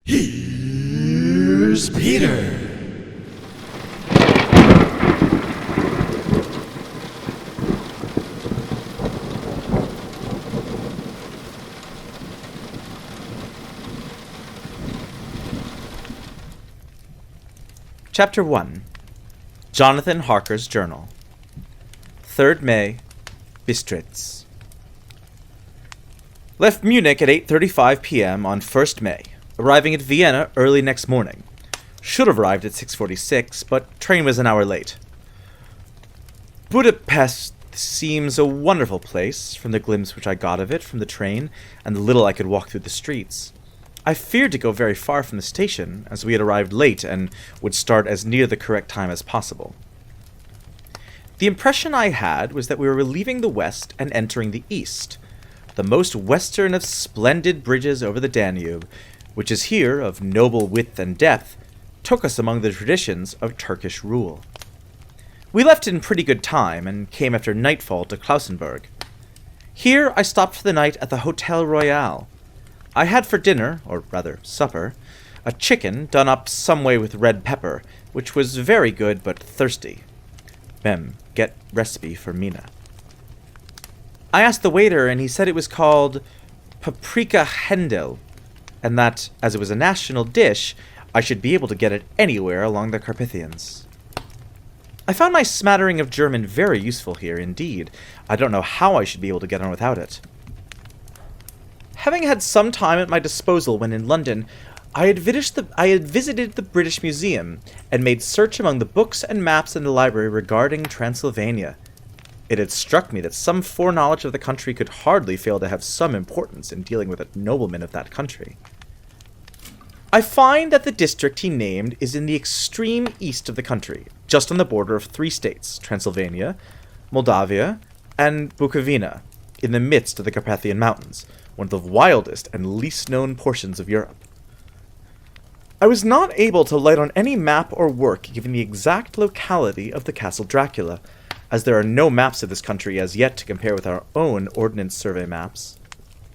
Here's Peter. Chapter 1. Jonathan Harker's Journal. 3rd May, Bistritz. Left Munich at 8:35 p.m. on 1st May, arriving at Vienna early next morning. Should have arrived at 6:46, but train was an hour late. Budapest seems a wonderful place, from the glimpse which I got of it from the train, and the little I could walk through the streets. I feared to go very far from the station, as we had arrived late and would start as near the correct time as possible. The impression I had was that we were leaving the west and entering the east, the most western of splendid bridges over the Danube, which is here of noble width and depth, took us among the traditions of Turkish rule. We left in pretty good time and came after nightfall to Klausenburg. Here I stopped for the night at the Hotel Royal. I had for dinner, or rather supper, a chicken done up some way with red pepper, which was very good but thirsty. Get recipe for Mina. I asked the waiter, and he said it was called paprika Händel, and that, as it was a national dish, I should be able to get it anywhere along the Carpathians. I found my smattering of German very useful here, indeed. I don't know how I should be able to get on without it. Having had some time at my disposal when in London, I had visited the British Museum and made search among the books and maps in the library regarding Transylvania. It had struck me that some foreknowledge of the country could hardly fail to have some importance in dealing with a nobleman of that country. I find that the district he named is in the extreme east of the country, just on the border of 3 states, Transylvania, Moldavia, and Bukovina, in the midst of the Carpathian Mountains, one of the wildest and least known portions of Europe. I was not able to light on any map or work giving the exact locality of the Castle Dracula, as there are no maps of this country as yet to compare with our own Ordnance Survey maps.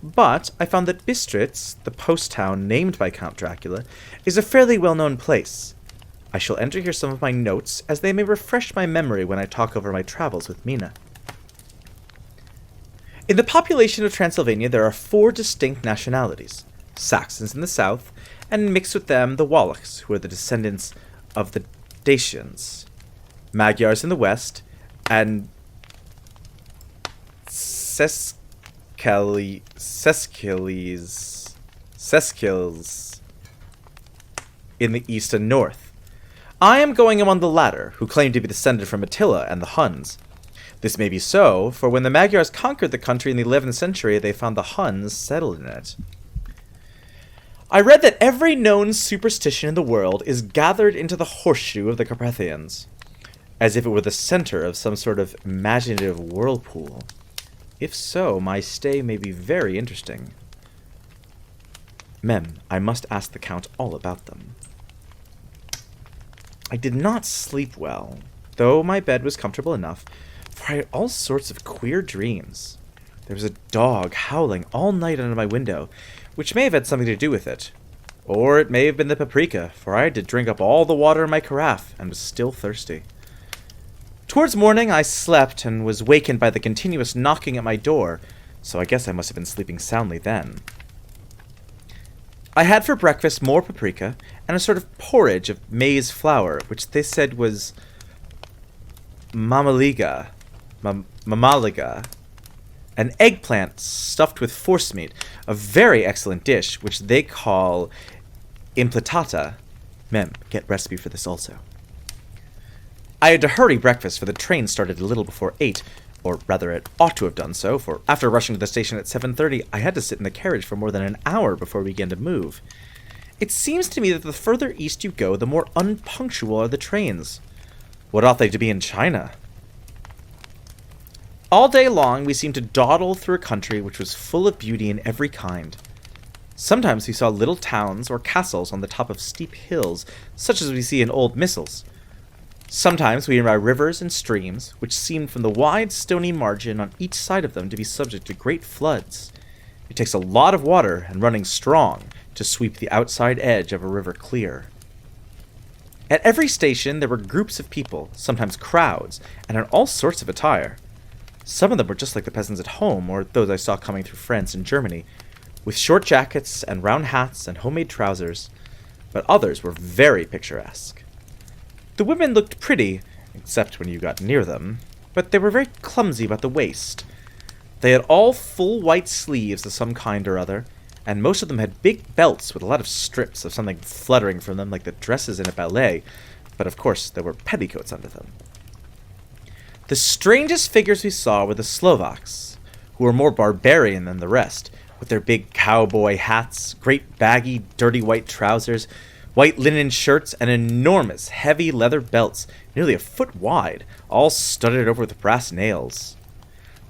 But I found that Bistritz, the post town named by Count Dracula, is a fairly well-known place. I shall enter here some of my notes, as they may refresh my memory when I talk over my travels with Mina. In the population of Transylvania there are 4 distinct nationalities: Saxons in the south, and mixed with them the Wallachs, who are the descendants of the Dacians, Magyars in the west, and Seskils in the east and north. I am going among the latter, who claim to be descended from Attila and the Huns. This may be so, for when the Magyars conquered the country in the 11th century, they found the Huns settled in it. I read that every known superstition in the world is gathered into the horseshoe of the Carpathians, as if it were the center of some sort of imaginative whirlpool. If so, my stay may be very interesting. I must ask the Count all about them. I did not sleep well, though my bed was comfortable enough, for I had all sorts of queer dreams. There was a dog howling all night under my window, which may have had something to do with it. Or it may have been the paprika, for I had to drink up all the water in my carafe, and was still thirsty. Towards morning I slept, and was wakened by the continuous knocking at my door, so I guess I must have been sleeping soundly then. I had for breakfast more paprika, and a sort of porridge of maize flour, which they said was mamaliga, an eggplant stuffed with forcemeat, a very excellent dish, which they call implatata. Get recipe for this also. I had to hurry breakfast, for the train started a little before 8, or rather it ought to have done so, for after rushing to the station at 7:30, I had to sit in the carriage for more than an hour before we began to move. It seems to me that the further east you go, the more unpunctual are the trains. What ought they to be in China? All day long we seemed to dawdle through a country which was full of beauty in every kind. Sometimes we saw little towns or castles on the top of steep hills, such as we see in old missals. Sometimes we were by rivers and streams, which seemed from the wide stony margin on each side of them to be subject to great floods. It takes a lot of water, and running strong, to sweep the outside edge of a river clear. At every station there were groups of people, sometimes crowds, and in all sorts of attire. Some of them were just like the peasants at home, or those I saw coming through France and Germany, with short jackets and round hats and homemade trousers, but others were very picturesque. The women looked pretty, except when you got near them, but they were very clumsy about the waist. They had all full white sleeves of some kind or other, and most of them had big belts with a lot of strips of something fluttering from them like the dresses in a ballet, but of course there were petticoats under them. The strangest figures we saw were the Slovaks, who were more barbarian than the rest, with their big cowboy hats, great baggy, dirty white trousers, white linen shirts, and enormous, heavy leather belts, nearly a foot wide, all studded over with brass nails.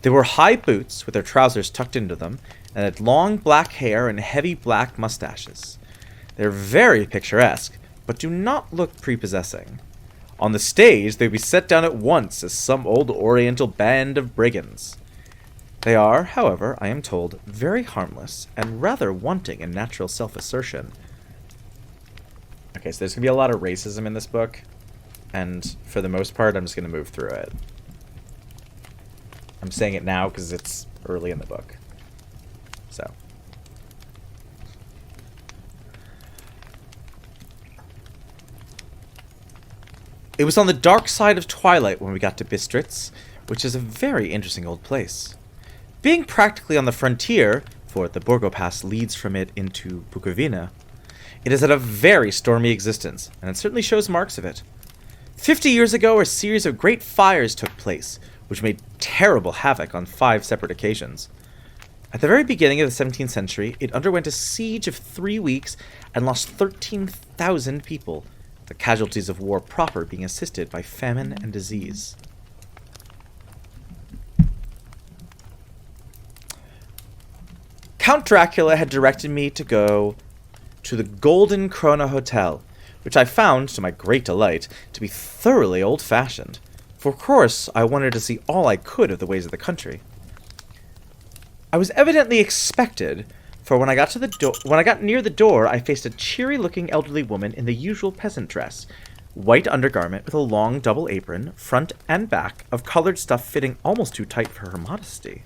They wore high boots with their trousers tucked into them, and had long black hair and heavy black mustaches. They're very picturesque, but do not look prepossessing. On the stage, they would be set down at once as some old oriental band of brigands. They are, however, I am told, very harmless and rather wanting in natural self-assertion. Okay, so there's going to be a lot of racism in this book, and for the most part, I'm just going to move through it. I'm saying it now because it's early in the book. So. It was on the dark side of twilight when we got to Bistritz, which is a very interesting old place. Being practically on the frontier, for the Borgo Pass leads from it into Bukovina, it has had a very stormy existence, and it certainly shows marks of it. 50 years ago, a series of great fires took place, which made terrible havoc on 5 separate occasions. At the very beginning of the 17th century, it underwent a siege of 3 weeks and lost 13,000 people, the casualties of war proper being assisted by famine and disease. Count Dracula had directed me to go to the Golden Krone Hotel, which I found, to my great delight, to be thoroughly old-fashioned. For of course, I wanted to see all I could of the ways of the country. I was evidently expected, for when I got near the door, I faced a cheery-looking elderly woman in the usual peasant dress, white undergarment with a long double apron, front and back, of colored stuff fitting almost too tight for her modesty.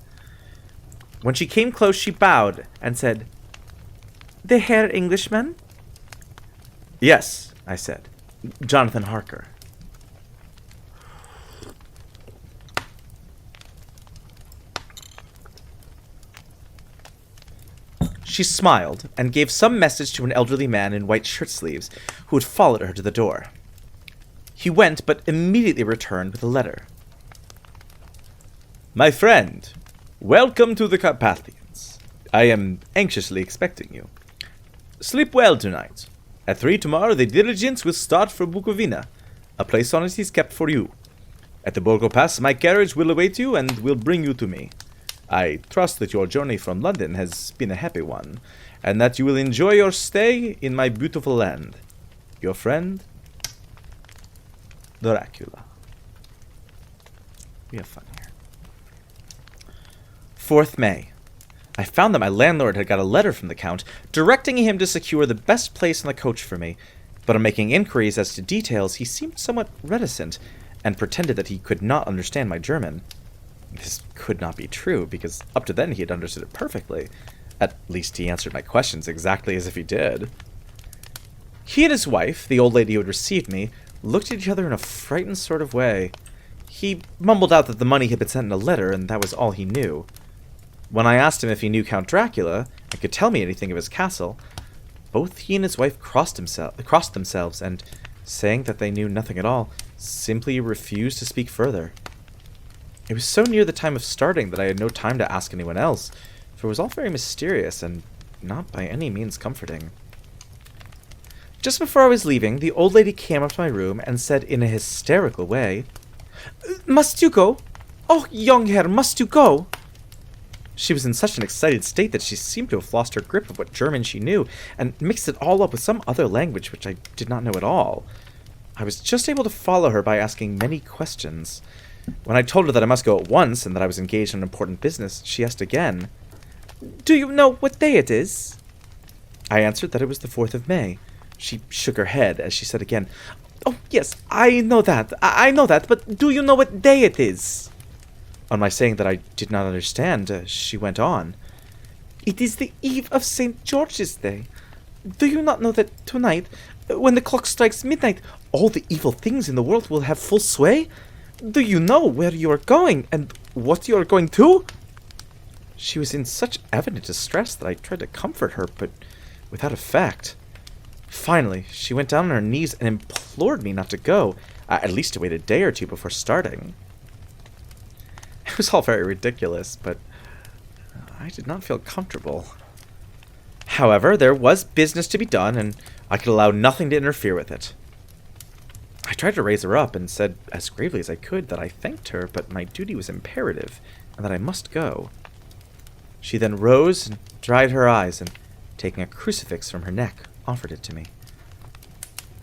When she came close, she bowed and said, "The Herr Englishman?" "Yes," I said. "Jonathan Harker." She smiled and gave some message to an elderly man in white shirt sleeves who had followed her to the door. He went, but immediately returned with a letter. "My friend, welcome to the Carpathians. I am anxiously expecting you. Sleep well tonight. At 3 tomorrow the diligence will start for Bukovina. A place on it is kept for you. At the Borgo Pass my carriage will await you and will bring you to me. I trust that your journey from London has been a happy one, and that you will enjoy your stay in my beautiful land. Your friend, Dracula." We have fun here. 4th May. I found that my landlord had got a letter from the Count directing him to secure the best place on the coach for me, but on making inquiries as to details he seemed somewhat reticent, and pretended that he could not understand my German. This could not be true, because up to then he had understood it perfectly. At least he answered my questions exactly as if he did. He and his wife, the old lady who had received me, looked at each other in a frightened sort of way. He mumbled out that the money had been sent in a letter, and that was all he knew. When I asked him if he knew Count Dracula, and could tell me anything of his castle, both he and his wife crossed themselves, and, saying that they knew nothing at all, simply refused to speak further. It was so near the time of starting that I had no time to ask anyone else, for it was all very mysterious and not by any means comforting. Just before I was leaving, the old lady came up to my room and said in a hysterical way, "Must you go? Oh, young Herr, must you go?" She was in such an excited state that she seemed to have lost her grip of what German she knew, and mixed it all up with some other language which I did not know at all. I was just able to follow her by asking many questions. When I told her that I must go at once, and that I was engaged in important business, she asked again, "Do you know what day it is?" I answered that it was the 4th of May. She shook her head as she said again, "Oh, yes, I know that. I know that, but do you know what day it is?" On my saying that I did not understand, she went on, "It is the eve of St. George's Day. Do you not know that tonight, when the clock strikes midnight, all the evil things in the world will have full sway? Do you know where you are going, and what you are going to?" She was in such evident distress that I tried to comfort her, but without effect. Finally, she went down on her knees and implored me not to go, at least to wait a day or two before starting. It was all very ridiculous, but I did not feel comfortable. However, there was business to be done, and I could allow nothing to interfere with it. I tried to raise her up and said as gravely as I could that I thanked her, but my duty was imperative, and that I must go. She then rose and dried her eyes, and taking a crucifix from her neck, offered it to me.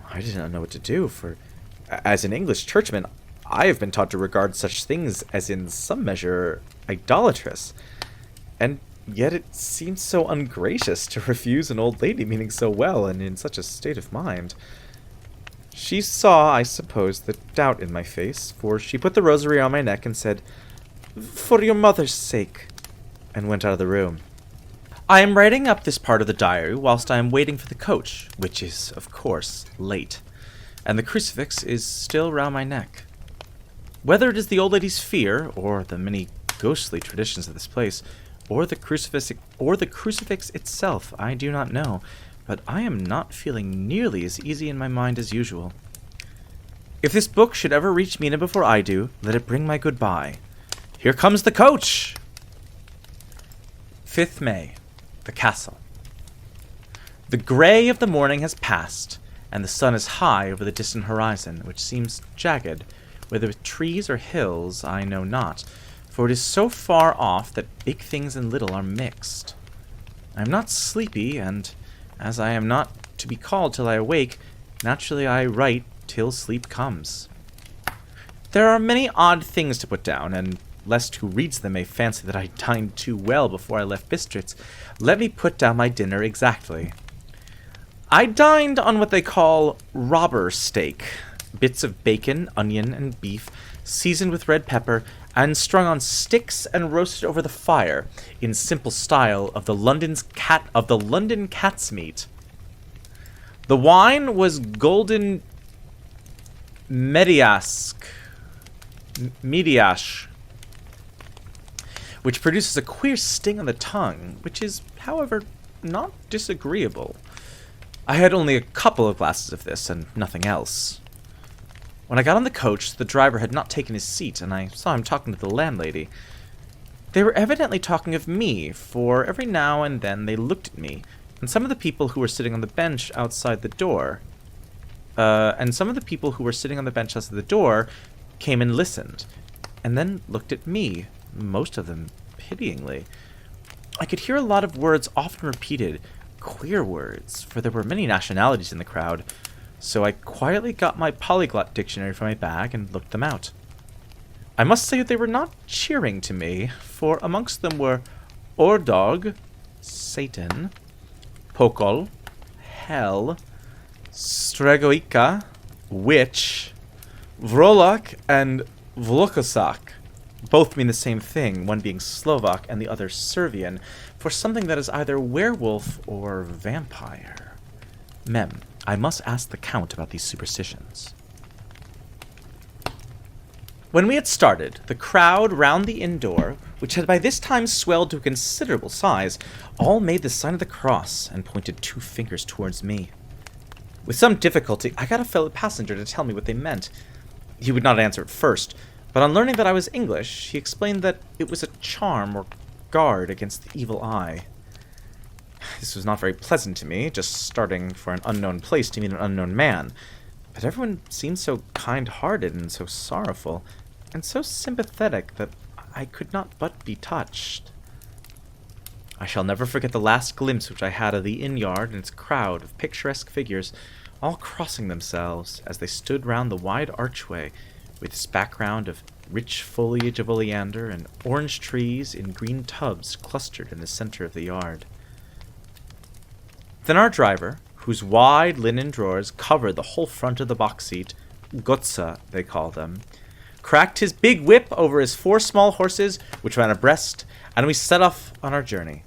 I did not know what to do, for as an English churchman, I have been taught to regard such things as in some measure idolatrous, and yet it seemed so ungracious to refuse an old lady meaning so well and in such a state of mind. She saw, I suppose, the doubt in my face, for she put the rosary on my neck and said, "For your mother's sake," and went out of the room. I am writing up this part of the diary whilst I am waiting for the coach, which is, of course, late, and the crucifix is still round my neck. Whether it is the old lady's fear, or the many ghostly traditions of this place, or the crucifix itself, I do not know, but I am not feeling nearly as easy in my mind as usual. If this book should ever reach Mina before I do, let it bring my goodbye. Here comes the coach! 5th May. The castle. The grey of the morning has passed, and the sun is high over the distant horizon, which seems jagged, whether with trees or hills I know not, for it is so far off that big things and little are mixed. I am not sleepy, and as I am not to be called till I awake, naturally I write till sleep comes. There are many odd things to put down, and lest who reads them may fancy that I dined too well before I left Bistritz, let me put down my dinner exactly. I dined on what they call robber steak, bits of bacon, onion, and beef, seasoned with red pepper, and strung on sticks and roasted over the fire, in simple style of the London cat's meat. The wine was golden Mediash, which produces a queer sting on the tongue, which is, however, not disagreeable. I had only a couple of glasses of this, and nothing else. When I got on the coach, the driver had not taken his seat, and I saw him talking to the landlady. They were evidently talking of me, for every now and then they looked at me, and some of the people who were sitting on the bench outside the door, came and listened, and then looked at me, most of them pityingly. I could hear a lot of words often repeated, queer words, for there were many nationalities in the crowd, so I quietly got my polyglot dictionary from my bag and looked them out. I must say they were not cheering to me, for amongst them were Ordog, Satan, Pokol, Hell, Stregoika, Witch, Vrolak, and Vlokosak. Both mean the same thing, one being Slovak and the other Servian, for something that is either werewolf or vampire. Mem, I must ask the Count about these superstitions. When we had started, the crowd round the inn door, which had by this time swelled to a considerable size, all made the sign of the cross and pointed 2 fingers towards me. With some difficulty, I got a fellow passenger to tell me what they meant. He would not answer at first, but on learning that I was English, he explained that it was a charm or guard against the evil eye. This was not very pleasant to me, just starting for an unknown place to meet an unknown man, but everyone seemed so kind-hearted and so sorrowful, and so sympathetic that I could not but be touched. I shall never forget the last glimpse which I had of the inn yard and its crowd of picturesque figures, all crossing themselves as they stood round the wide archway, with its background of rich foliage of oleander and orange trees in green tubs clustered in the center of the yard. Then our driver, whose wide linen drawers covered the whole front of the box seat, gotsa they call them, cracked his big whip over his 4 small horses, which ran abreast, and we set off on our journey.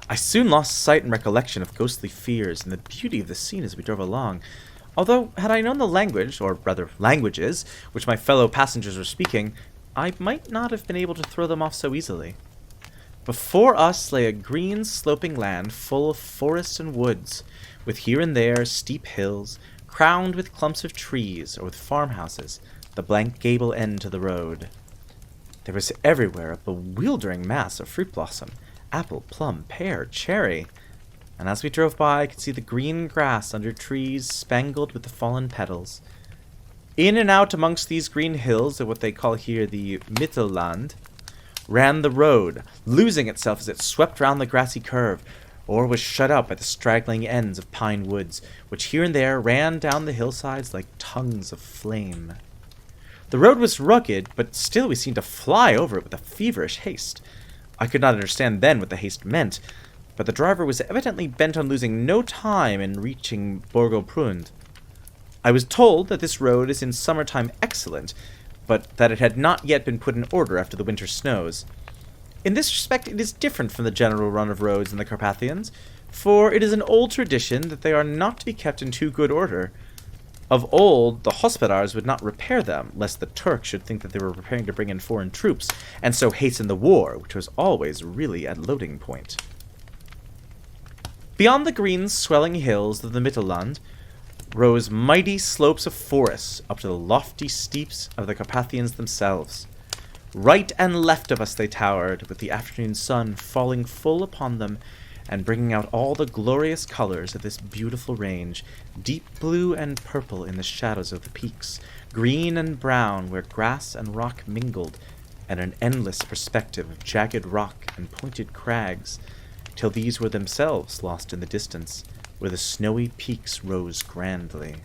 I soon lost sight and recollection of ghostly fears and the beauty of the scene as we drove along, although had I known the language, or rather languages, which my fellow passengers were speaking, I might not have been able to throw them off so easily. Before us lay a green sloping land full of forests and woods, with here and there steep hills, crowned with clumps of trees or with farmhouses, the blank gable end to the road. There was everywhere a bewildering mass of fruit blossom, apple, plum, pear, cherry, and as we drove by I could see the green grass under trees spangled with the fallen petals. In and out amongst these green hills, of what they call here the Mittelland, ran the road, losing itself as it swept round the grassy curve, or was shut out by the straggling ends of pine woods, which here and there ran down the hillsides like tongues of flame. The road was rugged, but still we seemed to fly over it with a feverish haste. I could not understand then what the haste meant, but the driver was evidently bent on losing no time in reaching Borgo Prund. I was told that this road is in summertime excellent, but that it had not yet been put in order after the winter snows. In this respect it is different from the general run of roads in the Carpathians, for it is an old tradition that they are not to be kept in too good order. Of old, the hospodars would not repair them, lest the Turks should think that they were preparing to bring in foreign troops, and so hasten the war, which was always really at loading point. Beyond the green swelling hills of the Mittelland rose mighty slopes of forests up to the lofty steeps of the Carpathians themselves. Right and left of us they towered, with the afternoon sun falling full upon them and bringing out all the glorious colors of this beautiful range, deep blue and purple in the shadows of the peaks, green and brown where grass and rock mingled, and an endless perspective of jagged rock and pointed crags, till these were themselves lost in the distance, where the snowy peaks rose grandly.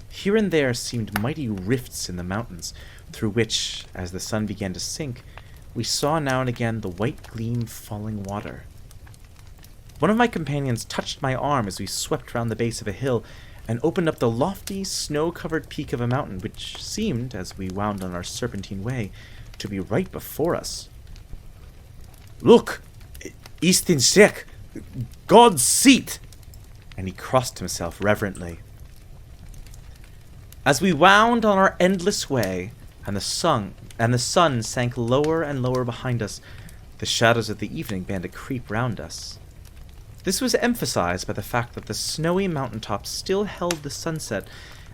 Here and there seemed mighty rifts in the mountains, through which, as the sun began to sink, we saw now and again the white gleam of falling water. One of my companions touched my arm as we swept round the base of a hill, and opened up the lofty, snow-covered peak of a mountain, which seemed, as we wound on our serpentine way, to be right before us. "Look! Eastin Sek! God's seat!" And he crossed himself reverently. As we wound on our endless way, and the sun sank lower and lower behind us, the shadows of the evening began to creep round us. This was emphasized by the fact that the snowy mountaintops still held the sunset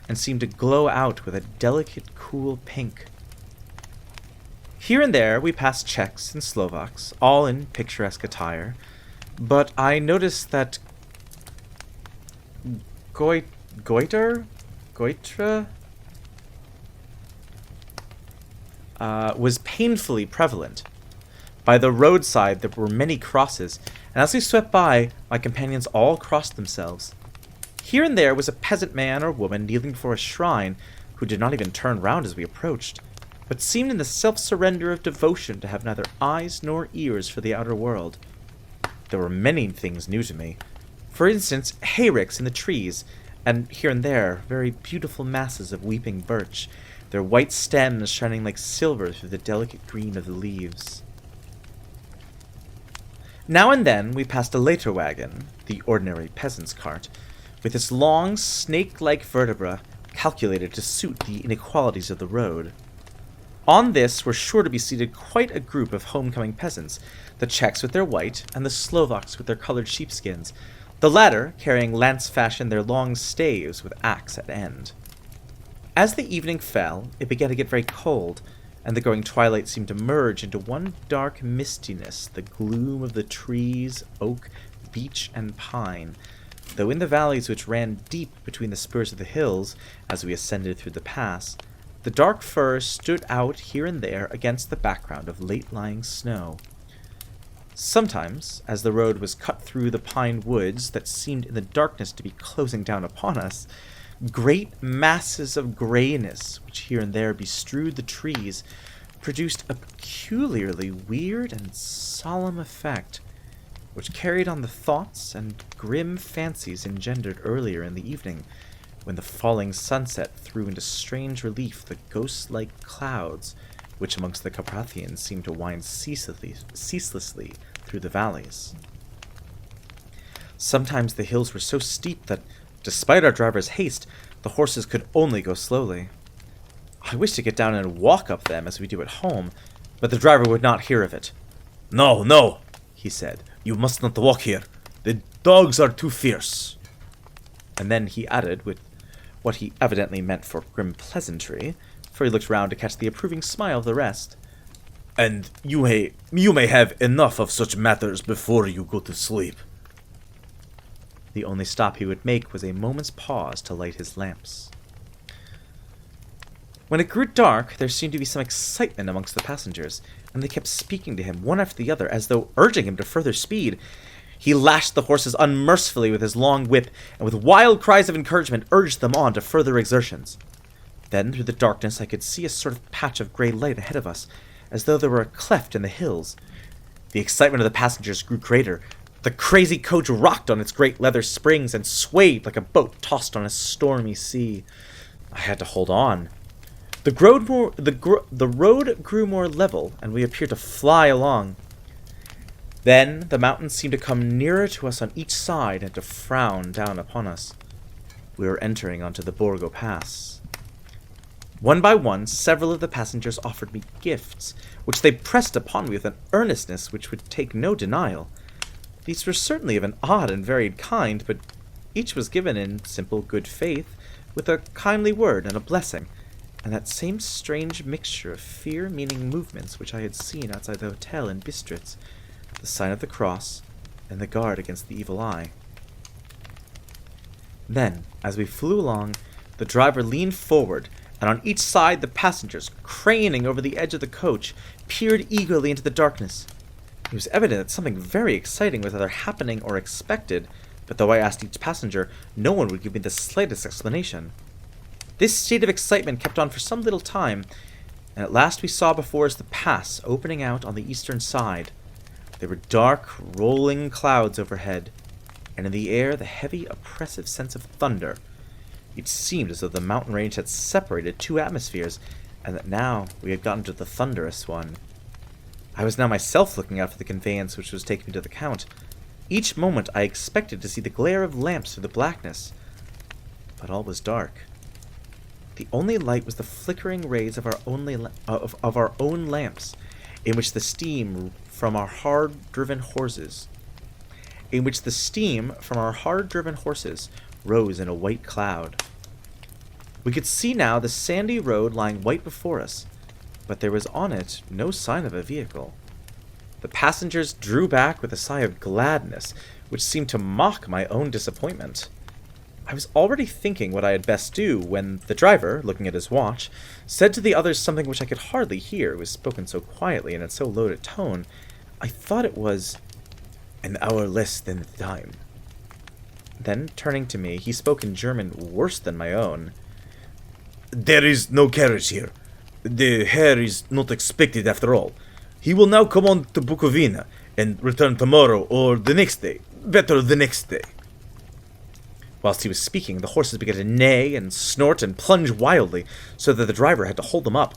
and seemed to glow out with a delicate, cool pink. Here and there we passed Czechs and Slovaks, all in picturesque attire, but I noticed that Goitra was painfully prevalent. By the roadside there were many crosses, and as we swept by, my companions all crossed themselves. Here and there was a peasant man or woman kneeling before a shrine, who did not even turn round as we approached, but seemed in the self-surrender of devotion to have neither eyes nor ears for the outer world. There were many things new to me. For instance, hayricks in the trees, and here and there very beautiful masses of weeping birch, their white stems shining like silver through the delicate green of the leaves. Now and then we passed a later wagon, the ordinary peasant's cart, with its long, snake-like vertebra calculated to suit the inequalities of the road. On this were sure to be seated quite a group of homecoming peasants, the Czechs with their white, and the Slovaks with their colored sheepskins, the latter carrying lance-fashion their long staves with axe at end. As the evening fell, it began to get very cold, and the growing twilight seemed to merge into one dark mistiness, the gloom of the trees, oak, beech, and pine, though in the valleys which ran deep between the spurs of the hills, as we ascended through the pass, the dark firs stood out here and there against the background of late-lying snow. Sometimes, as the road was cut through the pine woods that seemed in the darkness to be closing down upon us, great masses of grayness, which here and there bestrewed the trees, produced a peculiarly weird and solemn effect. which carried on the thoughts and grim fancies engendered earlier in the evening, when the falling sunset threw into strange relief the ghost-like clouds which amongst the Carpathians seemed to wind ceaselessly through the valleys. Sometimes the hills were so steep that, despite our driver's haste, the horses could only go slowly. I wished to get down and walk up them as we do at home, but the driver would not hear of it. No, no, he said. You must not walk here. The dogs are too fierce. And then he added, with what he evidently meant for grim pleasantry, for he looked round to catch the approving smile of the rest. And you may have enough of such matters before you go to sleep. The only stop he would make was a moment's pause to light his lamps. When it grew dark, there seemed to be some excitement amongst the passengers, and they kept speaking to him one after the other, as though urging him to further speed. He lashed the horses unmercifully with his long whip, and with wild cries of encouragement urged them on to further exertions. Then, through the darkness, I could see a sort of patch of grey light ahead of us, as though there were a cleft in the hills. The excitement of the passengers grew greater. The crazy coach rocked on its great leather springs and swayed like a boat tossed on a stormy sea. I had to hold on. The road grew more level, and we appeared to fly along. Then the mountains seemed to come nearer to us on each side and to frown down upon us. We were entering onto the Borgo Pass. One by one, several of the passengers offered me gifts, which they pressed upon me with an earnestness which would take no denial. These were certainly of an odd and varied kind, but each was given in simple good faith, with a kindly word and a blessing, and that same strange mixture of fear-meaning movements which I had seen outside the hotel in Bistritz, the sign of the cross, and the guard against the evil eye. Then, as we flew along, the driver leaned forward, and on each side the passengers, craning over the edge of the coach, peered eagerly into the darkness. It was evident that something very exciting was either happening or expected, but though I asked each passenger, no one would give me the slightest explanation. This state of excitement kept on for some little time, and at last we saw before us the pass opening out on the eastern side. There were dark, rolling clouds overhead, and in the air the heavy, oppressive sense of thunder. It seemed as though the mountain range had separated two atmospheres, and that now we had gotten to the thunderous one. I was now myself looking out for the conveyance which was taking me to the Count. Each moment I expected to see the glare of lamps through the blackness, but all was dark. The only light was the flickering rays of our own lamps, in which the steam from our hard-driven horses rose in a white cloud. We could see now the sandy road lying white before us, but there was on it no sign of a vehicle. The passengers drew back with a sigh of gladness, which seemed to mock my own disappointment. I was already thinking what I had best do, when the driver, looking at his watch, said to the others something which I could hardly hear. It was spoken so quietly and in so low a tone, I thought it was an hour less than the time. Then, turning to me, he spoke in German worse than my own. There is no carriage here. The Herr is not expected after all. He will now come on to Bukovina and return tomorrow or the next day. Better the next day. Whilst he was speaking, the horses began to neigh and snort and plunge wildly, so that the driver had to hold them up.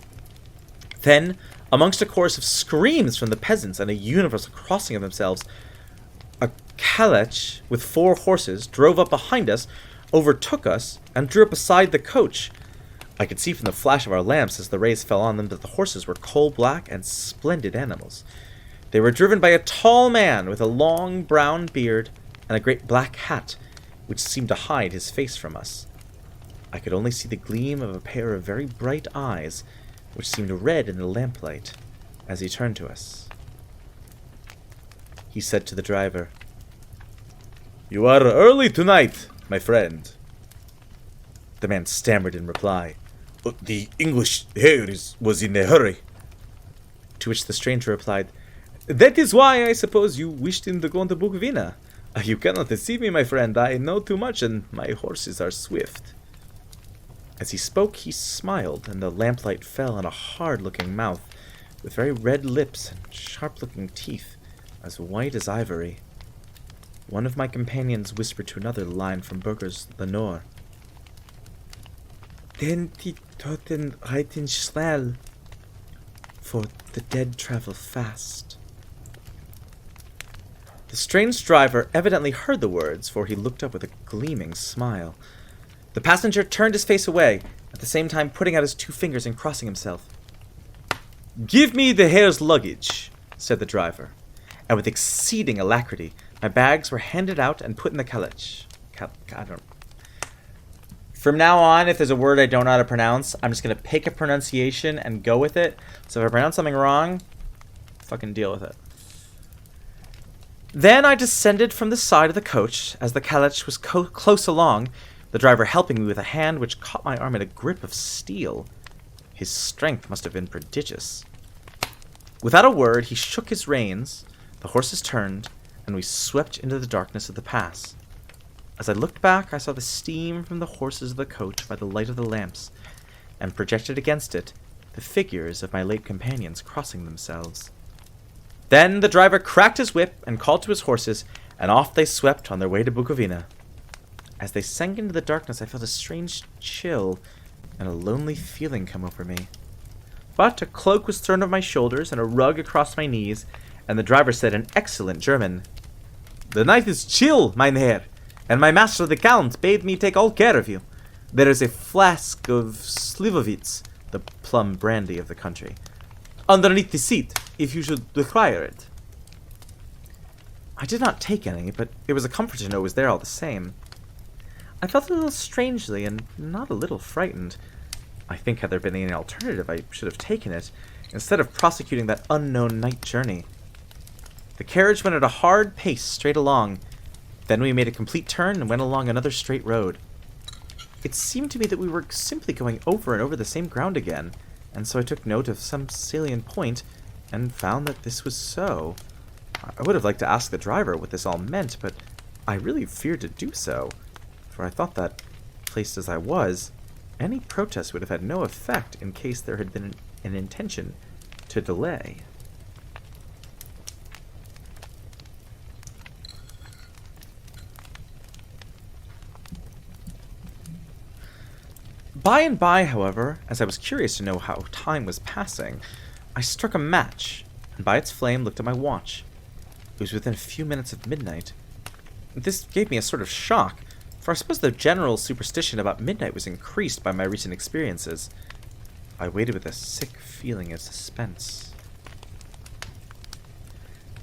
Then, amongst a chorus of screams from the peasants and a universal crossing of themselves, a calèche with 4 horses drove up behind us, overtook us, and drew up beside the coach. I could see from the flash of our lamps as the rays fell on them that the horses were coal-black and splendid animals. They were driven by a tall man with a long brown beard and a great black hat, which seemed to hide his face from us. I could only see the gleam of a pair of very bright eyes, which seemed red in the lamplight, as he turned to us. He said to the driver, "You are early tonight, my friend." The man stammered in reply, "The English Herr was in a hurry." To which the stranger replied, "That is why I suppose you wished him to go to Bukovina. You cannot deceive me, my friend. I know too much, and my horses are swift." As he spoke, he smiled, and the lamplight fell on a hard-looking mouth, with very red lips and sharp-looking teeth, as white as ivory. One of my companions whispered to another the line from Burger's Lenore. Den die Toten reiten schnell, for the dead travel fast. The strange driver evidently heard the words, for he looked up with a gleaming smile. The passenger turned his face away, at the same time putting out his 2 fingers and crossing himself. "Give me the hare's luggage," said the driver, and with exceeding alacrity, my bags were handed out and put in the calèche. From now on, if there's a word I don't know how to pronounce, I'm just going to pick a pronunciation and go with it. So if I pronounce something wrong, fucking deal with it. Then I descended from the side of the coach as the calèche was close along, the driver helping me with a hand which caught my arm in a grip of steel. His strength must have been prodigious. Without a word, he shook his reins, the horses turned, and we swept into the darkness of the pass. As I looked back, I saw the steam from the horses of the coach by the light of the lamps, and projected against it, the figures of my late companions crossing themselves. Then the driver cracked his whip and called to his horses, and off they swept on their way to Bukovina. As they sank into the darkness, I felt a strange chill and a lonely feeling come over me. But a cloak was thrown over my shoulders and a rug across my knees, and the driver said in excellent German, "The night is chill, mein Herr, and my master the Count bade me take all care of you. There is a flask of Slivovitz, the plum brandy of the country, underneath the seat, if you should require it." I did not take any, but it was a comfort to know it was there all the same. I felt a little strangely and not a little frightened. I think had there been any alternative, I should have taken it, instead of prosecuting that unknown night journey. The carriage went at a hard pace straight along. Then we made a complete turn and went along another straight road. It seemed to me that we were simply going over and over the same ground again, and so I took note of some salient point and found that this was so. I would have liked to ask the driver what this all meant, but I really feared to do so, for I thought that, placed as I was, any protest would have had no effect in case there had been an intention to delay. By and by, however, as I was curious to know how time was passing, I struck a match, and by its flame looked at my watch. It was within a few minutes of midnight. This gave me a sort of shock, for I suppose the general superstition about midnight was increased by my recent experiences. I waited with a sick feeling of suspense.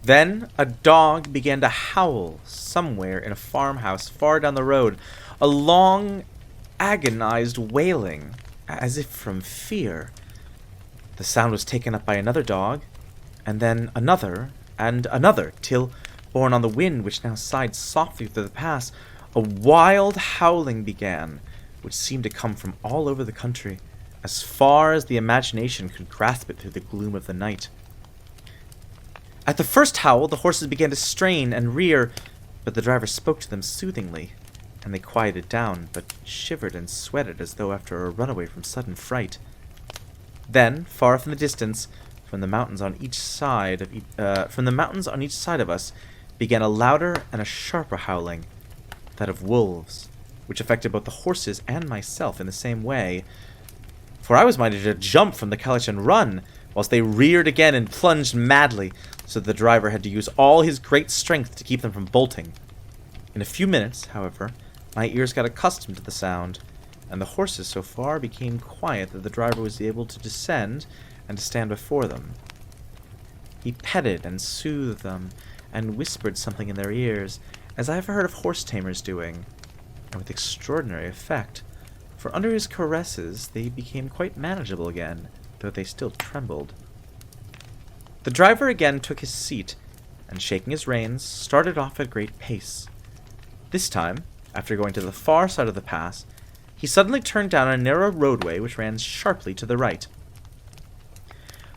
Then a dog began to howl somewhere in a farmhouse far down the road, a long, agonized wailing, as if from fear. The sound was taken up by another dog, and then another, and another, till, borne on the wind which now sighed softly through the pass, a wild howling began, which seemed to come from all over the country, as far as the imagination could grasp it through the gloom of the night. At the first howl, the horses began to strain and rear, but the driver spoke to them soothingly, and they quieted down, but shivered and sweated as though after a runaway from sudden fright. Then, far off in the distance, from the mountains on each side of us, began a louder and a sharper howling, that of wolves, which affected both the horses and myself in the same way, for I was minded to jump from the calèche and run, whilst they reared again and plunged madly, so that the driver had to use all his great strength to keep them from bolting. In a few minutes, however, my ears got accustomed to the sound, and the horses so far became quiet that the driver was able to descend and to stand before them. He petted and soothed them, and whispered something in their ears, as I have heard of horse tamers doing, and with extraordinary effect, for under his caresses they became quite manageable again, though they still trembled. The driver again took his seat, and shaking his reins, started off at a great pace. This time, after going to the far side of the pass, he suddenly turned down a narrow roadway which ran sharply to the right.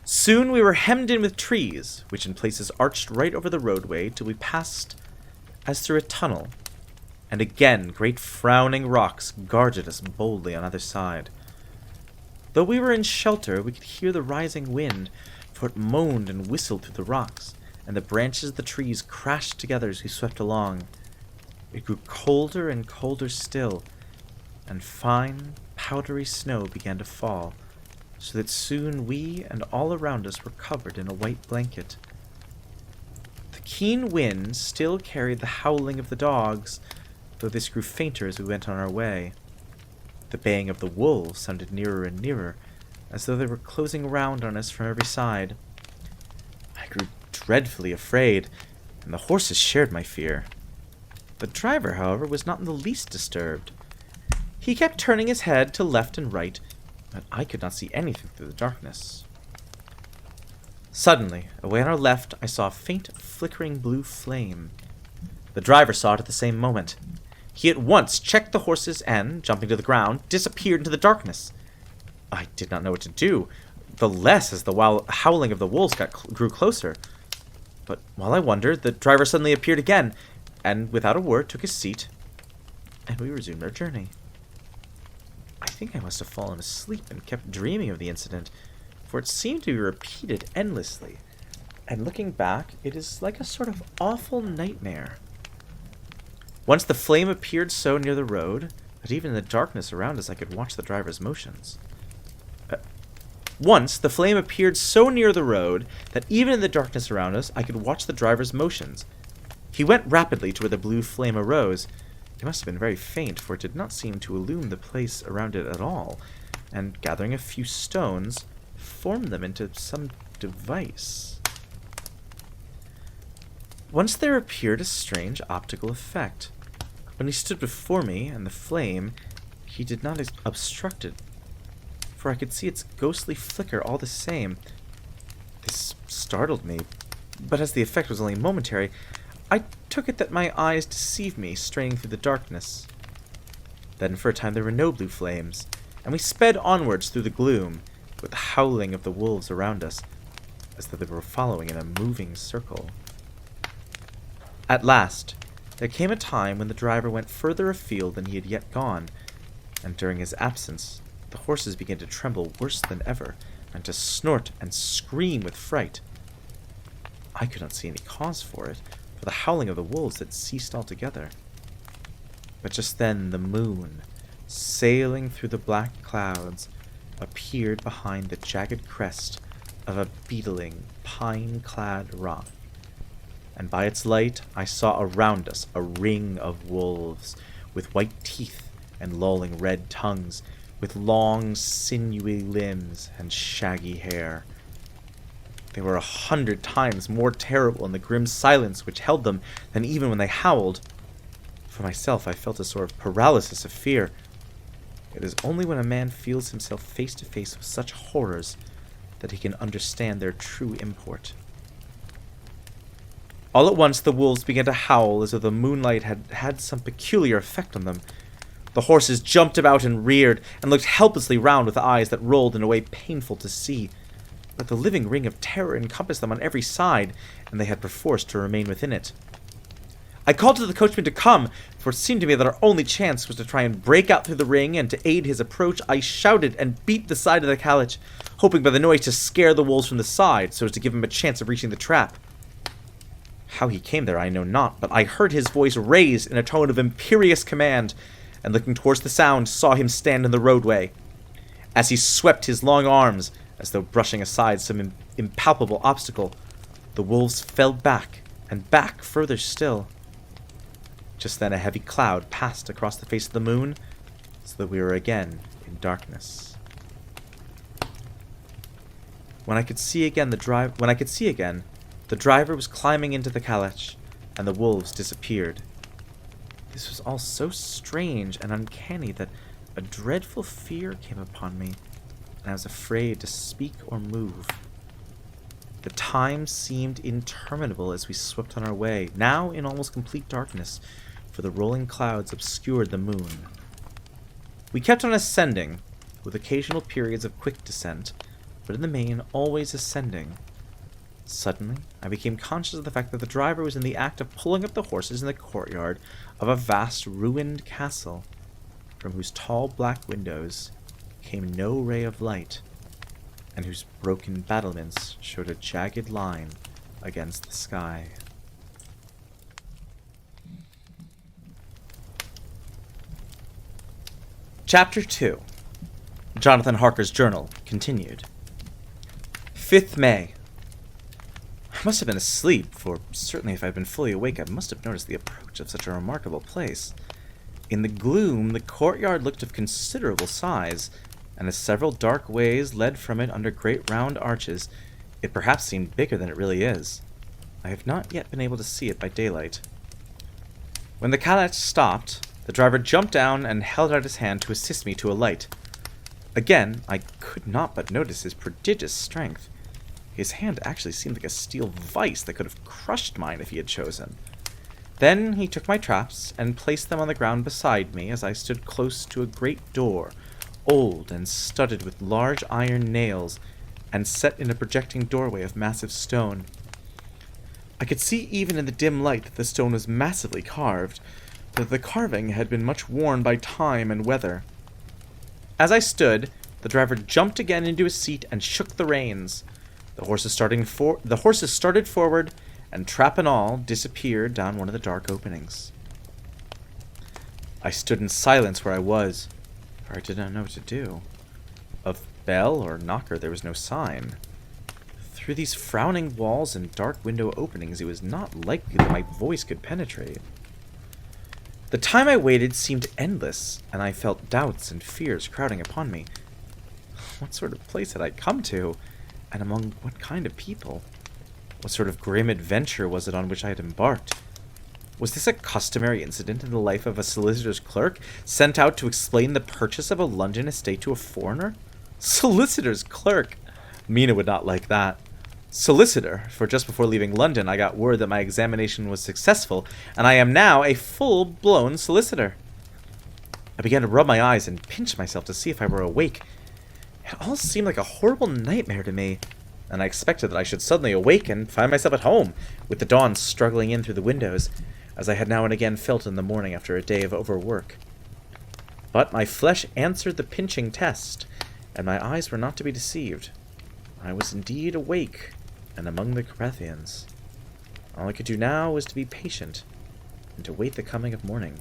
Soon we were hemmed in with trees, which in places arched right over the roadway till we passed as through a tunnel, and again great frowning rocks guarded us boldly on either side. Though we were in shelter, we could hear the rising wind, for it moaned and whistled through the rocks, and the branches of the trees crashed together as we swept along. It grew colder and colder still, and fine, powdery snow began to fall, so that soon we and all around us were covered in a white blanket. The keen wind still carried the howling of the dogs, though this grew fainter as we went on our way. The baying of the wolves sounded nearer and nearer, as though they were closing round on us from every side. I grew dreadfully afraid, and the horses shared my fear. The driver, however, was not in the least disturbed. He kept turning his head to left and right, but I could not see anything through the darkness. Suddenly, away on our left, I saw a faint, flickering blue flame. The driver saw it at the same moment. He at once checked the horses and, jumping to the ground, disappeared into the darkness. I did not know what to do, the less as the howling of the wolves grew closer. But while I wondered, the driver suddenly appeared again, and without a word took his seat, and we resumed our journey. I think I must have fallen asleep and kept dreaming of the incident, for it seemed to be repeated endlessly, and looking back, it is like a sort of awful nightmare. Once the flame appeared so near the road that even in the darkness around us I could watch the driver's motions. Once the flame appeared so near the road that even in the darkness around us I could watch the driver's motions. He went rapidly to where the blue flame arose. It must have been very faint, for it did not seem to illumine the place around it at all, and gathering a few stones, formed them into some device. Once there appeared a strange optical effect. When he stood before me and the flame, he did not obstruct it, for I could see its ghostly flicker all the same. This startled me, but as the effect was only momentary, I took it that my eyes deceived me, straying through the darkness. Then for a time there were no blue flames, and we sped onwards through the gloom, with the howling of the wolves around us, as though they were following in a moving circle. At last, there came a time when the driver went further afield than he had yet gone, and during his absence, the horses began to tremble worse than ever, and to snort and scream with fright. I could not see any cause for it, for the howling of the wolves had ceased altogether. But just then the moon, sailing through the black clouds, appeared behind the jagged crest of a beetling, pine-clad rock, and by its light I saw around us a ring of wolves, with white teeth and lolling red tongues, with long, sinewy limbs and shaggy hair. They were 100 times more terrible in the grim silence which held them than even when they howled. For myself, I felt a sort of paralysis of fear. It is only when a man feels himself face to face with such horrors that he can understand their true import. All at once the wolves began to howl as though the moonlight had had some peculiar effect on them. The horses jumped about and reared, and looked helplessly round with eyes that rolled in a way painful to see. But the living ring of terror encompassed them on every side, and they had perforce to remain within it. I called to the coachman to come, for it seemed to me that our only chance was to try and break out through the ring, and to aid his approach I shouted and beat the side of the carriage, hoping by the noise to scare the wolves from the side, so as to give him a chance of reaching the trap. How he came there I know not, but I heard his voice raised in a tone of imperious command, and looking towards the sound, saw him stand in the roadway. As he swept his long arms, as though brushing aside some impalpable obstacle, the wolves fell back, and back further still. Just then a heavy cloud passed across the face of the moon, so that we were again in darkness. When I could see again, the driver was climbing into the calash, and the wolves disappeared. This was all so strange and uncanny that a dreadful fear came upon me, and I was afraid to speak or move. The time seemed interminable as we swept on our way, now in almost complete darkness, for the rolling clouds obscured the moon. We kept on ascending, with occasional periods of quick descent, but in the main always ascending. Suddenly, I became conscious of the fact that the driver was in the act of pulling up the horses in the courtyard of a vast ruined castle, from whose tall black windows came no ray of light, and whose broken battlements showed a jagged line against the sky. Chapter 2. Jonathan Harker's Journal, continued. 5th May. I must have been asleep, for certainly if I had been fully awake, I must have noticed the approach of such a remarkable place. In the gloom, the courtyard looked of considerable size, and as several dark ways led from it under great round arches, it perhaps seemed bigger than it really is. I have not yet been able to see it by daylight. When the calèche stopped, the driver jumped down and held out his hand to assist me to alight. Again, I could not but notice his prodigious strength. His hand actually seemed like a steel vice that could have crushed mine if he had chosen. Then he took my traps and placed them on the ground beside me as I stood close to a great door, old and studded with large iron nails, and set in a projecting doorway of massive stone. I could see even in the dim light that the stone was massively carved, though the carving had been much worn by time and weather. As I stood, the driver jumped again into his seat and shook the reins. The horses started forward, and trap and all disappeared down one of the dark openings. I stood in silence where I was, for I did not know what to do. Of bell or knocker there was no sign. Through these frowning walls and dark window openings it was not likely that my voice could penetrate. The time I waited seemed endless, and I felt doubts and fears crowding upon me. What sort of place had I come to, and among what kind of people? What sort of grim adventure was it on which I had embarked? Was this a customary incident in the life of a solicitor's clerk, sent out to explain the purchase of a London estate to a foreigner? Solicitor's clerk! Mina would not like that. Solicitor, for just before leaving London I got word that my examination was successful, and I am now a full-blown solicitor. I began to rub my eyes and pinch myself to see if I were awake. It all seemed like a horrible nightmare to me, and I expected that I should suddenly awake and find myself at home, with the dawn struggling in through the windows, as I had now and again felt in the morning after a day of overwork. But my flesh answered the pinching test, and my eyes were not to be deceived. I was indeed awake, and among the Carpathians. All I could do now was to be patient, and to wait the coming of morning.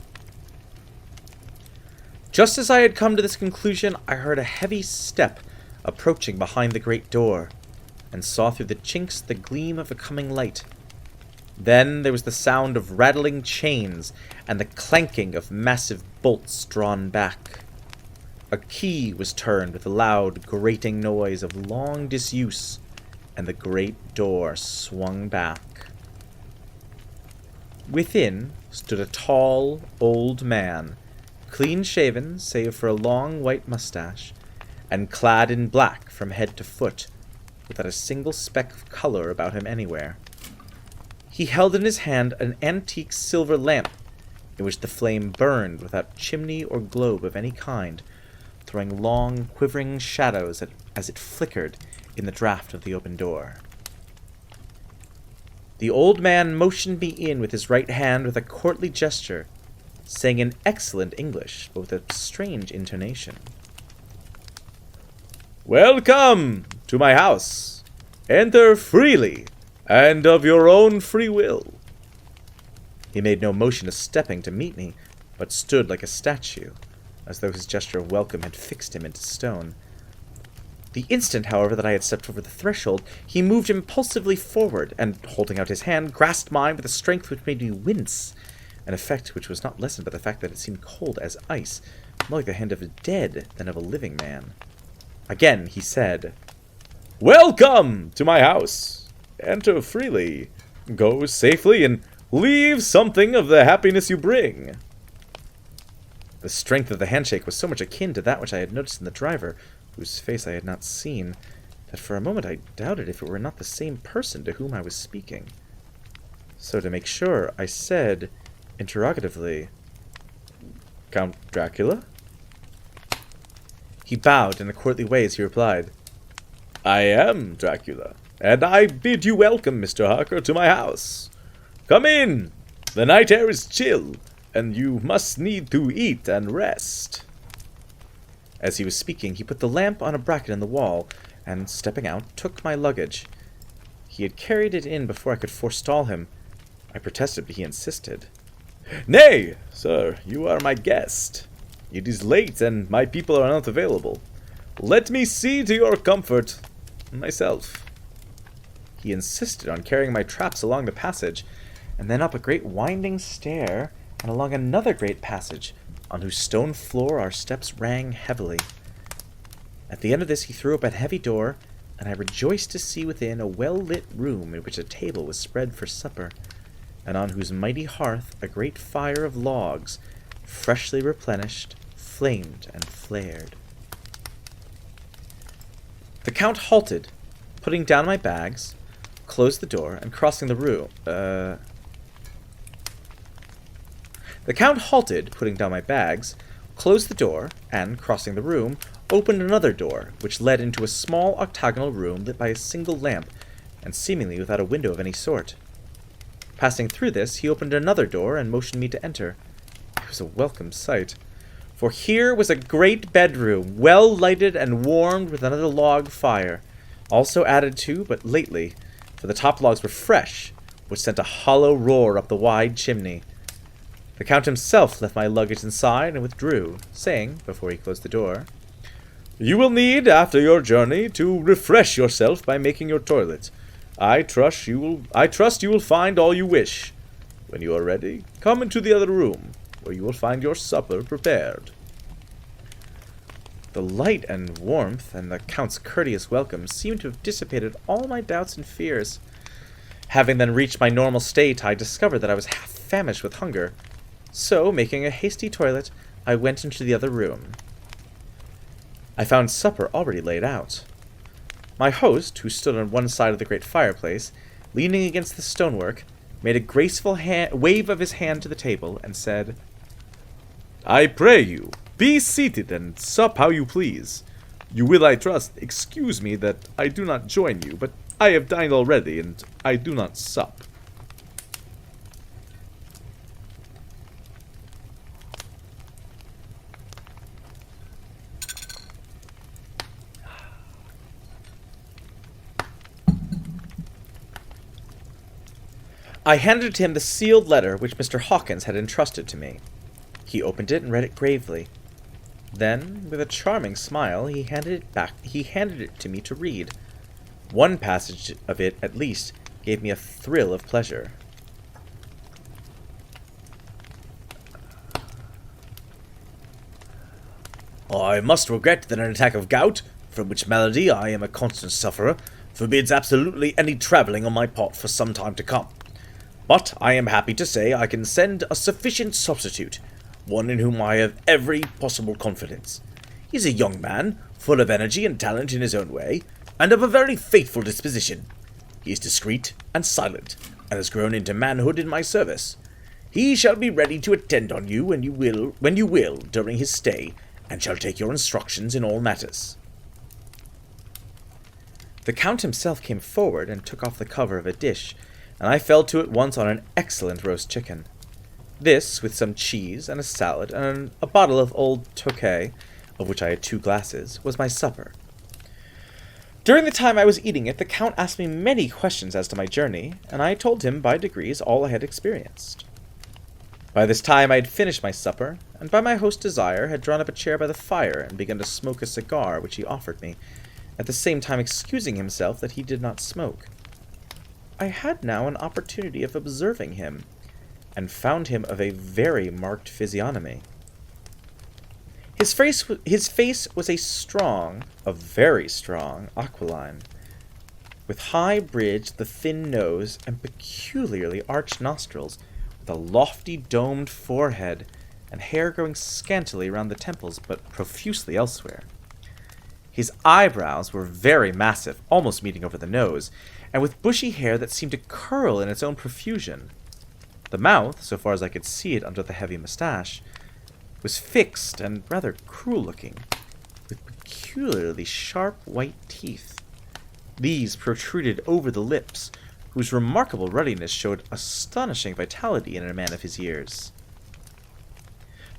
Just as I had come to this conclusion, I heard a heavy step approaching behind the great door, and saw through the chinks the gleam of a coming light. Then there was the sound of rattling chains, and the clanking of massive bolts drawn back. A key was turned with a loud, grating noise of long disuse, and the great door swung back. Within stood a tall, old man, clean-shaven save for a long white mustache, and clad in black from head to foot, without a single speck of color about him anywhere. He held in his hand an antique silver lamp, in which the flame burned without chimney or globe of any kind, throwing long, quivering shadows as it flickered in the draught of the open door. The old man motioned me in with his right hand with a courtly gesture, saying in excellent English, but with a strange intonation, "Welcome to my house. Enter freely, and of your own free will." He made no motion of stepping to meet me, but stood like a statue, as though his gesture of welcome had fixed him into stone. The instant, however, that I had stepped over the threshold, he moved impulsively forward, and, holding out his hand, grasped mine with a strength which made me wince, an effect which was not lessened by the fact that it seemed cold as ice, more like the hand of a dead than of a living man. Again he said, "Welcome to my house. Enter freely, go safely, and leave something of the happiness you bring." The strength of the handshake was so much akin to that which I had noticed in the driver, whose face I had not seen, that for a moment I doubted if it were not the same person to whom I was speaking. So to make sure, I said, interrogatively, "Count Dracula?" He bowed in a courtly way as he replied, "I am Dracula, and I bid you welcome, Mr. Harker, to my house. Come in. The night air is chill, and you must need to eat and rest." As he was speaking, he put the lamp on a bracket in the wall, and, stepping out, took my luggage. He had carried it in before I could forestall him. I protested, but he insisted. "Nay, sir, you are my guest. It is late, and my people are not available. Let me see to your comfort myself." He insisted on carrying my traps along the passage, and then up a great winding stair, and along another great passage, on whose stone floor our steps rang heavily. At the end of this he threw up a heavy door, and I rejoiced to see within a well-lit room in which a table was spread for supper, and on whose mighty hearth a great fire of logs, freshly replenished, flamed and flared. The Count halted, putting down my bags, closed the door, and crossing the room, The Count halted, putting down my bags, closed the door, and, crossing the room, opened another door, which led into a small octagonal room lit by a single lamp, and seemingly without a window of any sort. Passing through this, he opened another door and motioned me to enter. It was a welcome sight, for here was a great bedroom, well lighted and warmed with another log fire, also added to but lately, for the top logs were fresh, which sent a hollow roar up the wide chimney. The Count himself left my luggage inside and withdrew, saying, before he closed the door, "You will need, after your journey, to refresh yourself by making your toilet. I trust you will find all you wish. When you are ready, come into the other room, where you will find your supper prepared." The light and warmth and the Count's courteous welcome seemed to have dissipated all my doubts and fears. Having then reached my normal state, I discovered that I was half famished with hunger. So, making a hasty toilet, I went into the other room. I found supper already laid out. My host, who stood on one side of the great fireplace, leaning against the stonework, made a graceful wave of his hand to the table, and said, "I pray you, be seated and sup how you please. You will, I trust, excuse me that I do not join you, but I have dined already, and I do not sup." I handed to him the sealed letter which Mr. Hawkins had entrusted to me. He opened it and read it gravely. Then, with a charming smile, he handed it to me to read. One passage of it, at least, gave me a thrill of pleasure. "I must regret that an attack of gout, from which malady I am a constant sufferer, forbids absolutely any travelling on my part for some time to come. But I am happy to say I can send a sufficient substitute, one in whom I have every possible confidence. He is a young man, full of energy and talent in his own way, and of a very faithful disposition. He is discreet and silent, and has grown into manhood in my service. He shall be ready to attend on you when you will during his stay, and shall take your instructions in all matters." The Count himself came forward and took off the cover of a dish, and I fell to at once on an excellent roast chicken. This, with some cheese and a salad and a bottle of old Tokay, of which I had 2 glasses, was my supper. During the time I was eating it, the Count asked me many questions as to my journey, and I told him by degrees all I had experienced. By this time I had finished my supper, and by my host's desire had drawn up a chair by the fire and begun to smoke a cigar which he offered me, at the same time excusing himself that he did not smoke. I had now an opportunity of observing him, and found him of a very marked physiognomy. His face was a very strong aquiline, with high bridged the thin nose and peculiarly arched nostrils, with a lofty domed forehead, and hair growing scantily round the temples but profusely elsewhere. His eyebrows were very massive, almost meeting over the nose, and with bushy hair that seemed to curl in its own profusion. The mouth, so far as I could see it under the heavy moustache, was fixed and rather cruel-looking, with peculiarly sharp white teeth. These protruded over the lips, whose remarkable ruddiness showed astonishing vitality in a man of his years.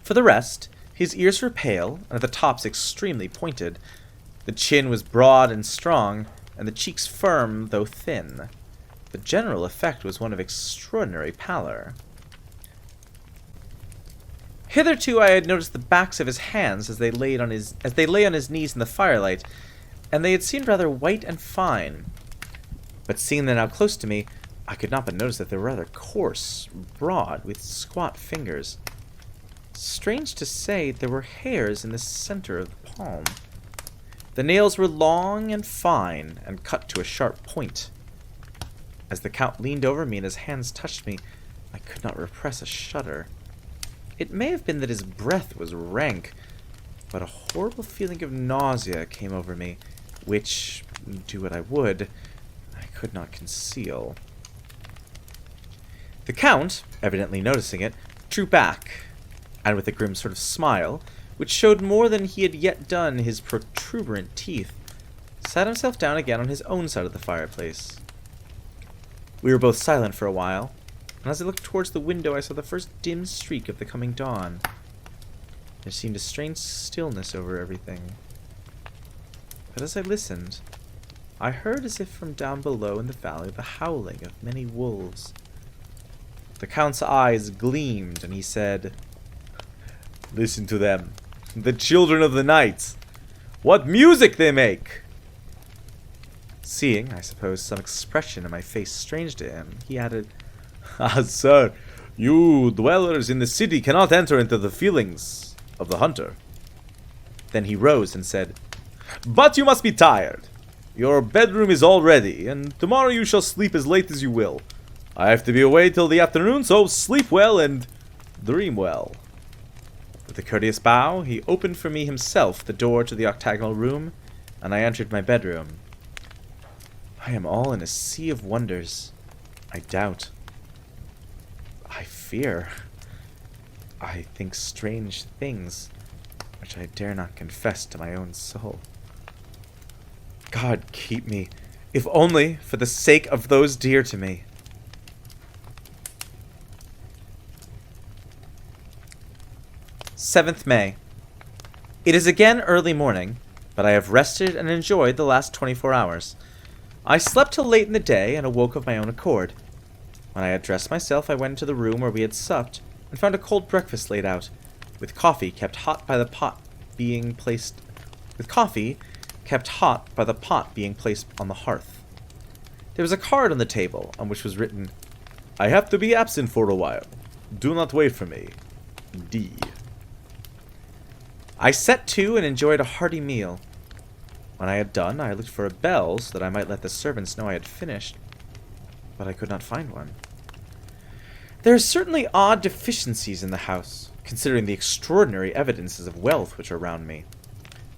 For the rest, his ears were pale, and at the tops extremely pointed. The chin was broad and strong, and the cheeks firm, though thin. The general effect was one of extraordinary pallor. Hitherto I had noticed the backs of his hands as they lay on his knees in the firelight, and they had seemed rather white and fine. But seeing them now close to me, I could not but notice that they were rather coarse, broad, with squat fingers. Strange to say, there were hairs in the center of the palm. The nails were long and fine, and cut to a sharp point. As the Count leaned over me and his hands touched me, I could not repress a shudder. It may have been that his breath was rank, but a horrible feeling of nausea came over me, which, do what I would, I could not conceal. The Count, evidently noticing it, drew back, and with a grim sort of smile, which showed more than he had yet done his protuberant teeth, sat himself down again on his own side of the fireplace. We were both silent for a while, and as I looked towards the window I saw the first dim streak of the coming dawn. There seemed a strange stillness over everything. But as I listened, I heard as if from down below in the valley the howling of many wolves. The Count's eyes gleamed, and he said, "Listen to them, the children of the night! What music they make!" Seeing, I suppose, some expression in my face strange to him, he added, "Ah, sir, you dwellers in the city cannot enter into the feelings of the hunter." Then he rose and said, "But you must be tired. Your bedroom is all ready, and tomorrow you shall sleep as late as you will. I have to be away till the afternoon, so sleep well and dream well." With a courteous bow, he opened for me himself the door to the octagonal room, and I entered my bedroom. I am all in a sea of wonders. I doubt. I fear. I think strange things, which I dare not confess to my own soul. God keep me, if only for the sake of those dear to me. 7th May. It is again early morning, but I have rested and enjoyed the last 24 hours. I slept till late in the day and awoke of my own accord. When I had dressed myself, I went into the room where we had supped and found a cold breakfast laid out, with coffee kept hot by the pot being placed on the hearth. There was a card on the table on which was written, "I have to be absent for a while. Do not wait for me. D." I set to and enjoyed a hearty meal. When I had done, I looked for a bell so that I might let the servants know I had finished, but I could not find one. There are certainly odd deficiencies in the house, considering the extraordinary evidences of wealth which are round me.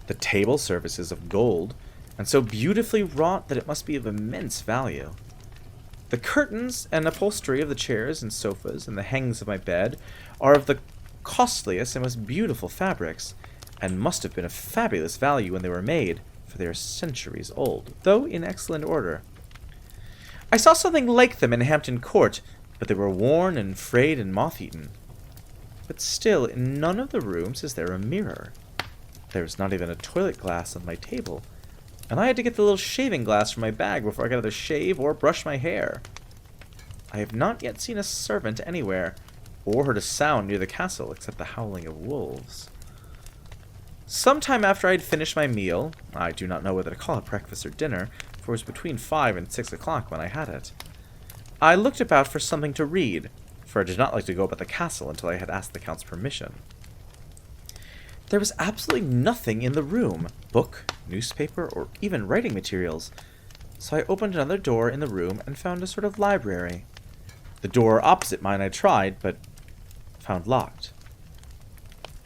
The table service is of gold, and so beautifully wrought that it must be of immense value. The curtains and upholstery of the chairs and sofas and the hangings of my bed are of the costliest and most beautiful fabrics, and must have been of fabulous value when they were made, for they are centuries old, though in excellent order. I saw something like them in Hampton Court, but they were worn and frayed and moth-eaten. But still, in none of the rooms is there a mirror. There is not even a toilet glass on my table, and I had to get the little shaving glass from my bag before I could either shave or brush my hair. I have not yet seen a servant anywhere, or heard a sound near the castle except the howling of wolves. Some time after I had finished my meal, I do not know whether to call it breakfast or dinner, for it was between 5 and 6 o'clock when I had it, I looked about for something to read, for I did not like to go about the castle until I had asked the Count's permission. There was absolutely nothing in the room, book, newspaper, or even writing materials, so I opened another door in the room and found a sort of library. The door opposite mine I tried, but found locked.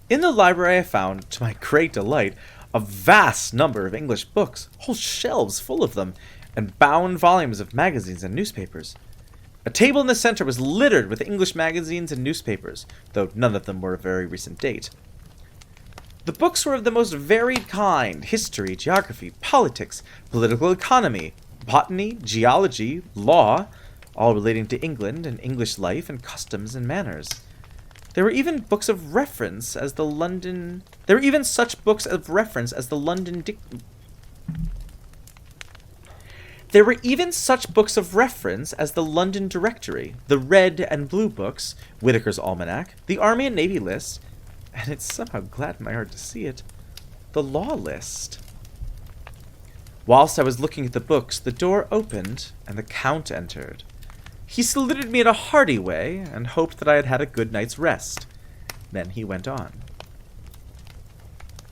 In the library I found, to my great delight, a vast number of English books, whole shelves full of them, and bound volumes of magazines and newspapers. A table in the center was littered with English magazines and newspapers, though none of them were of very recent date. The books were of the most varied kind: history, geography, politics, political economy, botany, geology, law, all relating to England and English life and customs and manners. There were even such books of reference as the London There were even such books of reference as the London Directory, the Red and Blue Books, Whitaker's Almanac, the Army and Navy List, and it somehow gladdened my heart to see it, the Law List. Whilst I was looking at the books, the door opened, and the Count entered. He saluted me in a hearty way, and hoped that I had had a good night's rest. Then he went on.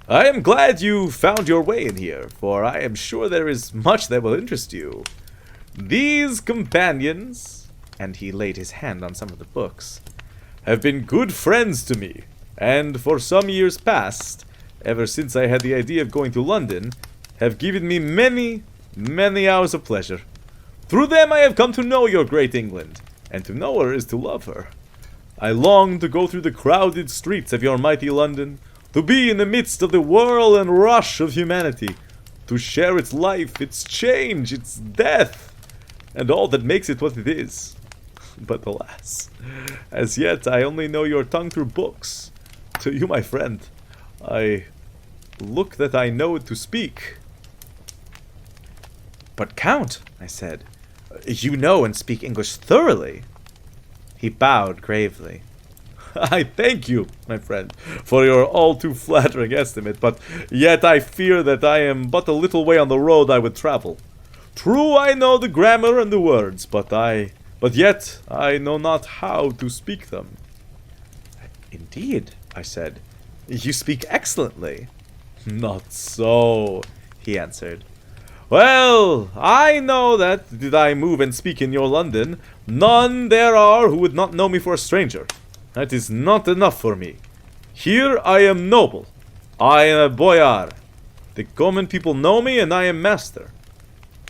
I am glad you found your way in here, for I am sure there is much that will interest you. These companions, and he laid his hand on some of the books, have been good friends to me, and for some years past, ever since I had the idea of going to London, have given me many, many hours of pleasure. Through them I have come to know your great England, and to know her is to love her. I long to go through the crowded streets of your mighty London, to be in the midst of the whirl and rush of humanity, to share its life, its change, its death, and all that makes it what it is. But alas, as yet I only know your tongue through books. To you, my friend, I look that I know to speak. But Count, I said, you know and speak English thoroughly. He bowed gravely. I thank you, my friend, for your all too flattering estimate, but yet I fear that I am but a little way on the road I would travel. True, I know the grammar and the words, but yet I know not how to speak them. Indeed, I said, you speak excellently. Not so, he answered. Well, I know that, did I move and speak in your London, none there are who would not know me for a stranger. That is not enough for me. Here I am noble. I am a boyar. The common people know me, and I am master.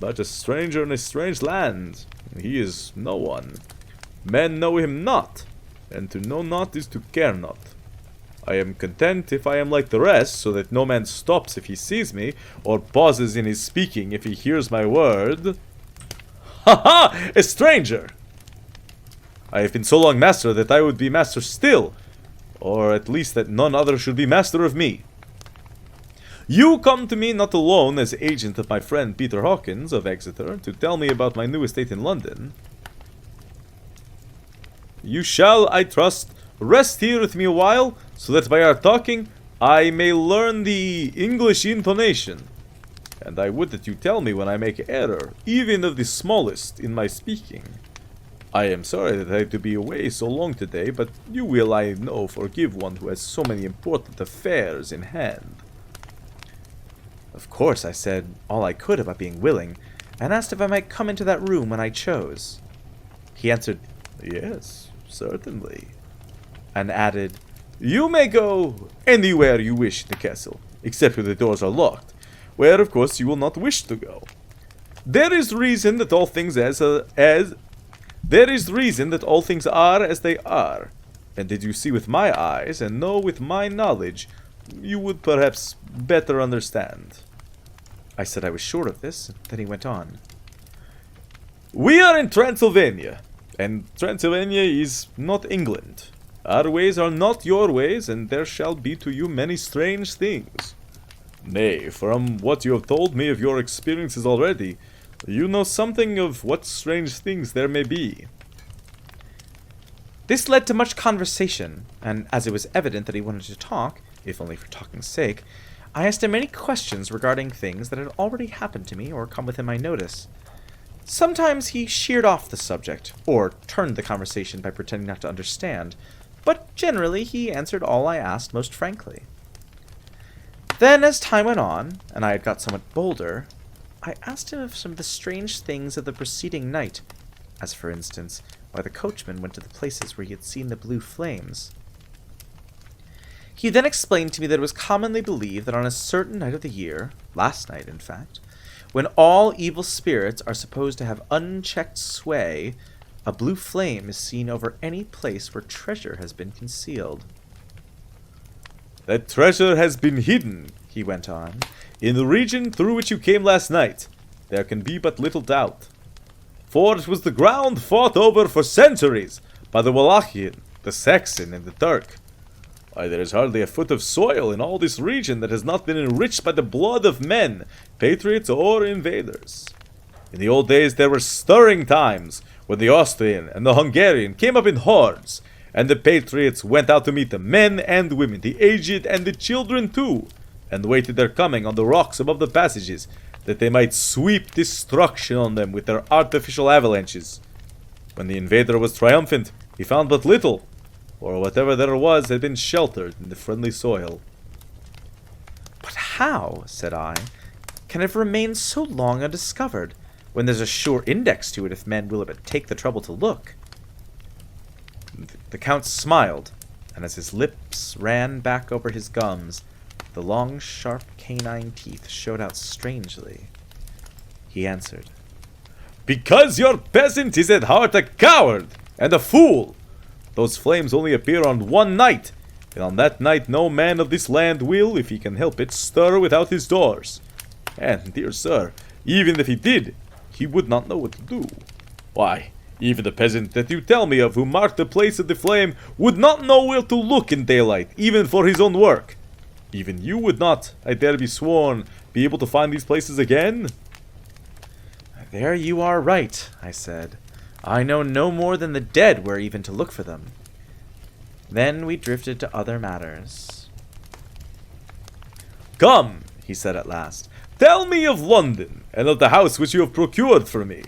But a stranger in a strange land, he is no one. Men know him not, and to know not is to care not. I am content if I am like the rest, so that no man stops if he sees me, or pauses in his speaking if he hears my word. Ha ha! A stranger! I have been so long master that I would be master still, or at least that none other should be master of me. You come to me not alone as agent of my friend Peter Hawkins of Exeter to tell me about my new estate in London. You shall, I trust, rest here with me a while, so that by our talking I may learn the English intonation. And I would that you tell me when I make error, even of the smallest, in my speaking. I am sorry that I have to be away so long today, but you will, I know, forgive one who has so many important affairs in hand. Of course, I said all I could about being willing, and asked if I might come into that room when I chose. He answered, yes, certainly, and added, you may go anywhere you wish in the castle, except where the doors are locked, where of course you will not wish to go. There is reason that all things are as they are, and did you see with my eyes and know with my knowledge, you would perhaps better understand. I said I was sure of this, then he went on. We are in Transylvania, and Transylvania is not England. Our ways are not your ways, and there shall be to you many strange things. Nay, from what you have told me of your experiences already, you know something of what strange things there may be. This led to much conversation, and as it was evident that he wanted to talk, if only for talking's sake, I asked him many questions regarding things that had already happened to me or come within my notice. Sometimes he sheered off the subject, or turned the conversation by pretending not to understand, but generally he answered all I asked most frankly. Then, as time went on, and I had got somewhat bolder, I asked him of some of the strange things of the preceding night, as for instance, why the coachman went to the places where he had seen the blue flames. He then explained to me that it was commonly believed that on a certain night of the year, last night in fact, when all evil spirits are supposed to have unchecked sway, a blue flame is seen over any place where treasure has been concealed. That treasure has been hidden, he went on, in the region through which you came last night. There can be but little doubt. For it was the ground fought over for centuries by the Wallachian, the Saxon, and the Turk. Why, there is hardly a foot of soil in all this region that has not been enriched by the blood of men, patriots or invaders. In the old days there were stirring times, when the Austrian and the Hungarian came up in hordes, and the patriots went out to meet them, men and women, the aged and the children too, and waited their coming on the rocks above the passages, that they might sweep destruction on them with their artificial avalanches. When the invader was triumphant, he found but little, for whatever there was had been sheltered in the friendly soil. But how, said I, can it have remained so long undiscovered, when there's a sure index to it if men will but take the trouble to look? The Count smiled, and as his lips ran back over his gums, the long, sharp canine teeth showed out strangely. He answered, Because your peasant is at heart a coward and a fool. Those flames only appear on one night, and on that night no man of this land will, if he can help it, stir without his doors. And, dear sir, even if he did, he would not know what to do. Why, even the peasant that you tell me of who marked the place of the flame would not know where to look in daylight, even for his own work. Even you would not, I dare be sworn, be able to find these places again? There you are right, I said. I know no more than the dead where even to look for them. Then we drifted to other matters. Come, he said at last, tell me of London, and of the house which you have procured for me.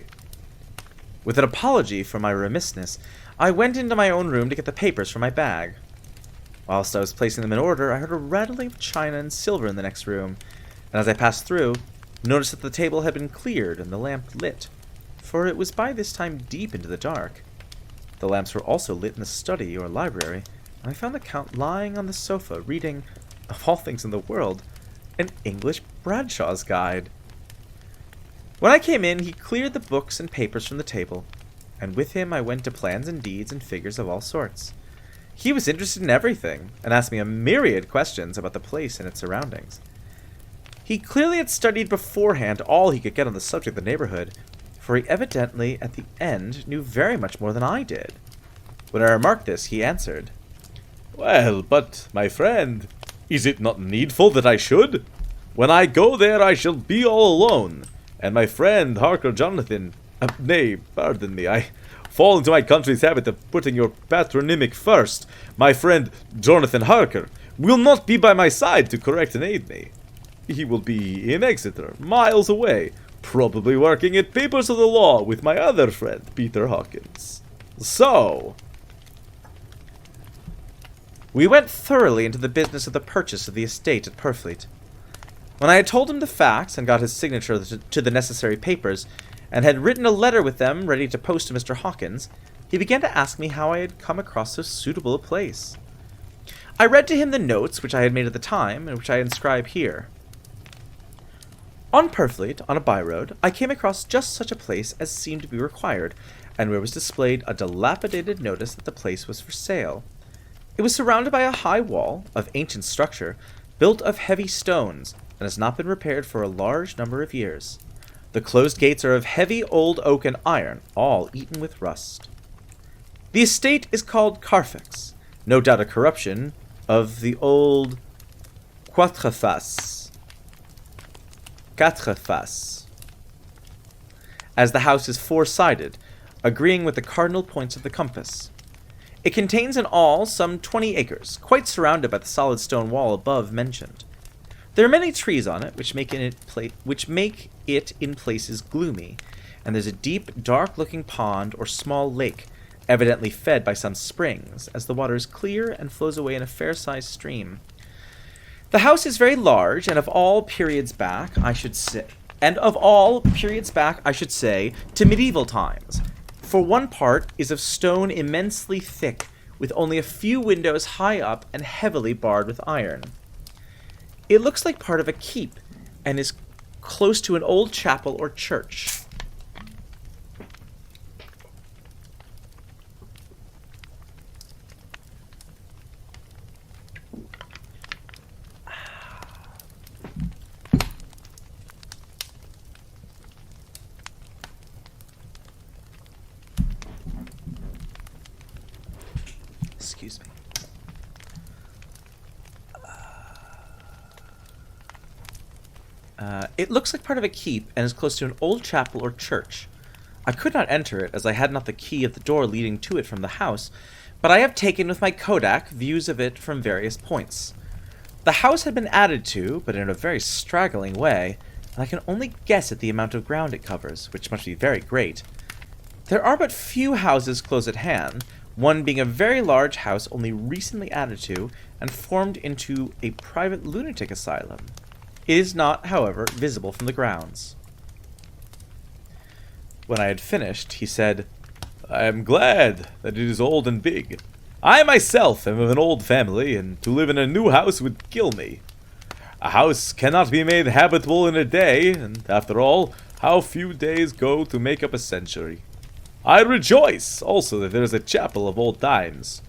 With an apology for my remissness, I went into my own room to get the papers from my bag. Whilst I was placing them in order, I heard a rattling of china and silver in the next room, and as I passed through, noticed that the table had been cleared and the lamp lit, for it was by this time deep into the dark. The lamps were also lit in the study or library, and I found the Count lying on the sofa reading, of all things in the world, an English Bradshaw's Guide. When I came in, he cleared the books and papers from the table, and with him I went to plans and deeds and figures of all sorts. He was interested in everything, and asked me a myriad questions about the place and its surroundings. He clearly had studied beforehand all he could get on the subject of the neighborhood, for he evidently, at the end, knew very much more than I did. When I remarked this, he answered, Well, but, my friend, is it not needful that I should? When I go there I shall be all alone, and my friend Harker Jonathan, nay, pardon me, I fall into my country's habit of putting your patronymic first, my friend Jonathan Harker, will not be by my side to correct and aid me. He will be in Exeter, miles away, probably working at papers of the law with my other friend, Peter Hawkins. So, we went thoroughly into the business of the purchase of the estate at Purfleet. When I had told him the facts and got his signature to the necessary papers, and had written a letter with them ready to post to Mr. Hawkins, he began to ask me how I had come across so suitable a place. I read to him the notes which I had made at the time, and which I inscribe here. On Purfleet, on a byroad, I came across just such a place as seemed to be required, and where was displayed a dilapidated notice that the place was for sale. It was surrounded by a high wall, of ancient structure, built of heavy stones, and has not been repaired for a large number of years. The closed gates are of heavy old oak and iron, all eaten with rust. The estate is called Carfax, no doubt a corruption of the old Quatreface, as the house is four-sided, agreeing with the cardinal points of the compass. It contains in all some 20 acres, quite surrounded by the solid stone wall above mentioned. There are many trees on it, which make it in places gloomy, and there's a deep, dark-looking pond or small lake, evidently fed by some springs, as the water is clear and flows away in a fair-sized stream. The house is very large, and of all periods back, I should say, to medieval times. For one part is of stone immensely thick, with only a few windows high up and heavily barred with iron. It looks like part of a keep, and is close to an old chapel or church. Excuse me. It looks like part of a keep and is close to an old chapel or church. I could not enter it, as I had not the key of the door leading to it from the house, but I have taken with my Kodak views of it from various points. The house had been added to, but in a very straggling way, and I can only guess at the amount of ground it covers, which must be very great. There are but few houses close at hand, one being a very large house only recently added to and formed into a private lunatic asylum. It is not, however, visible from the grounds. When I had finished, he said, "I am glad that it is old and big. I myself am of an old family, and to live in a new house would kill me. A house cannot be made habitable in a day, and after all, how few days go to make up a century. I rejoice also that there is a chapel of old times.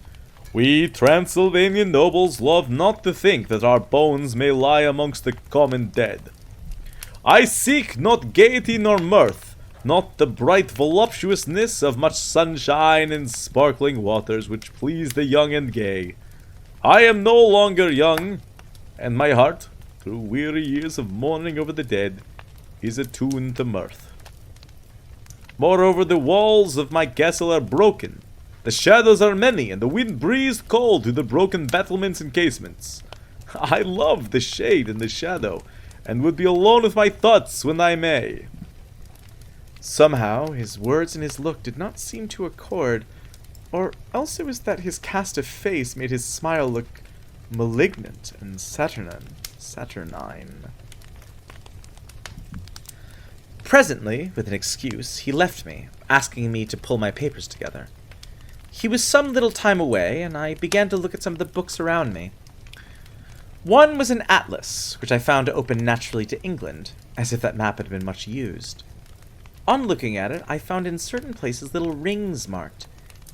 We Transylvanian nobles love not to think that our bones may lie amongst the common dead. I seek not gaiety nor mirth, not the bright voluptuousness of much sunshine and sparkling waters which please the young and gay. I am no longer young, and my heart, through weary years of mourning over the dead, is attuned to mirth. Moreover, the walls of my castle are broken, the shadows are many, and the wind breathes cold through the broken battlements and casements. I love the shade and the shadow, and would be alone with my thoughts when I may." Somehow, his words and his look did not seem to accord, or else it was that his cast of face made his smile look malignant and saturnine. Presently, with an excuse, he left me, asking me to pull my papers together. He was some little time away, and I began to look at some of the books around me. One was an atlas, which I found to open naturally to England, as if that map had been much used. On looking at it, I found in certain places little rings marked,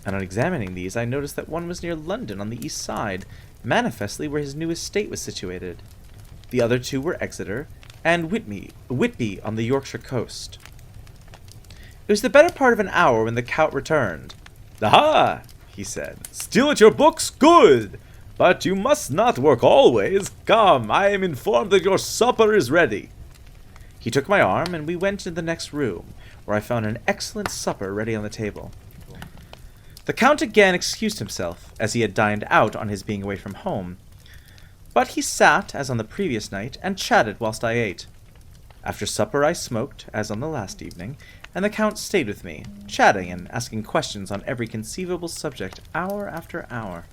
and on examining these I noticed that one was near London on the east side, manifestly where his new estate was situated. The other two were Exeter, and Whitby on the Yorkshire coast. It was the better part of an hour when the Count returned. "Aha!" he said. "Still at your books? Good! But you must not work always. Come, I am informed that your supper is ready." He took my arm, and we went into the next room, where I found an excellent supper ready on the table. The Count again excused himself, as he had dined out on his being away from home. But he sat, as on the previous night, and chatted whilst I ate. After supper I smoked, as on the last evening, and the Count stayed with me, chatting and asking questions on every conceivable subject, hour after hour.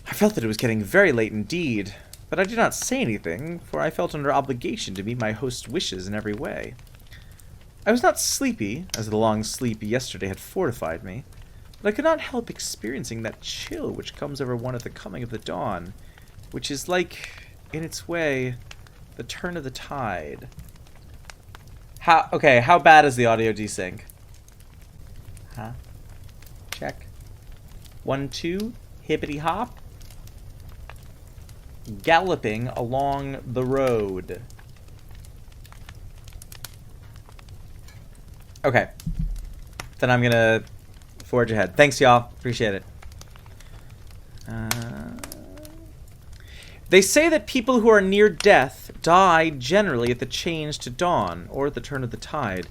I felt that it was getting very late indeed, but I did not say anything, for I felt under obligation to meet my host's wishes in every way. I was not sleepy, as the long sleep yesterday had fortified me, but I could not help experiencing that chill which comes over one at the coming of the dawn, which is like, in its way, the turn of the tide. How bad is the audio desync? Huh? Check. 1, 2, hippity hop. Galloping along the road. Okay. Then I'm gonna forge ahead. Thanks, y'all. Appreciate it. They say that people who are near death die generally at the change to dawn, or at the turn of the tide.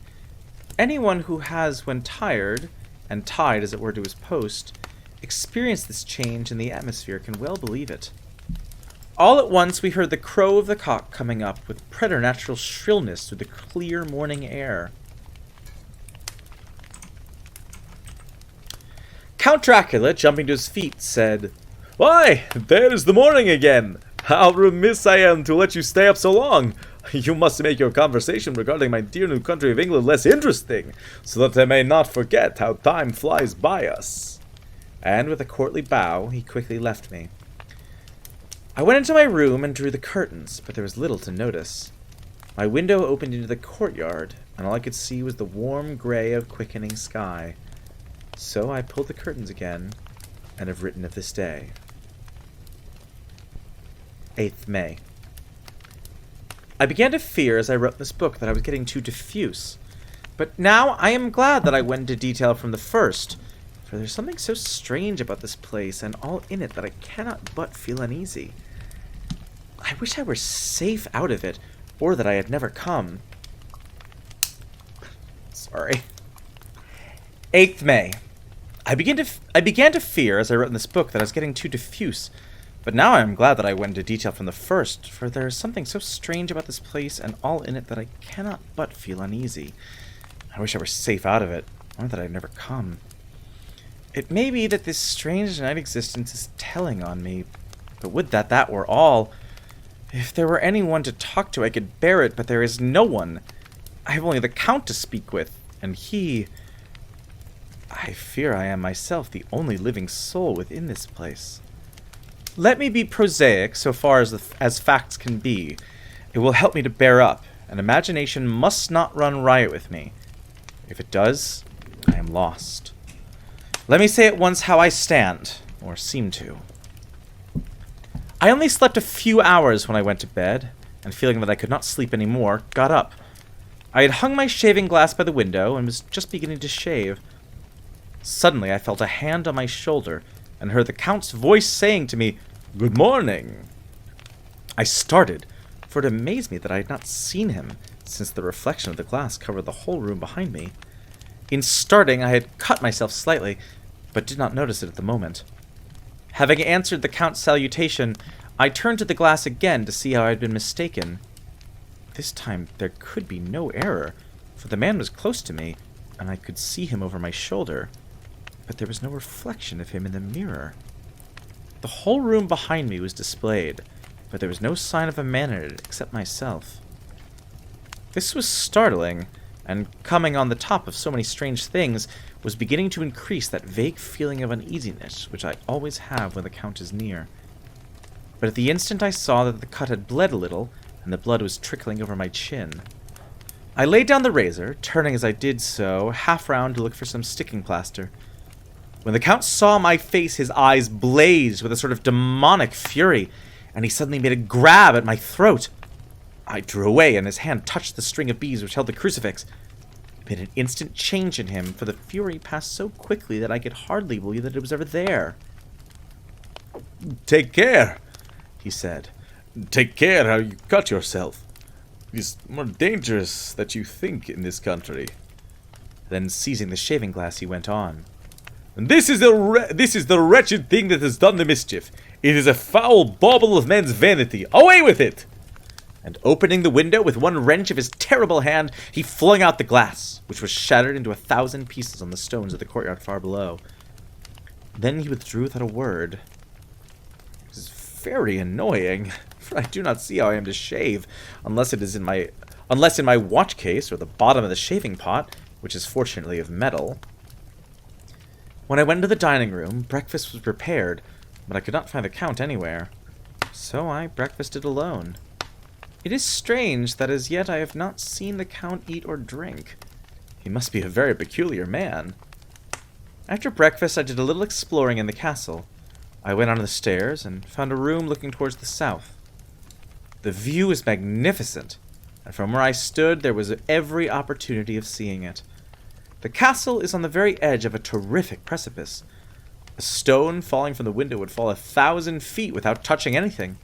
Anyone who has, when tired, and tied as it were to his post, experienced this change in the atmosphere can well believe it. All at once we heard the crow of the cock coming up with preternatural shrillness through the clear morning air. Count Dracula, jumping to his feet, said, "Why, there is the morning again! How remiss I am to let you stay up so long! You must make your conversation regarding my dear new country of England less interesting, so that I may not forget how time flies by us." And with a courtly bow, he quickly left me. I went into my room and drew the curtains, but there was little to notice. My window opened into the courtyard, and all I could see was the warm gray of quickening sky. So I pulled the curtains again, and have written of this day. 8th May. I began to fear as I wrote this book that I was getting too diffuse, but now I am glad that I went into detail from the first, for there's something so strange about this place and all in it that I cannot but feel uneasy. I wish I were safe out of it, or that I had never come. Sorry. 8th May. I began to fear, as I wrote in this book, that I was getting too diffuse. But now I am glad that I went into detail from the first, for there is something so strange about this place and all in it that I cannot but feel uneasy. I wish I were safe out of it, or that I had never come. It may be that this strange night existence is telling on me, but would that that were all. If there were anyone to talk to, I could bear it, but there is no one. I have only the Count to speak with, and he... I fear I am myself the only living soul within this place. Let me be prosaic so far as facts can be. It will help me to bear up, and imagination must not run riot with me. If it does, I am lost. Let me say at once how I stand, or seem to. I only slept a few hours when I went to bed, and feeling that I could not sleep any more, got up. I had hung my shaving glass by the window, and was just beginning to shave. Suddenly I felt a hand on my shoulder, and heard the Count's voice saying to me, "Good morning." I started, for it amazed me that I had not seen him, since the reflection of the glass covered the whole room behind me. In starting, I had cut myself slightly, but did not notice it at the moment. Having answered the Count's salutation, I turned to the glass again to see how I had been mistaken. This time there could be no error, for the man was close to me, and I could see him over my shoulder. But there was no reflection of him in the mirror. The whole room behind me was displayed, but there was no sign of a man in it except myself. This was startling, and coming on the top of so many strange things, was beginning to increase that vague feeling of uneasiness which I always have when the Count is near. But at the instant I saw that the cut had bled a little, and the blood was trickling over my chin. I laid down the razor, turning as I did so, half round to look for some sticking plaster. When the Count saw my face, his eyes blazed with a sort of demonic fury, and he suddenly made a grab at my throat. I drew away, and his hand touched the string of beads which held the crucifix. It made an instant change in him, for the fury passed so quickly that I could hardly believe that it was ever there. "Take care," he said. "Take care how you cut yourself. It is more dangerous than you think in this country." Then, seizing the shaving glass, he went on. "And this is the wretched thing that has done the mischief. It is a foul bauble of men's vanity. Away with it!" And opening the window with one wrench of his terrible hand, he flung out the glass, which was shattered into 1,000 pieces on the stones of the courtyard far below. Then he withdrew without a word. It is very annoying, for I do not see how I am to shave, unless in my watch case or the bottom of the shaving pot, which is fortunately of metal. When I went into the dining room, breakfast was prepared, but I could not find the Count anywhere. So I breakfasted alone. It is strange that as yet I have not seen the Count eat or drink. He must be a very peculiar man. After breakfast I did a little exploring in the castle. I went on the stairs and found a room looking towards the south. The view was magnificent, and from where I stood there was every opportunity of seeing it. The castle is on the very edge of a terrific precipice. A stone falling from the window would fall 1,000 feet without touching anything.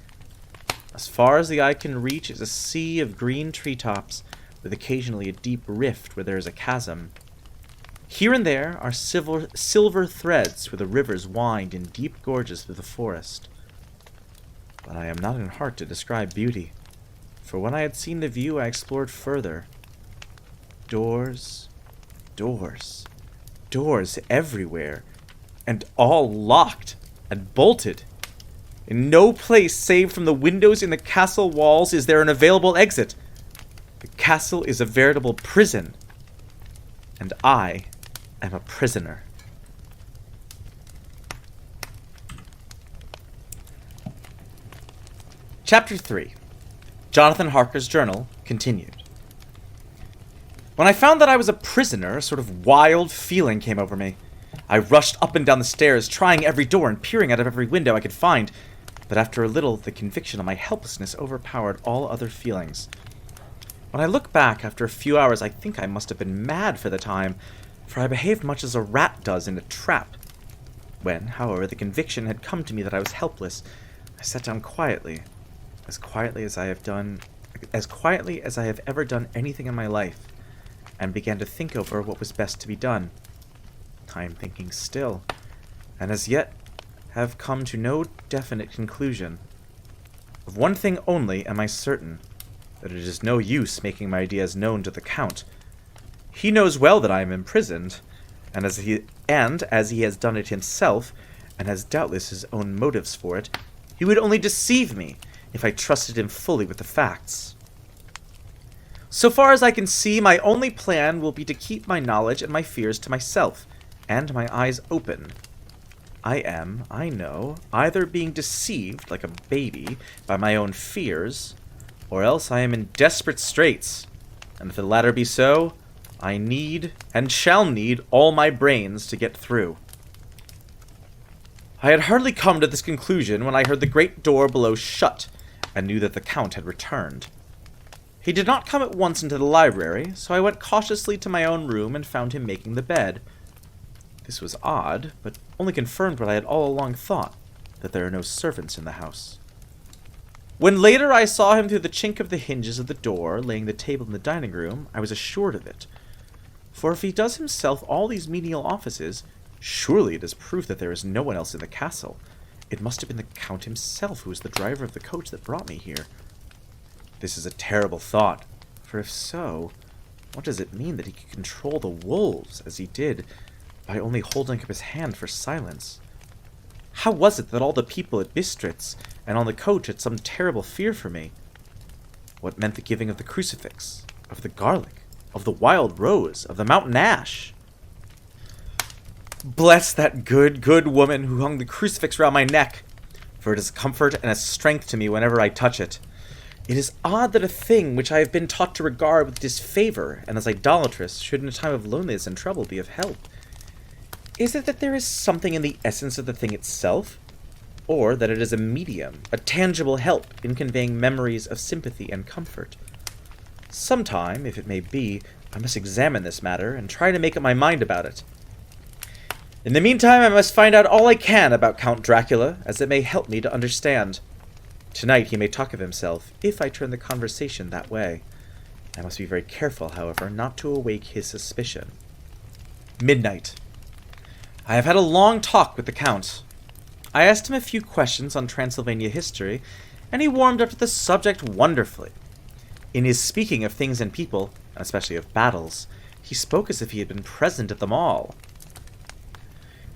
As far as the eye can reach is a sea of green treetops, with occasionally a deep rift where there is a chasm. Here and there are silver threads where the rivers wind in deep gorges through the forest. But I am not in heart to describe beauty, for when I had seen the view I explored further. Doors, doors, doors everywhere, and all locked and bolted. In no place save from the windows in the castle walls is there an available exit. The castle is a veritable prison, and I am a prisoner. Chapter 3. Jonathan Harker's Journal, continued. When I found that I was a prisoner, a sort of wild feeling came over me. I rushed up and down the stairs, trying every door and peering out of every window I could find, but after a little, the conviction of my helplessness overpowered all other feelings. When I look back after a few hours, I think I must have been mad for the time, for I behaved much as a rat does in a trap. When, however, the conviction had come to me that I was helpless, I sat down quietly as I have done a as quietly as I have ever done anything in my life, and began to think over what was best to be done. I am thinking still, and as yet have come to no definite conclusion. Of one thing only am I certain, that it is no use making my ideas known to the Count. He knows well that I am imprisoned, and as he has done it himself, and has doubtless his own motives for it, he would only deceive me if I trusted him fully with the facts. So far as I can see, my only plan will be to keep my knowledge and my fears to myself, and my eyes open. I am, I know, either being deceived like a baby by my own fears, or else I am in desperate straits, and if the latter be so, I need, and shall need, all my brains to get through. I had hardly come to this conclusion when I heard the great door below shut, and knew that the Count had returned. He did not come at once into the library, so I went cautiously to my own room and found him making the bed. This was odd, but only confirmed what I had all along thought, that there are no servants in the house. When later I saw him through the chink of the hinges of the door, laying the table in the dining room, I was assured of it. For if he does himself all these menial offices, surely it is proof that there is no one else in the castle. It must have been the Count himself who was the driver of the coach that brought me here. This is a terrible thought, for if so, what does it mean that he could control the wolves, as he did, by only holding up his hand for silence? How was it that all the people at Bistritz and on the coach had some terrible fear for me? What meant the giving of the crucifix, of the garlic, of the wild rose, of the mountain ash? Bless that good woman who hung the crucifix round my neck, for it is a comfort and a strength to me whenever I touch it. It is odd that a thing which I have been taught to regard with disfavor and as idolatrous should in a time of loneliness and trouble be of help. Is it that there is something in the essence of the thing itself, or that it is a medium, a tangible help in conveying memories of sympathy and comfort? Sometime, if it may be, I must examine this matter and try to make up my mind about it. In the meantime, I must find out all I can about Count Dracula, as it may help me to understand. Tonight he may talk of himself, if I turn the conversation that way. I must be very careful, however, not to awake his suspicion. Midnight. I have had a long talk with the Count. I asked him a few questions on Transylvania history, and he warmed up to the subject wonderfully. In his speaking of things and people, especially of battles, he spoke as if he had been present at them all.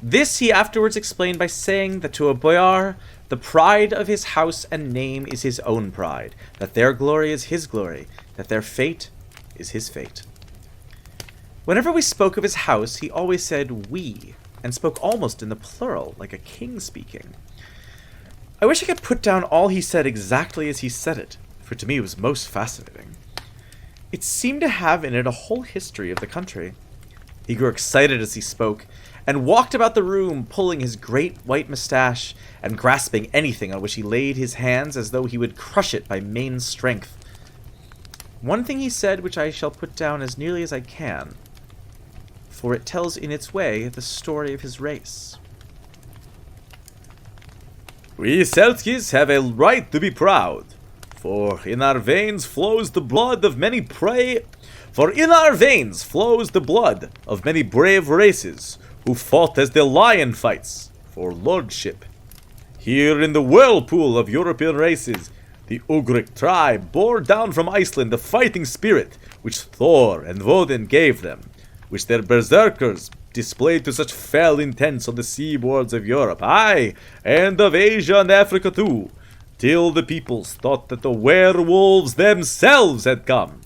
This he afterwards explained by saying that to a boyar, the pride of his house and name is his own pride, that their glory is his glory, that their fate is his fate. Whenever we spoke of his house, he always said we, and spoke almost in the plural, like a king speaking. I wish I could put down all he said exactly as he said it, for to me it was most fascinating. It seemed to have in it a whole history of the country. He grew excited as he spoke, and walked about the room pulling his great white mustache and grasping anything on which he laid his hands as though he would crush it by main strength. One thing he said which I shall put down as nearly as I can, for it tells in its way the story of his race. We Selkis have a right to be proud, for in our veins flows the blood of many brave races who fought as the lion fights for lordship. Here in the whirlpool of European races, the Ugric tribe bore down from Iceland the fighting spirit which Thor and Woden gave them, which their berserkers displayed to such fell intents on the seaboards of Europe, aye, and of Asia and Africa too, till the peoples thought that the werewolves themselves had come.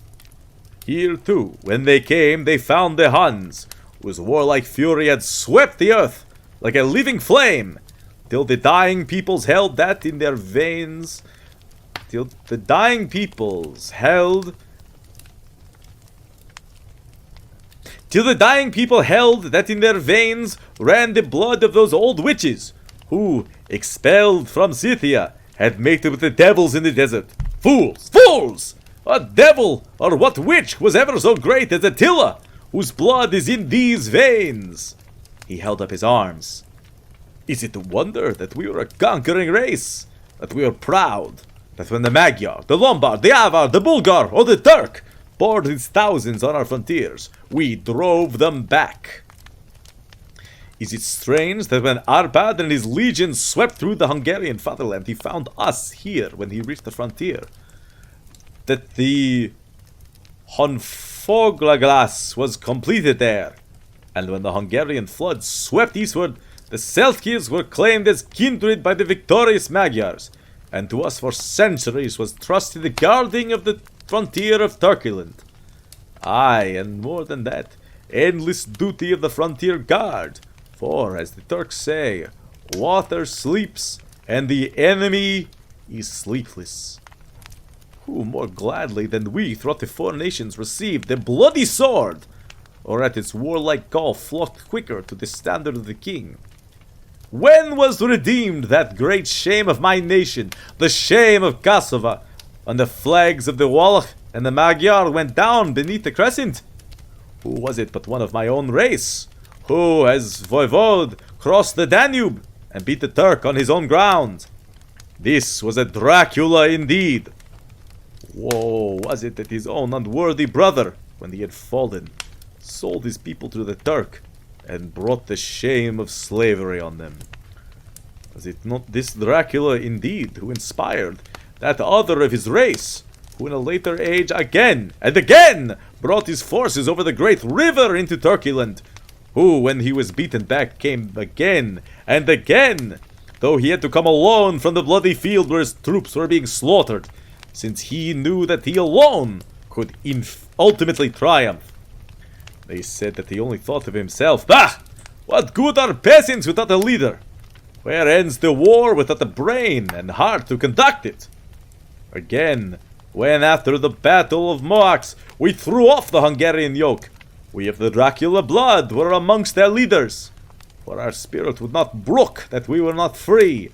Here too, when they came, they found the Huns, whose warlike fury had swept the earth like a living flame, till the dying peoples held that in their veins, till the dying peoples held that in their veins ran the blood of those old witches, who, expelled from Scythia, had mated with the devils in the desert. Fools! Fools! What devil or what witch was ever so great as Attila, whose blood is in these veins? He held up his arms. Is it a wonder that we are a conquering race, that we are proud, that when the Magyar, the Lombard, the Avar, the Bulgar, or the Turk poured its thousands on our frontiers, we drove them back. Is it strange that when Arpad and his legions swept through the Hungarian fatherland, he found us here when he reached the frontier? That the Honfoglagas was completed there, and when the Hungarian flood swept eastward, the Selkis were claimed as kindred by the victorious Magyars, and to us for centuries was trusted the guarding of the frontier of Turkeyland. Aye, and more than that, endless duty of the frontier guard. For, as the Turks say, water sleeps, and the enemy is sleepless. Who more gladly than we throughout the four nations received the bloody sword, or at its warlike call flocked quicker to the standard of the king? When was redeemed that great shame of my nation, the shame of Kosovo, when the flags of the Wallach and the Magyar went down beneath the crescent? Who was it but one of my own race, who, as voivode, crossed the Danube and beat the Turk on his own ground? This was a Dracula indeed. Woe was it that his own unworthy brother, when he had fallen, sold his people to the Turk, and brought the shame of slavery on them. Was it not this Dracula indeed who inspired that other of his race, who in a later age again and again brought his forces over the great river into Turkeyland, who, when he was beaten back, came again and again, though he had to come alone from the bloody field where his troops were being slaughtered, since he knew that he alone could ultimately triumph. They said that he only thought of himself. Bah! What good are peasants without a leader? Where ends the war without a brain and heart to conduct it? Again, when after the Battle of Moax we threw off the Hungarian yoke, we of the Dracula blood were amongst their leaders, for our spirit would not brook that we were not free.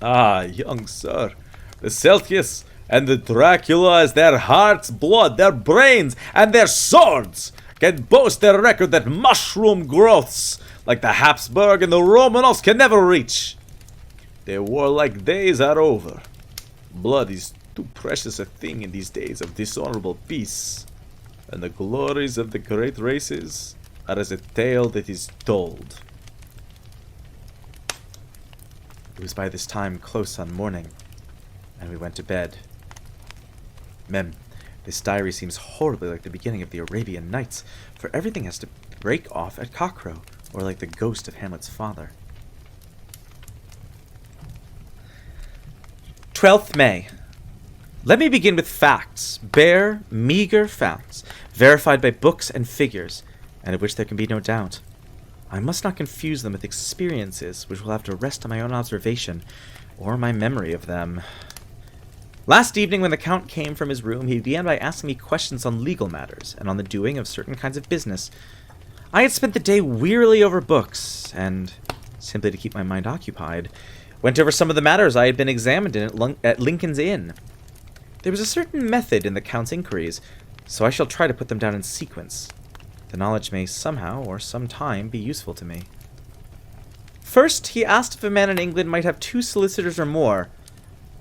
Ah, young sir, the Celtius and the Dracula, as their heart's blood, their brains, and their swords, can boast their record that mushroom growths like the Habsburg and the Romanovs can never reach. Their warlike days are over. Blood is too precious a thing in these days of dishonorable peace, and the glories of the great races are as a tale that is told. It was by this time close on morning, and we went to bed. Mem, this diary seems horribly like the beginning of the Arabian Nights, for everything has to break off at cockcrow, or like the ghost of Hamlet's father. 12th May. Let me begin with facts, bare, meager facts, verified by books and figures, and of which there can be no doubt. I must not confuse them with experiences which will have to rest on my own observation, or my memory of them. Last evening, when the Count came from his room, he began by asking me questions on legal matters, and on the doing of certain kinds of business. I had spent the day wearily over books, and, simply to keep my mind occupied, went over some of the matters I had been examined in at Lincoln's Inn. There was a certain method in the Count's inquiries, so I shall try to put them down in sequence. The knowledge may somehow or sometime be useful to me. First, he asked if a man in England might have 2 solicitors or more.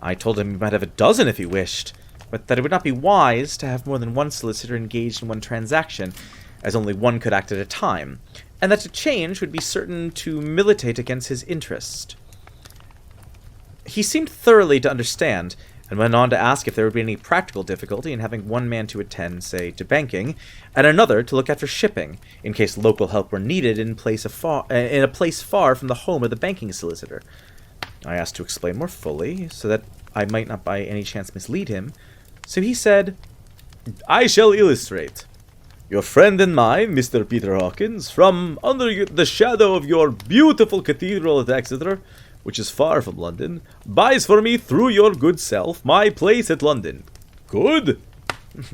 I told him he might have a dozen if he wished, but that it would not be wise to have more than one solicitor engaged in one transaction, as only one could act at a time, and that a change would be certain to militate against his interest. He seemed thoroughly to understand, and went on to ask if there would be any practical difficulty in having one man to attend, say, to banking, and another to look after shipping, in case local help were needed in a place far from the home of the banking solicitor. I asked to explain more fully, so that I might not by any chance mislead him, so he said, "I shall illustrate. Your friend and mine, Mr. Peter Hawkins, from under the shadow of your beautiful cathedral at Exeter, which is far from London, buys for me through your good self my place at London. Good?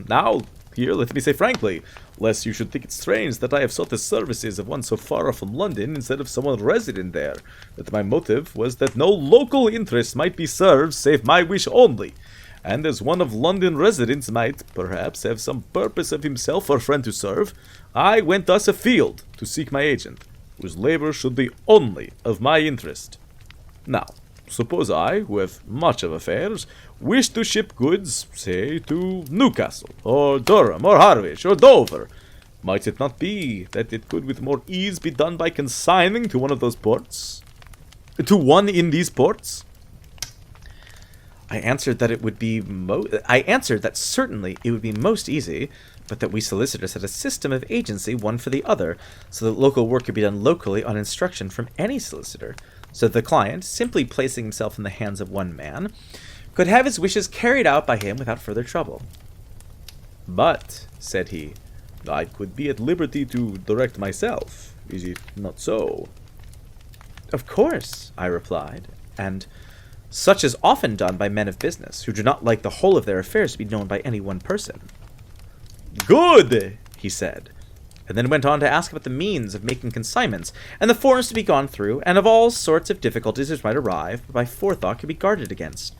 Now, here let me say frankly, lest you should think it strange that I have sought the services of one so far off from London instead of someone resident there, that my motive was that no local interest might be served save my wish only, and as one of London residents might, perhaps, have some purpose of himself or friend to serve, I went thus afield to seek my agent, whose labour should be only of my interest. Now, suppose I, who have much of affairs, wish to ship goods, say, to Newcastle, or Durham, or Harwich, or Dover. Might it not be that it could with more ease be done by consigning to one of those ports? To one in these ports? I answered that certainly it would be most easy, but that we solicitors had a system of agency one for the other, so that local work could be done locally on instruction from any solicitor, so that the client, simply placing himself in the hands of one man, could have his wishes carried out by him without further trouble. But, said he, I could be at liberty to direct myself. Is it not so? Of course, I replied, and such is often done by men of business, who do not like the whole of their affairs to be known by any one person. Good, he said, and then went on to ask about the means of making consignments, and the forms to be gone through, and of all sorts of difficulties which might arrive, but by forethought could be guarded against.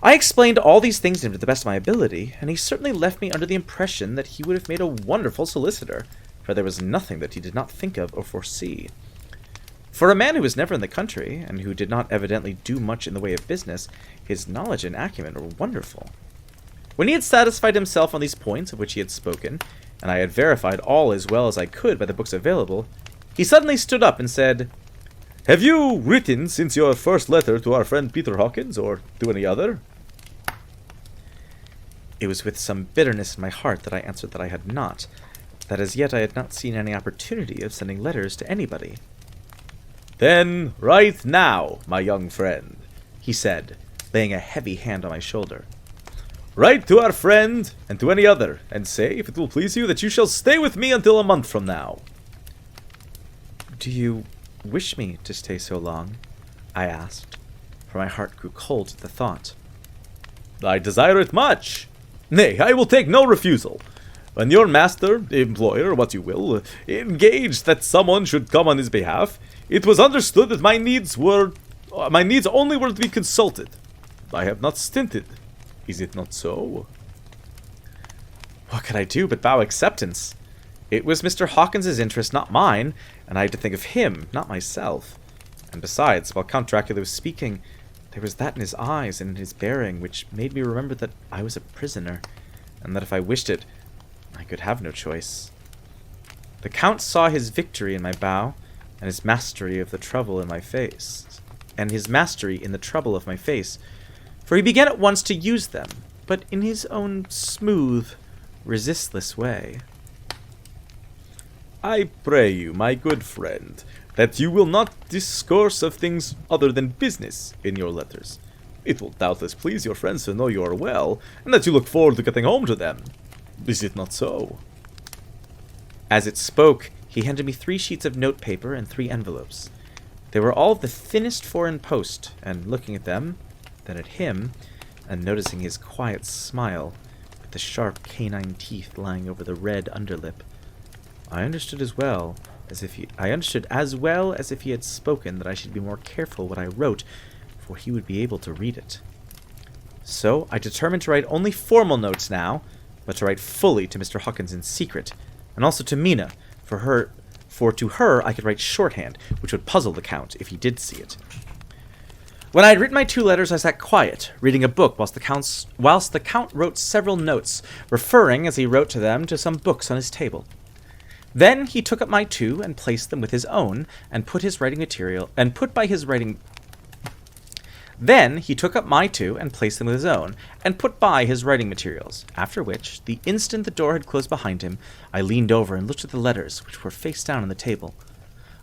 I explained all these things to him to the best of my ability, and he certainly left me under the impression that he would have made a wonderful solicitor, for there was nothing that he did not think of or foresee. For a man who was never in the country, and who did not evidently do much in the way of business, his knowledge and acumen were wonderful. When he had satisfied himself on these points of which he had spoken, and I had verified all as well as I could by the books available, he suddenly stood up and said, Have you written since your first letter to our friend Peter Hawkins, or to any other? It was with some bitterness in my heart that I answered that I had not, that as yet I had not seen any opportunity of sending letters to anybody. Then write now, my young friend, he said, laying a heavy hand on my shoulder. Write to our friend, and to any other, and say, if it will please you, that you shall stay with me until a month from now. Do you wish me to stay so long? I asked, for my heart grew cold at the thought. I desire it much. Nay, I will take no refusal. When your master, employer, what you will, engaged that someone should come on his behalf, it was understood that my needs only were to be consulted. I have not stinted. Is it not so? What could I do but bow acceptance? It was Mr. Hawkins's interest, not mine, and I had to think of him, not myself. And besides, while Count Dracula was speaking, there was that in his eyes and in his bearing which made me remember that I was a prisoner, and that if I wished it, I could have no choice. The Count saw his victory in my bow, and his mastery of the trouble in my face, for he began at once to use them, but in his own smooth, resistless way. I pray you, my good friend, that you will not discourse of things other than business in your letters. It will doubtless please your friends to know you are well, and that you look forward to getting home to them. Is it not so? As it spoke, he handed me 3 sheets of notepaper and 3 envelopes. They were all of the thinnest foreign post, and looking at them, then at him, and noticing his quiet smile, with the sharp canine teeth lying over the red underlip, I understood as well as if he had spoken that I should be more careful what I wrote, for he would be able to read it. So I determined to write only formal notes now, but to write fully to Mr. Hawkins in secret, and also to Mina, for to her I could write shorthand, which would puzzle the Count if he did see it. When I had written my 2 letters, I sat quiet, reading a book, whilst the Count wrote several notes, referring, as he wrote to them, to some books on his table. Then he took up my 2 and placed them with his own, and put by his writing materials, after which, the instant the door had closed behind him, I leaned over and looked at the letters, which were face down on the table.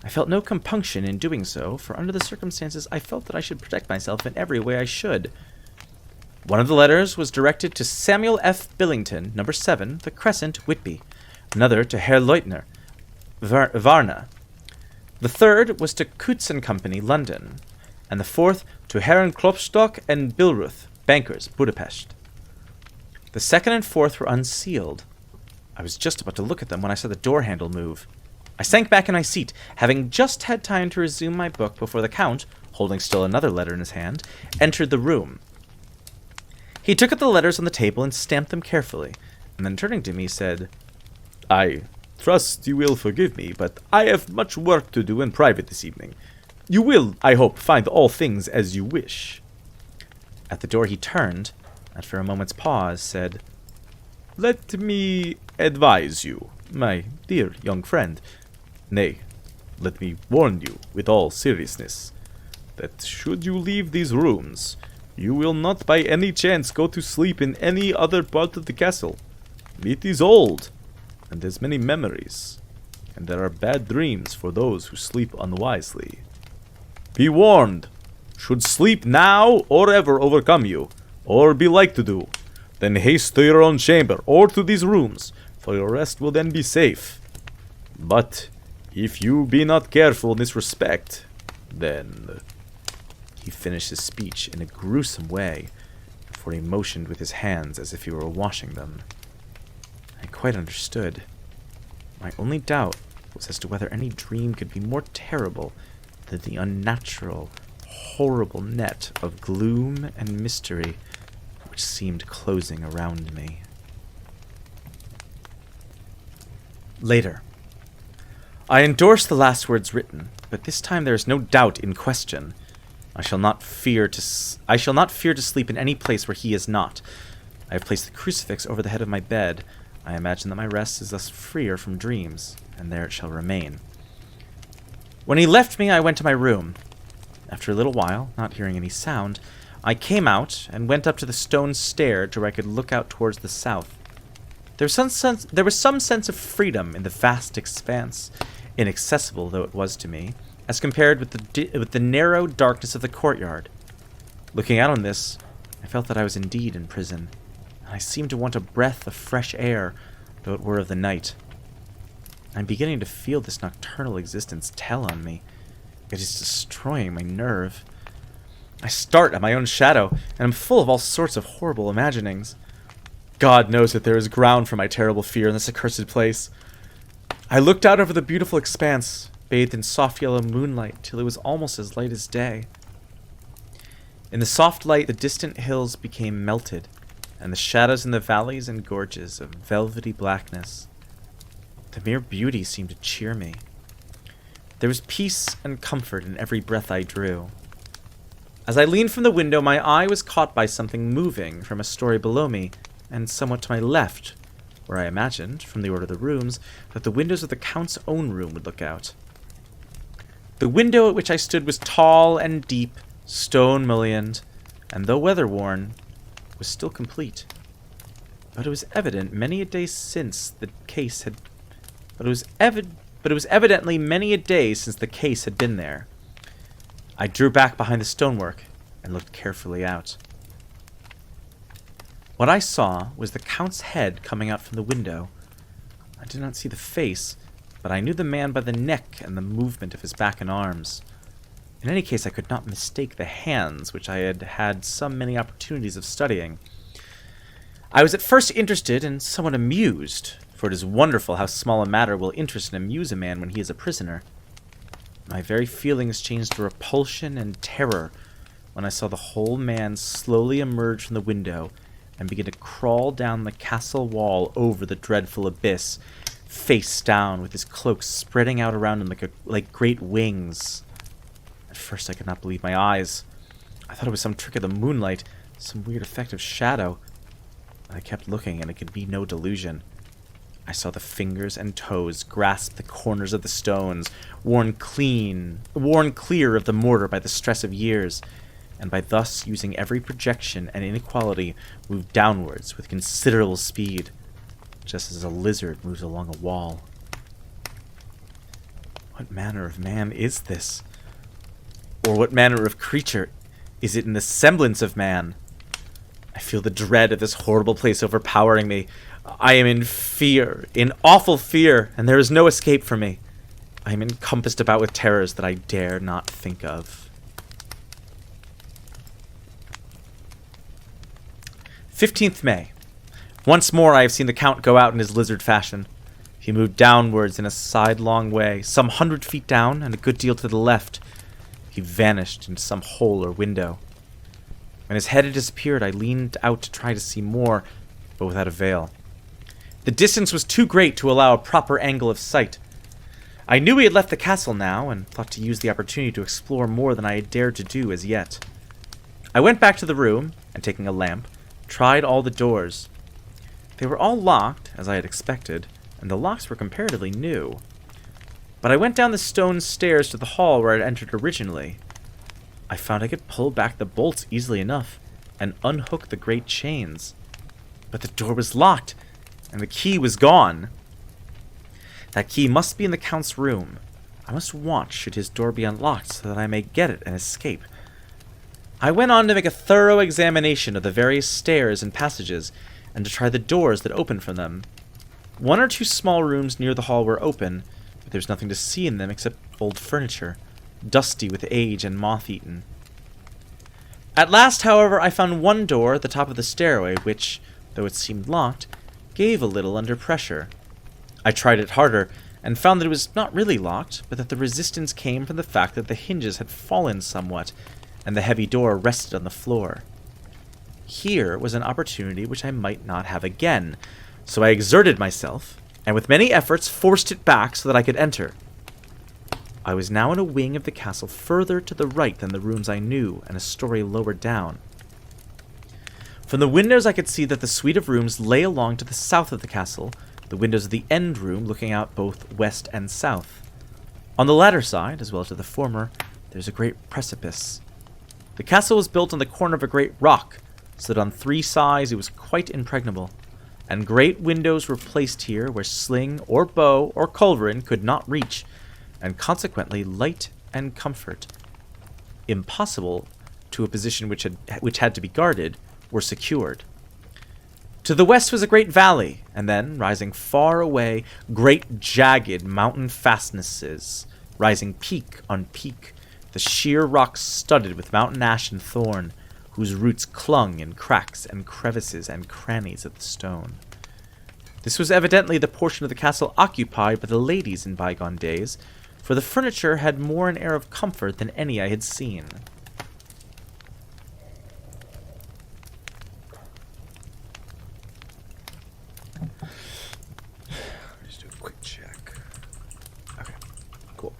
I felt no compunction in doing so, for under the circumstances I felt that I should protect myself in every way I should. One of the letters was directed to Samuel F. Billington, No. 7, The Crescent, Whitby. Another to Herr Leutner, Varna. The third was to Coutts and Company, London. And the fourth to Herren Klopstock and Bilruth, bankers, Budapest. The second and fourth were unsealed. I was just about to look at them when I saw the door handle move. I sank back in my seat, having just had time to resume my book before the Count, holding still another letter in his hand, entered the room. He took up the letters on the table and stamped them carefully, and then turning to me said, I trust you will forgive me, but I have much work to do in private this evening. You will, I hope, find all things as you wish." At the door he turned, after a moment's pause, said, "Let me advise you, my dear young friend, nay, let me warn you with all seriousness, that should you leave these rooms, you will not by any chance go to sleep in any other part of the castle. It is old, and has many memories, and there are bad dreams for those who sleep unwisely. Be warned, should sleep now or ever overcome you, or be like to do, then haste to your own chamber or to these rooms, for your rest will then be safe. But if you be not careful in this respect, then..." He finished his speech in a gruesome way, for he motioned with his hands as if he were washing them. I quite understood. My only doubt was as to whether any dream could be more terrible than the unnatural, horrible net of gloom and mystery which seemed closing around me. Later. I endorse the last words written, but this time there is no doubt in question. I shall not fear to sleep in any place where he is not. I have placed the crucifix over the head of my bed. I imagine that my rest is thus freer from dreams, and there it shall remain. When he left me, I went to my room. After a little while, not hearing any sound, I came out and went up to the stone stair to where I could look out towards the south. There was some sense of freedom in the vast expanse, inaccessible though it was to me, as compared with the narrow darkness of the courtyard. Looking out on this, I felt that I was indeed in prison, and I seemed to want a breath of fresh air, though it were of the night. I'm beginning to feel this nocturnal existence tell on me. It is destroying my nerve. I start at my own shadow, and am full of all sorts of horrible imaginings. God knows that there is ground for my terrible fear in this accursed place. I looked out over the beautiful expanse, bathed in soft yellow moonlight, till it was almost as light as day. In the soft light, the distant hills became melted, and the shadows in the valleys and gorges of velvety blackness. The mere beauty seemed to cheer me. There was peace and comfort in every breath I drew. As I leaned from the window, my eye was caught by something moving from a story below me, and somewhat to my left, where I imagined, from the order of the rooms, that the windows of the Count's own room would look out. The window at which I stood was tall and deep, stone-mullioned, and though weather-worn, was still complete. But it was evidently many a day since the case had been there. I drew back behind the stonework and looked carefully out. What I saw was the Count's head coming out from the window. I did not see the face, but I knew the man by the neck and the movement of his back and arms. In any case, I could not mistake the hands, which I had had so many opportunities of studying. I was at first interested and somewhat amused, for it is wonderful how small a matter will interest and amuse a man when he is a prisoner. My very feelings changed to repulsion and terror when I saw the whole man slowly emerge from the window and begin to crawl down the castle wall over the dreadful abyss, face down, with his cloak spreading out around him like great wings. At first I could not believe my eyes. I thought it was some trick of the moonlight, some weird effect of shadow. But I kept looking, and it could be no delusion. I saw the fingers and toes grasp the corners of the stones, worn clear of the mortar by the stress of years, and by thus using every projection and inequality move downwards with considerable speed, just as a lizard moves along a wall. What manner of man is this? Or what manner of creature is it in the semblance of man? I feel the dread of this horrible place overpowering me. I am in fear, in awful fear, and there is no escape for me. I am encompassed about with terrors that I dare not think of. 15th May. Once more I have seen the Count go out in his lizard fashion. He moved downwards in a sidelong way, some 100 feet down and a good deal to the left. He vanished into some hole or window. When his head had disappeared, I leaned out to try to see more, but without avail. The distance was too great to allow a proper angle of sight. I knew he had left the castle now, and thought to use the opportunity to explore more than I had dared to do as yet. I went back to the room, and taking a lamp, tried all the doors. They were all locked, as I had expected, and the locks were comparatively new. But I went down the stone stairs to the hall where I had entered originally. I found I could pull back the bolts easily enough, and unhook the great chains. But the door was locked, and the key was gone. That key must be in the Count's room. I must watch should his door be unlocked so that I may get it and escape. I went on to make a thorough examination of the various stairs and passages, and to try the doors that opened from them. 1 or 2 small rooms near the hall were open, but there was nothing to see in them except old furniture, dusty with age and moth-eaten. At last, however, I found one door at the top of the stairway which, though it seemed locked, gave a little under pressure. I tried it harder, and found that it was not really locked, but that the resistance came from the fact that the hinges had fallen somewhat, and the heavy door rested on the floor. Here was an opportunity which I might not have again, so I exerted myself, and with many efforts forced it back so that I could enter. I was now in a wing of the castle further to the right than the rooms I knew, and a story lower down. From the windows I could see that the suite of rooms lay along to the south of the castle, the windows of the end room looking out both west and south. On the latter side, as well as to the former, there is a great precipice. The castle was built on the corner of a great rock, so that on 3 sides it was quite impregnable, and great windows were placed here where sling or bow or culverin could not reach, and consequently light and comfort, impossible to a position which had to be guarded, were secured. To the west was a great valley, and then, rising far away, great jagged mountain fastnesses, rising peak on peak, the sheer rocks studded with mountain ash and thorn, whose roots clung in cracks and crevices and crannies of the stone. This was evidently the portion of the castle occupied by the ladies in bygone days, for the furniture had more an air of comfort than any I had seen. Just do a quick check. Okay, cool.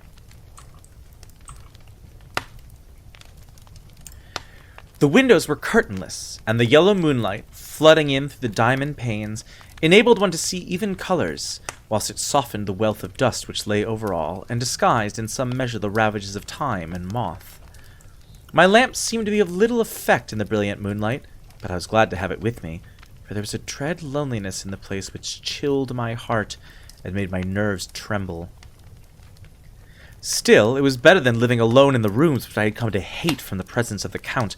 The windows were curtainless, and the yellow moonlight, flooding in through the diamond panes, enabled one to see even colors, whilst it softened the wealth of dust which lay over all, and disguised in some measure the ravages of time and moth. My lamp seemed to be of little effect in the brilliant moonlight, but I was glad to have it with me, for there was a dread loneliness in the place which chilled my heart and made my nerves tremble. Still, it was better than living alone in the rooms which I had come to hate from the presence of the Count,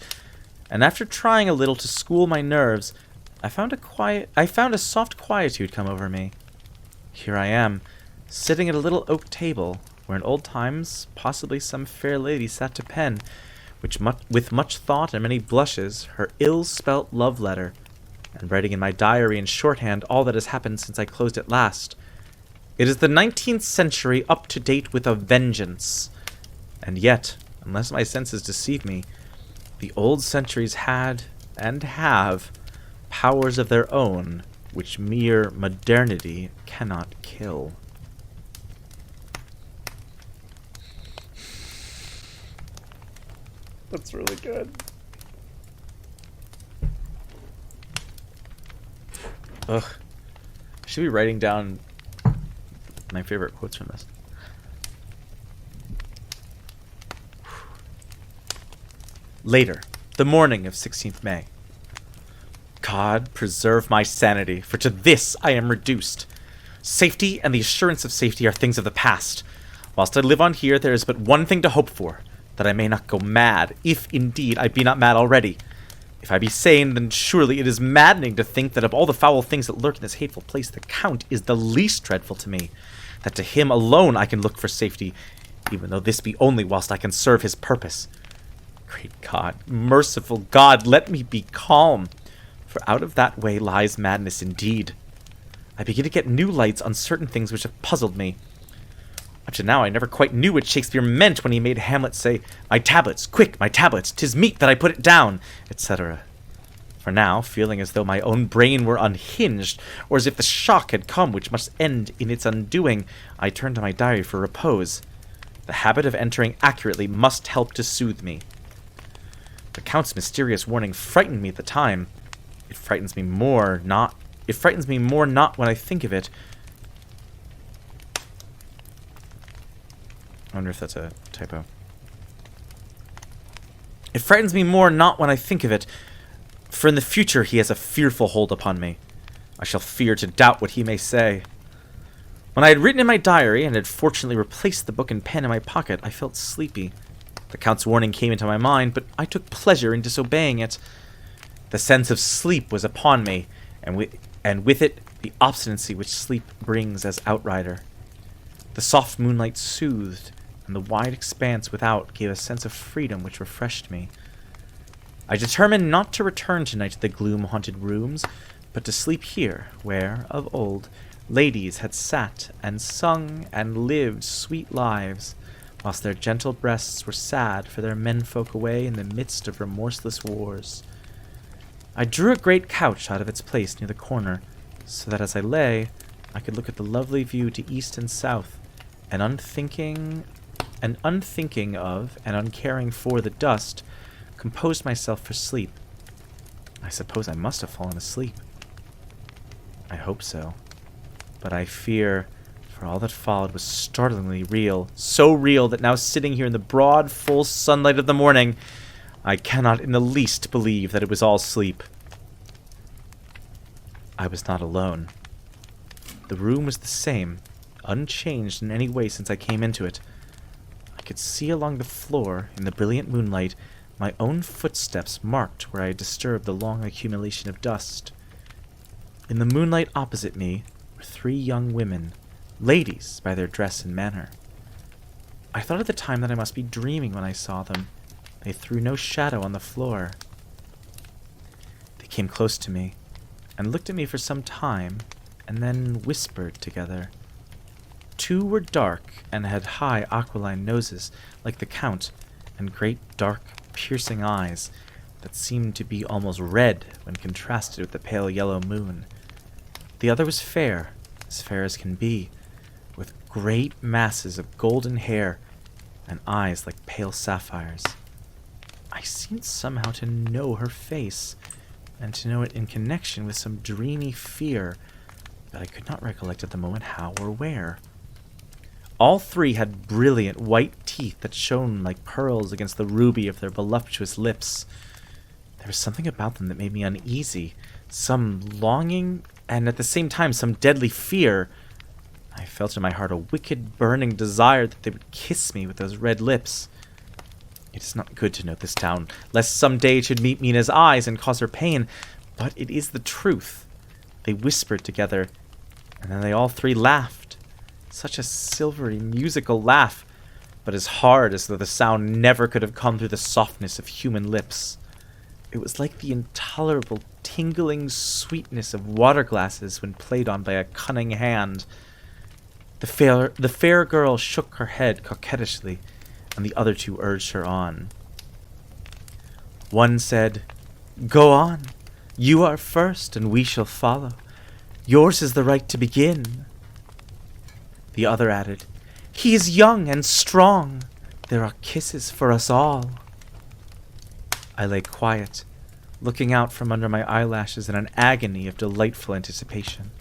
and after trying a little to school my nerves, I found a soft quietude come over me. Here I am, sitting at a little oak table, where in old times possibly some fair lady sat to pen, with much thought and many blushes, her ill-spelt love letter, and writing in my diary in shorthand all that has happened since I closed it last. It is the 19th century up to date with a vengeance. And yet, unless my senses deceive me, the old centuries had, and have, powers of their own, which mere modernity cannot kill. That's really good. Ugh. I should be writing down my favorite quotes from this. Later, the morning of 16th May. God preserve my sanity, for to this I am reduced. Safety and the assurance of safety are things of the past. Whilst I live on here, there is but one thing to hope for, that I may not go mad, if indeed I be not mad already. If I be sane, then surely it is maddening to think that of all the foul things that lurk in this hateful place, the Count is the least dreadful to me, that to him alone I can look for safety, even though this be only whilst I can serve his purpose. Great God, merciful God, let me be calm, for out of that way lies madness indeed. I begin to get new lights on certain things which have puzzled me. Up to now I never quite knew what Shakespeare meant when he made Hamlet say, "My tablets, quick, my tablets, 'tis meet that I put it down," etc. For now, feeling as though my own brain were unhinged, or as if the shock had come which must end in its undoing, I turned to my diary for repose. The habit of entering accurately must help to soothe me. The Count's mysterious warning frightened me at the time. It frightens me more not when I think of it. I wonder if that's a typo. It frightens me more not when I think of it, for in the future he has a fearful hold upon me. I shall fear to doubt what he may say. When I had written in my diary, and had fortunately replaced the book and pen in my pocket, I felt sleepy. The Count's warning came into my mind, but I took pleasure in disobeying it. The sense of sleep was upon me, and with it the obstinacy which sleep brings as outrider. The soft moonlight soothed, and the wide expanse without gave a sense of freedom which refreshed me. I determined not to return tonight to the gloom-haunted rooms, but to sleep here, where, of old, ladies had sat and sung and lived sweet lives, whilst their gentle breasts were sad for their menfolk away in the midst of remorseless wars. I drew a great couch out of its place near the corner, so that as I lay, I could look at the lovely view to east and south, and unthinking of and uncaring for the dust, composed myself for sleep. I suppose I must have fallen asleep. I hope so. But I fear, for all that followed was startlingly real, so real that now sitting here in the broad, full sunlight of the morning, I cannot in the least believe that it was all sleep. I was not alone. The room was the same, unchanged in any way since I came into it. I could see along the floor, in the brilliant moonlight, my own footsteps marked where I had disturbed the long accumulation of dust. In the moonlight opposite me were 3 young women, ladies by their dress and manner. I thought at the time that I must be dreaming when I saw them. They threw no shadow on the floor. They came close to me, and looked at me for some time, and then whispered together. 2 were dark, and had high aquiline noses, like the Count, and great dark, piercing eyes, that seemed to be almost red when contrasted with the pale yellow moon. The other was fair as can be, with great masses of golden hair, and eyes like pale sapphires. I seemed somehow to know her face, and to know it in connection with some dreamy fear, but I could not recollect at the moment how or where. All 3 had brilliant white teeth that shone like pearls against the ruby of their voluptuous lips. There was something about them that made me uneasy, some longing, and at the same time some deadly fear. I felt in my heart a wicked, burning desire that they would kiss me with those red lips. It is not good to note this down, lest some day it should meet Mina's eyes and cause her pain, but it is the truth. They whispered together, and then they all 3 laughed. Such a silvery, musical laugh, but as hard as though the sound never could have come through the softness of human lips. It was like the intolerable, tingling sweetness of water glasses when played on by a cunning hand. The fair girl shook her head coquettishly, and the other 2 urged her on. One said, "Go on. You are first, and we shall follow. Yours is the right to begin." The other added, "He is young and strong. There are kisses for us all." I lay quiet, looking out from under my eyelashes in an agony of delightful anticipation.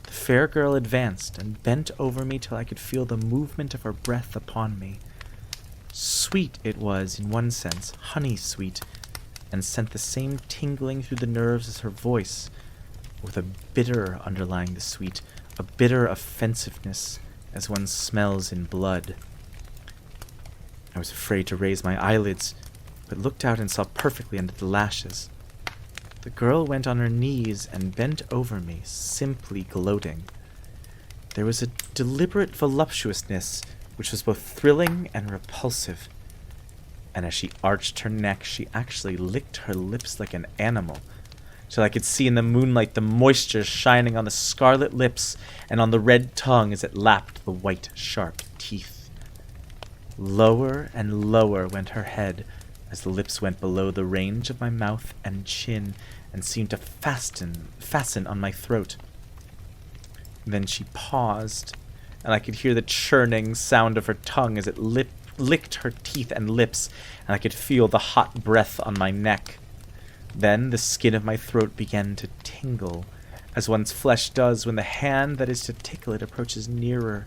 The fair girl advanced and bent over me till I could feel the movement of her breath upon me. Sweet it was in one sense, honey-sweet, and sent the same tingling through the nerves as her voice, with a bitter underlying the sweet, a bitter offensiveness, as one smells in blood. I was afraid to raise my eyelids, but looked out and saw perfectly under the lashes. The girl went on her knees and bent over me, simply gloating. There was a deliberate voluptuousness which was both thrilling and repulsive, and as she arched her neck, she actually licked her lips like an animal, till I could see in the moonlight the moisture shining on the scarlet lips and on the red tongue as it lapped the white, sharp teeth. Lower and lower went her head, as the lips went below the range of my mouth and chin and seemed to fasten on my throat. Then she paused, and I could hear the churning sound of her tongue as it licked her teeth and lips, and I could feel the hot breath on my neck. Then the skin of my throat began to tingle, as one's flesh does when the hand that is to tickle it approaches nearer.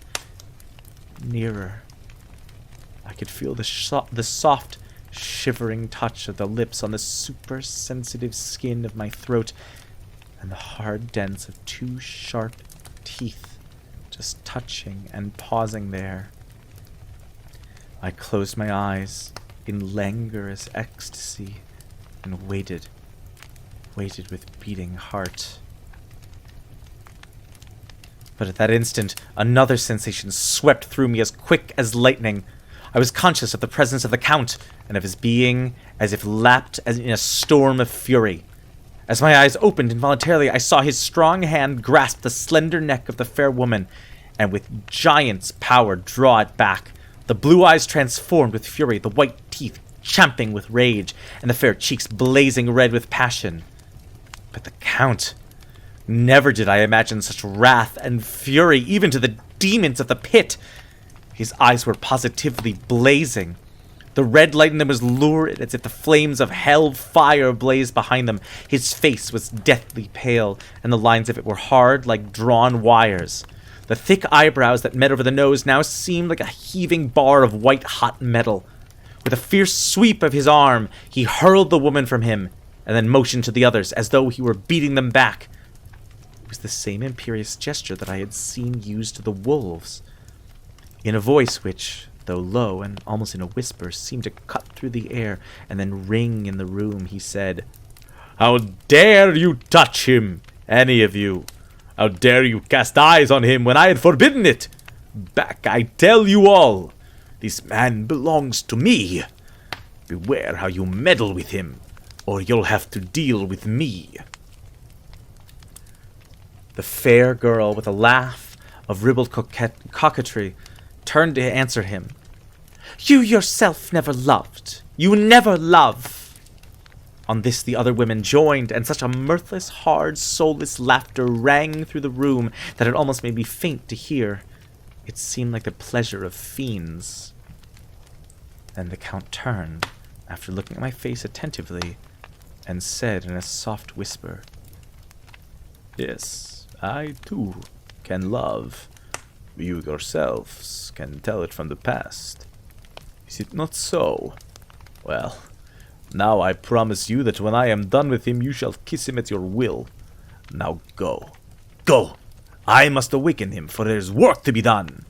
I could feel the soft, shivering touch of the lips on the super-sensitive skin of my throat, and the hard dents of two sharp teeth just touching and pausing there. I closed my eyes in languorous ecstasy and waited with beating heart. But at that instant, another sensation swept through me as quick as lightning. I was conscious of the presence of the Count, and of his being as if lapped as in a storm of fury. As my eyes opened involuntarily, I saw his strong hand grasp the slender neck of the fair woman, and with giant's power draw it back. The blue eyes transformed with fury, the white teeth champing with rage, and the fair cheeks blazing red with passion. But the Count... Never did I imagine such wrath and fury, even to the demons of the pit. His eyes were positively blazing. The red light in them was lurid, as if the flames of hell fire blazed behind them. His face was deathly pale, and the lines of it were hard like drawn wires. The thick eyebrows that met over the nose now seemed like a heaving bar of white-hot metal. With a fierce sweep of his arm, he hurled the woman from him, and then motioned to the others, as though he were beating them back. It was the same imperious gesture that I had seen used to the wolves. In a voice which, though low and almost in a whisper, seemed to cut through the air and then ring in the room, he said, "How dare you touch him, any of you? How dare you cast eyes on him when I had forbidden it? Back, I tell you all. This man belongs to me. Beware how you meddle with him, or you'll have to deal with me." The fair girl, with a laugh of ribald coquetry, turned to answer him. "You yourself never loved. You never love." On this the other women joined, and such a mirthless, hard, soulless laughter rang through the room that it almost made me faint to hear. It seemed like the pleasure of fiends. Then the Count turned, after looking at my face attentively, and said in a soft whisper, "Yes, I, too, can love. You yourselves can tell it from the past. Is it not so? Well, now I promise you that when I am done with him, you shall kiss him at your will. Now go. Go! I must awaken him, for there is work to be done."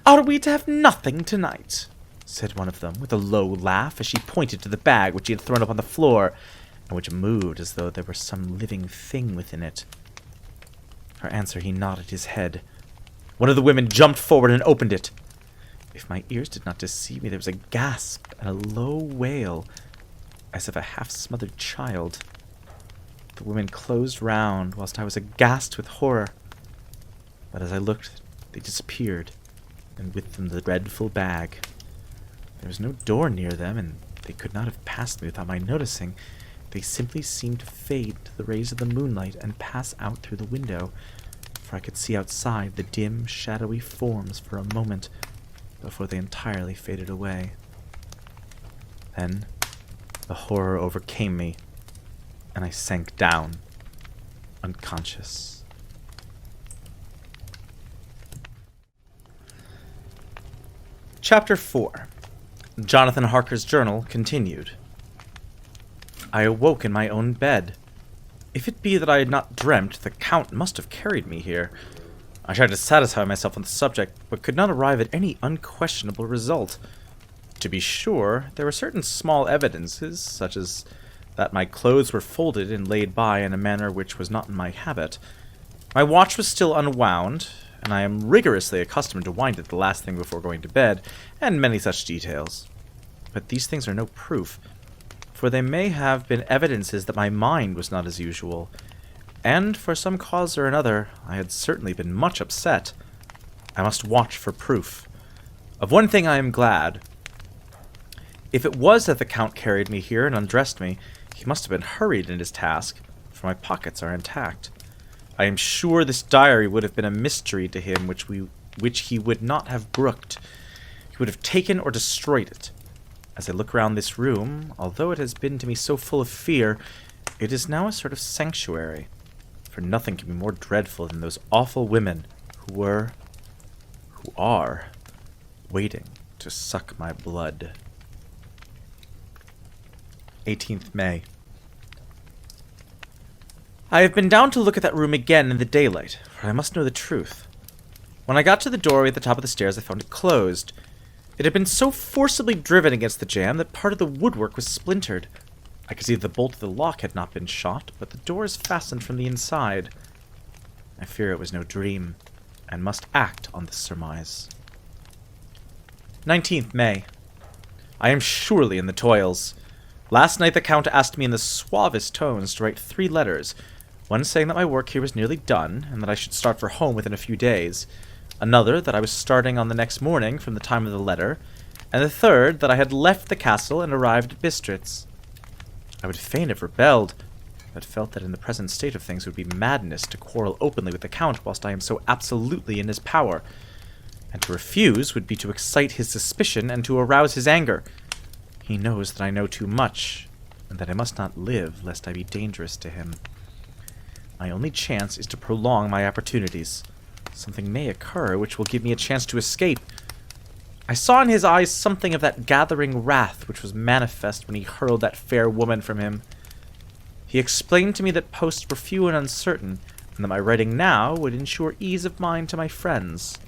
"Are we to have nothing tonight?" said one of them, with a low laugh, as she pointed to the bag which he had thrown upon the floor, and which moved as though there were some living thing within it. For answer, he nodded his head. One of the women jumped forward and opened it. If my ears did not deceive me, there was a gasp and a low wail, as of a half-smothered child. The women closed round, whilst I was aghast with horror. But as I looked, they disappeared, and with them the dreadful bag. There was no door near them, and they could not have passed me without my noticing. They simply seemed to fade to the rays of the moonlight and pass out through the window, for I could see outside the dim, shadowy forms for a moment before they entirely faded away. Then the horror overcame me, and I sank down, unconscious. Chapter 4. Jonathan Harker's Journal continued. I awoke in my own bed. If it be that I had not dreamt, the Count must have carried me here. I tried to satisfy myself on the subject, but could not arrive at any unquestionable result. To be sure, there were certain small evidences, such as that my clothes were folded and laid by in a manner which was not in my habit. My watch was still unwound, and I am rigorously accustomed to wind it the last thing before going to bed, and many such details. But these things are no proof, for they may have been evidences that my mind was not as usual, and for some cause or another I had certainly been much upset. I must watch for proof. Of one thing I am glad. If it was that the Count carried me here and undressed me, he must have been hurried in his task, for my pockets are intact. I am sure this diary would have been a mystery to him which he would not have brooked. He would have taken or destroyed it. As I look round this room, although it has been to me so full of fear, it is now a sort of sanctuary, for nothing can be more dreadful than those awful women who are, waiting to suck my blood. 18th May. I have been down to look at that room again in the daylight, for I must know the truth. When I got to the doorway at the top of the stairs, I found it closed. It had been so forcibly driven against the jamb that part of the woodwork was splintered. I could see that the bolt of the lock had not been shot, but the door is fastened from the inside. I fear it was no dream, and must act on this surmise. 19th May. I am surely in the toils. Last night the Count asked me in the suavest tones to write 3 letters, one saying that my work here was nearly done, and that I should start for home within a few days, another that I was starting on the next morning from the time of the letter, and the third that I had left the castle and arrived at Bistritz. I would fain have rebelled, but felt that in the present state of things it would be madness to quarrel openly with the Count whilst I am so absolutely in his power, and to refuse would be to excite his suspicion and to arouse his anger. He knows that I know too much, and that I must not live lest I be dangerous to him. My only chance is to prolong my opportunities. Something may occur which will give me a chance to escape. I saw in his eyes something of that gathering wrath which was manifest when he hurled that fair woman from him. He explained to me that posts were few and uncertain, and that my writing now would ensure ease of mind to my friends.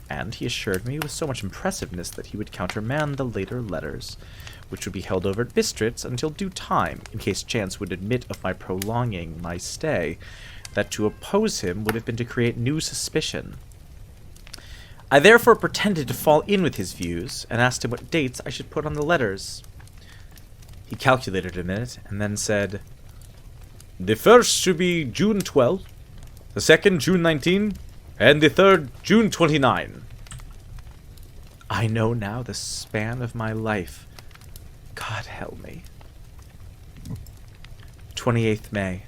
And he assured me with so much impressiveness that he would countermand the later letters, which would be held over at Bistritz until due time, in case chance would admit of my prolonging my stay, that to oppose him would have been to create new suspicion. I therefore pretended to fall in with his views, and asked him what dates I should put on the letters. He calculated a minute, and then said, "The first should be June 12, the second June 19, and the third June 29. I know now the span of my life. God help me. 28th May.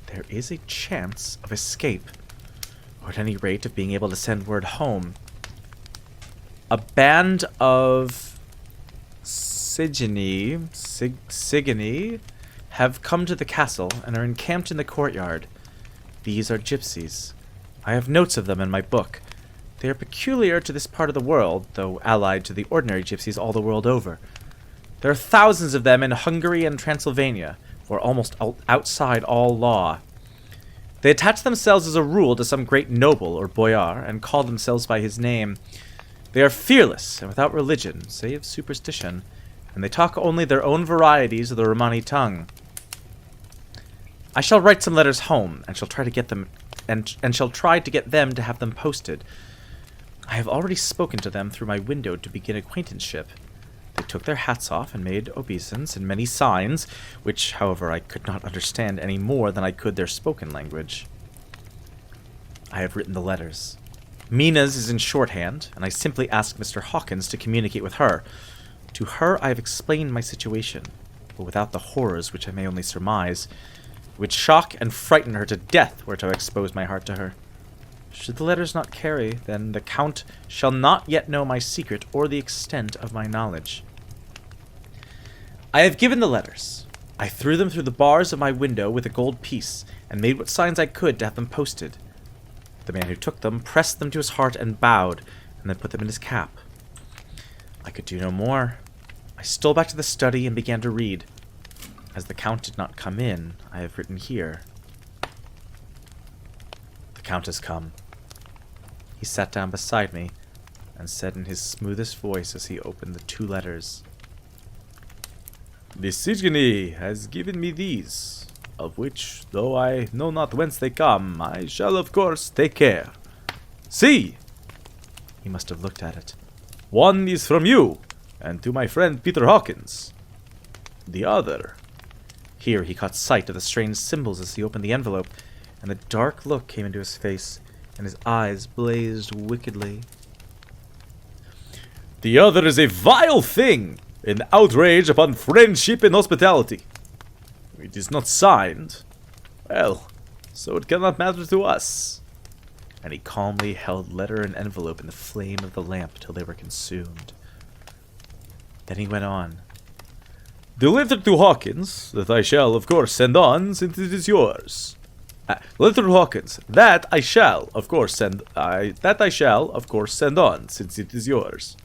There is a chance of escape, or at any rate of being able to send word home. A band of Sigini have come to the castle and are encamped in the courtyard. These are gypsies. I have notes of them in my book. They are peculiar to this part of the world, though allied to the ordinary gypsies all the world over. There are thousands of them in Hungary and Transylvania, who are almost outside all law. They attach themselves as a rule to some great noble or boyar, and call themselves by his name. They are fearless and without religion, save superstition, and they talk only their own varieties of the Romani tongue. I shall write some letters home, and shall try to get them to have them posted. I have already spoken to them through my window to begin acquaintanceship. They took their hats off and made obeisance and many signs, which, however, I could not understand any more than I could their spoken language. I have written the letters. Mina's is in shorthand, and I simply asked Mr. Hawkins to communicate with her. To her I have explained my situation, but without the horrors which I may only surmise. It would shock and frighten her to death were to expose my heart to her. Should the letters not carry, then the Count shall not yet know my secret or the extent of my knowledge. I have given the letters. I threw them through the bars of my window with a gold piece, and made what signs I could to have them posted. The man who took them pressed them to his heart and bowed, and then put them in his cap. I could do no more. I stole back to the study and began to read. As the Count did not come in, I have written here. The Count has come. He sat down beside me, and said in his smoothest voice as he opened the 2 letters, "The Signy has given me these, of which, though I know not whence they come, I shall of course take care. See!" He must have looked at it. "One is from you, and to my friend Peter Hawkins. The other..." Here he caught sight of the strange symbols as he opened the envelope, and a dark look came into his face, and his eyes blazed wickedly. The other is a vile thing, an outrage upon friendship and hospitality. It is not signed. Well, so it cannot matter to us. And he calmly held letter and envelope in the flame of the lamp till they were consumed. Then he went on. The letter to Hawkins, that I shall, of course, send on, since it is yours. Letter to Hawkins, that I shall, of course, send on, since it is yours.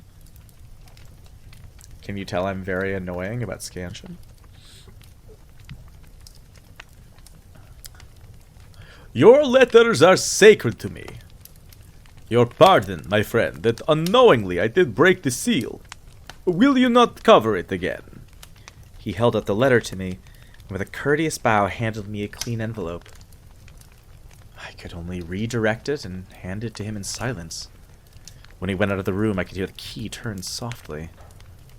Can you tell I'm very annoying about scansion? Your letters are sacred to me. Your pardon, my friend, that unknowingly I did break the seal. Will you not cover it again? He held out the letter to me, and with a courteous bow handed me a clean envelope. I could only redirect it and hand it to him in silence. When he went out of the room, I could hear the key turn softly.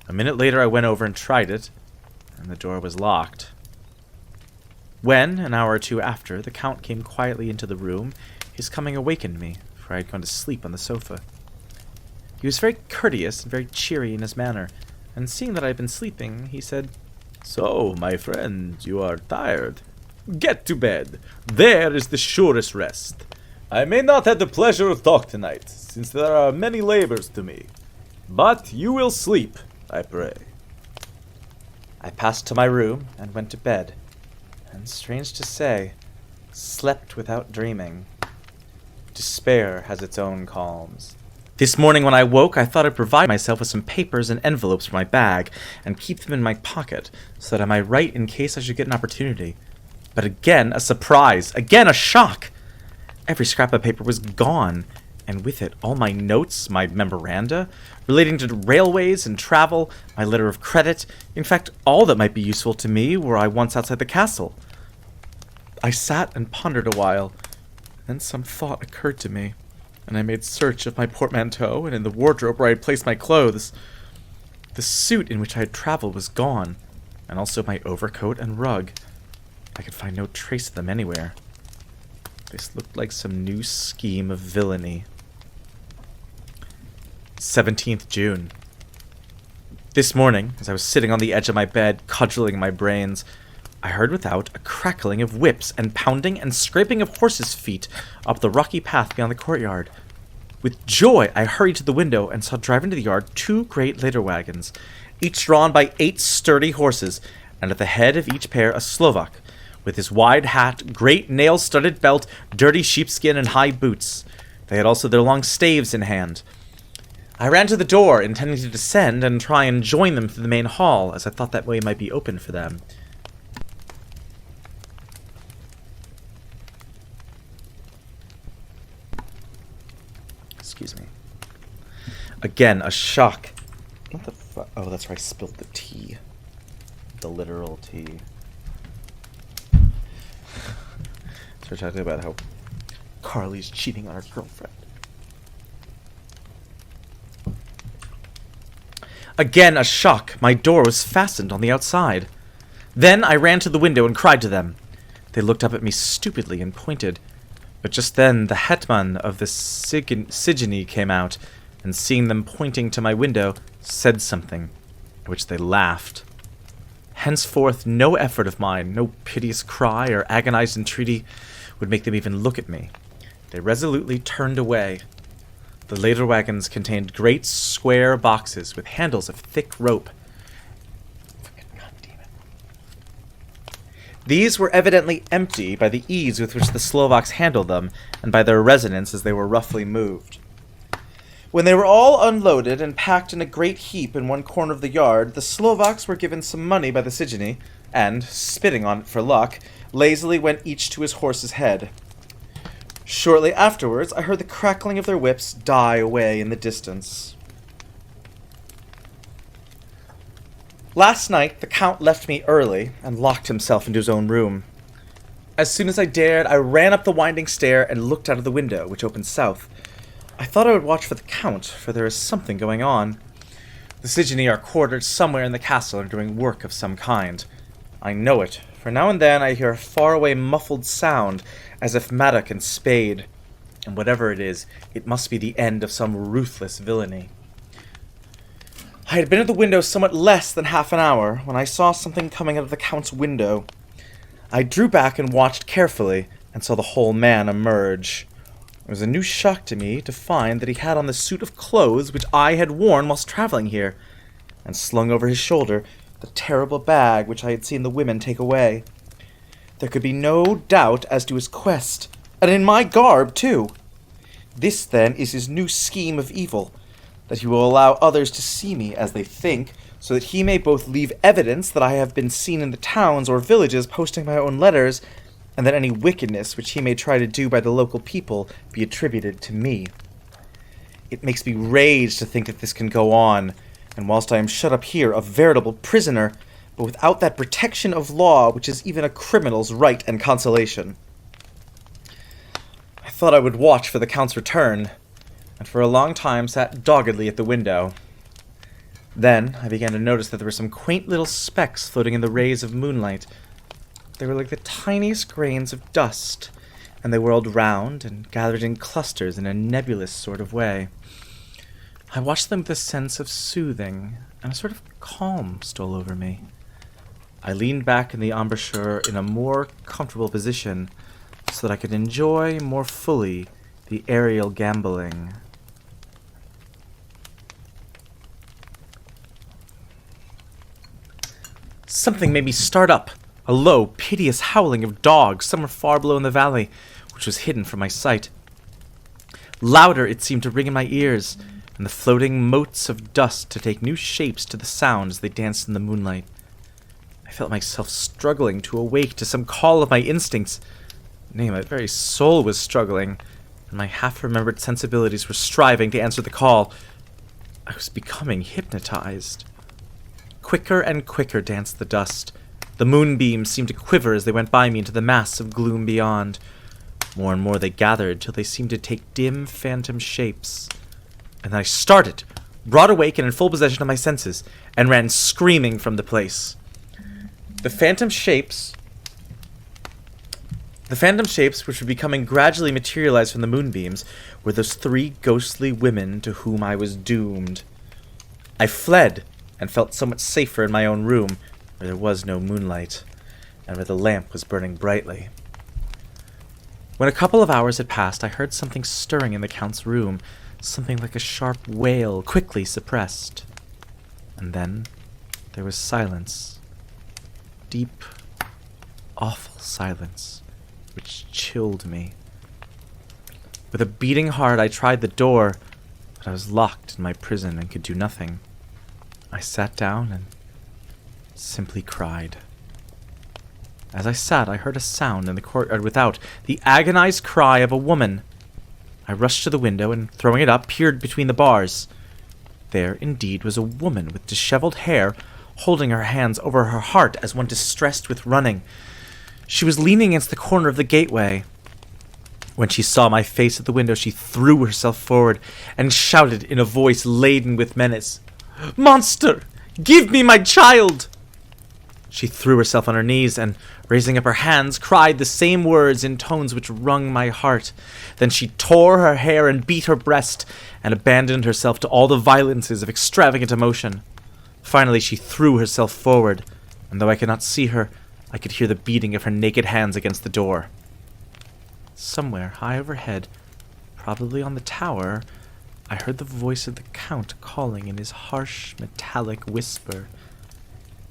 A minute later, I went over and tried it, and the door was locked. When, an hour or two after, the Count came quietly into the room, his coming awakened me, for I had gone to sleep on the sofa. He was very courteous and very cheery in his manner, and seeing that I had been sleeping, he said, So, my friend, you are tired. Get to bed. There is the surest rest. I may not have the pleasure of talk tonight, since there are many labors to me. But you will sleep, I pray. I passed to my room and went to bed, and strange to say, slept without dreaming. Despair has its own calms. This morning when I woke, I thought I'd provide myself with some papers and envelopes for my bag, and keep them in my pocket, so that I might write in case I should get an opportunity. But again, a surprise! Again, a shock! Every scrap of paper was gone, and with it all my notes, my memoranda, relating to railways and travel, my letter of credit, in fact, all that might be useful to me were I once outside the castle. I sat and pondered a while, then some thought occurred to me, and I made search of my portmanteau and in the wardrobe where I had placed my clothes. The suit in which I had traveled was gone, and also my overcoat and rug. I could find no trace of them anywhere. This looked like some new scheme of villainy. 17th June. This morning, as I was sitting on the edge of my bed, cudgeling my brains, I heard without a crackling of whips and pounding and scraping of horses' feet up the rocky path beyond the courtyard. With joy, I hurried to the window and saw drive into the yard 2 great leather wagons, each drawn by 8 sturdy horses, and at the head of each pair a Slovak, with his wide hat, great nail-studded belt, dirty sheepskin, and high boots. They had also their long staves in hand. I ran to the door, intending to descend and try and join them through the main hall, as I thought that way might be open for them. Excuse me. Again, a shock. What the fuck? Oh, that's where I spilled the tea. The literal tea. So we're talking about how Carly's cheating on her girlfriend. Again, a shock. My door was fastened on the outside. Then I ran to the window and cried to them. They looked up at me stupidly and pointed. But just then the hetman of the Siginy came out, and seeing them pointing to my window, said something, at which they laughed. Henceforth, no effort of mine, no piteous cry or agonized entreaty would make them even look at me. They resolutely turned away. The later wagons contained great square boxes with handles of thick rope. God damn it. These were evidently empty by the ease with which the Slovaks handled them, and by their resonance as they were roughly moved. When they were all unloaded and packed in a great heap in one corner of the yard, the Slovaks were given some money by the Siginy, and, spitting on it for luck, lazily went each to his horse's head. Shortly afterwards, I heard the crackling of their whips die away in the distance. Last night, the Count left me early and locked himself into his own room. As soon as I dared, I ran up the winding stair and looked out of the window, which opened south. I thought I would watch for the Count, for there is something going on. The Siginy are quartered somewhere in the castle and doing work of some kind. I know it, for now and then I hear a faraway muffled sound, as if mattock and spade, and whatever it is, it must be the end of some ruthless villainy. I had been at the window somewhat less than half an hour when I saw something coming out of the Count's window. I drew back and watched carefully, and saw the whole man emerge. It was a new shock to me to find that he had on the suit of clothes which I had worn whilst traveling here, and slung over his shoulder the terrible bag which I had seen the women take away. There could be no doubt as to his quest, and in my garb, too. This, then, is his new scheme of evil, that he will allow others to see me as they think, so that he may both leave evidence that I have been seen in the towns or villages posting my own letters, and that any wickedness which he may try to do by the local people be attributed to me. It makes me rage to think that this can go on, and whilst I am shut up here, a veritable prisoner, but without that protection of law which is even a criminal's right and consolation. I thought I would watch for the Count's return, and for a long time sat doggedly at the window. Then I began to notice that there were some quaint little specks floating in the rays of moonlight. They were like the tiniest grains of dust, and they whirled round and gathered in clusters in a nebulous sort of way. I watched them with a sense of soothing, and a sort of calm stole over me. I leaned back in the embrasure in a more comfortable position, so that I could enjoy more fully the aerial gambolling. Something made me start up, a low, piteous howling of dogs somewhere far below in the valley, which was hidden from my sight. Louder it seemed to ring in my ears, and the floating motes of dust to take new shapes to the sound as they danced in the moonlight. I felt myself struggling to awake to some call of my instincts. Nay, my very soul was struggling, and my half-remembered sensibilities were striving to answer the call. I was becoming hypnotized. Quicker and quicker danced the dust. The moonbeams seemed to quiver as they went by me into the mass of gloom beyond. More and more they gathered till they seemed to take dim, phantom shapes. And then I started, broad awake and in full possession of my senses, and ran screaming from the place. The phantom shapes which were becoming gradually materialized from the moonbeams were those three ghostly women to whom I was doomed. I fled, and felt somewhat safer in my own room, where there was no moonlight, and where the lamp was burning brightly. When a couple of hours had passed, I heard something stirring in the Count's room, something like a sharp wail quickly suppressed. And then there was silence. Deep, awful silence, which chilled me. With a beating heart, I tried the door, but I was locked in my prison and could do nothing. I sat down and simply cried. As I sat, I heard a sound in the courtyard without, the agonized cry of a woman. I rushed to the window and, throwing it up, peered between the bars. There, indeed, was a woman with disheveled hair, holding her hands over her heart as one distressed with running. She was leaning against the corner of the gateway. When she saw my face at the window, she threw herself forward and shouted in a voice laden with menace, "Monster! Give me my child!" She threw herself on her knees and, raising up her hands, cried the same words in tones which wrung my heart. Then she tore her hair and beat her breast, and abandoned herself to all the violences of extravagant emotion. Finally she threw herself forward, and though I could not see her, I could hear the beating of her naked hands against the door. Somewhere high overhead, probably on the tower, I heard the voice of the Count calling in his harsh, metallic whisper.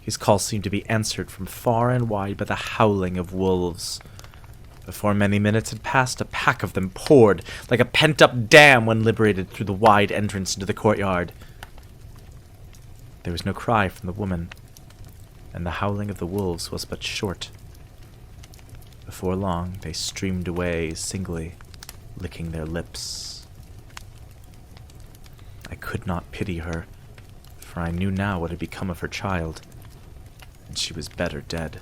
His call seemed to be answered from far and wide by the howling of wolves. Before many minutes had passed, a pack of them poured, like a pent-up dam when liberated, through the wide entrance into the courtyard. There was no cry from the woman, and the howling of the wolves was but short. Before long, they streamed away singly, licking their lips. I could not pity her, for I knew now what had become of her child, and she was better dead.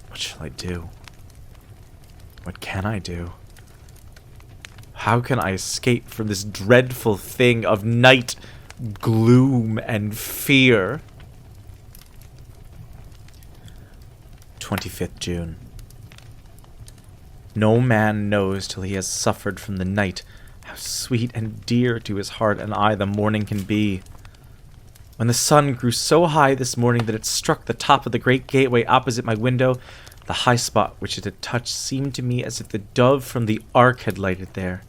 What shall I do? What can I do? How can I escape from this dreadful thing of night, gloom, and fear? 25th June. No man knows till he has suffered from the night How sweet and dear to his heart and eye the morning can be. When the sun grew so high this morning that it struck the top of the great gateway opposite my window, the high spot which it had touched seemed to me as if the dove from the ark had lighted there.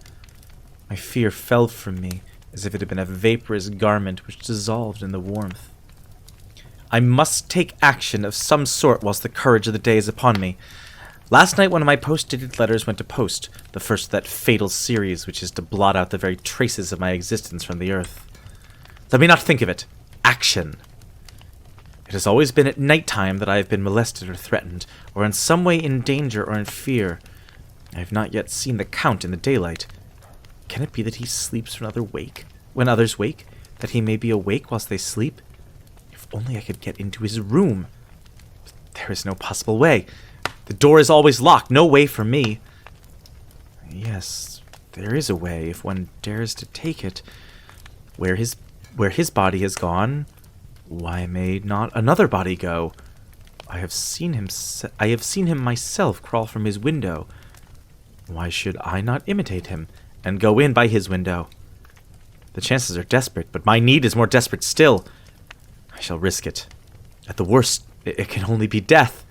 My fear fell from me as if it had been a vaporous garment which dissolved in the warmth. I must take action of some sort whilst the courage of the day is upon me. Last night one of my post-dated letters went to post, the first of that fatal series which is to blot out the very traces of my existence from the earth. Let me not think of it. Action! It has always been at night time that I have been molested or threatened, or in some way in danger or in fear. I have not yet seen the Count in the daylight. Can it be that he sleeps when others wake, that he may be awake whilst they sleep? If only I could get into his room. But there is no possible way. The door is always locked, no way for me. Yes, there is a way, if one dares to take it. Where his body has gone, why may not another body go? I have seen him myself crawl from his window. Why should I not imitate him and go in by his window? The chances are desperate, but my need is more desperate still. I shall risk it. At the worst, it can only be death,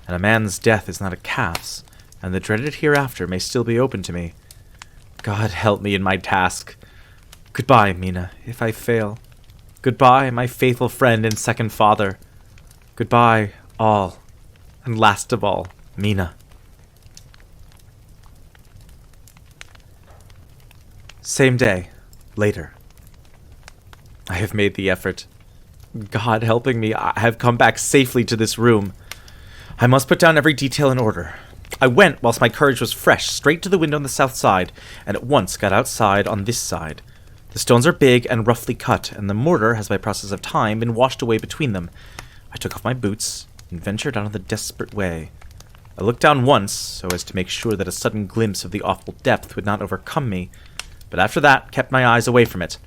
and a man's death is not a calf's, and the dreaded hereafter may still be open to me. God help me in my task. Goodbye, Mina, if I fail. Goodbye, my faithful friend and second father. Goodbye, all, and last of all, Mina. Same day, later. I have made the effort. God helping me, I have come back safely to this room. I must put down every detail in order. I went, whilst my courage was fresh, straight to the window on the south side, and at once got outside on this side. The stones are big and roughly cut, and the mortar has by process of time been washed away between them. I took off my boots and ventured out on the desperate way. I looked down once, so as to make sure that a sudden glimpse of the awful depth would not overcome me, but after that kept my eyes away from it.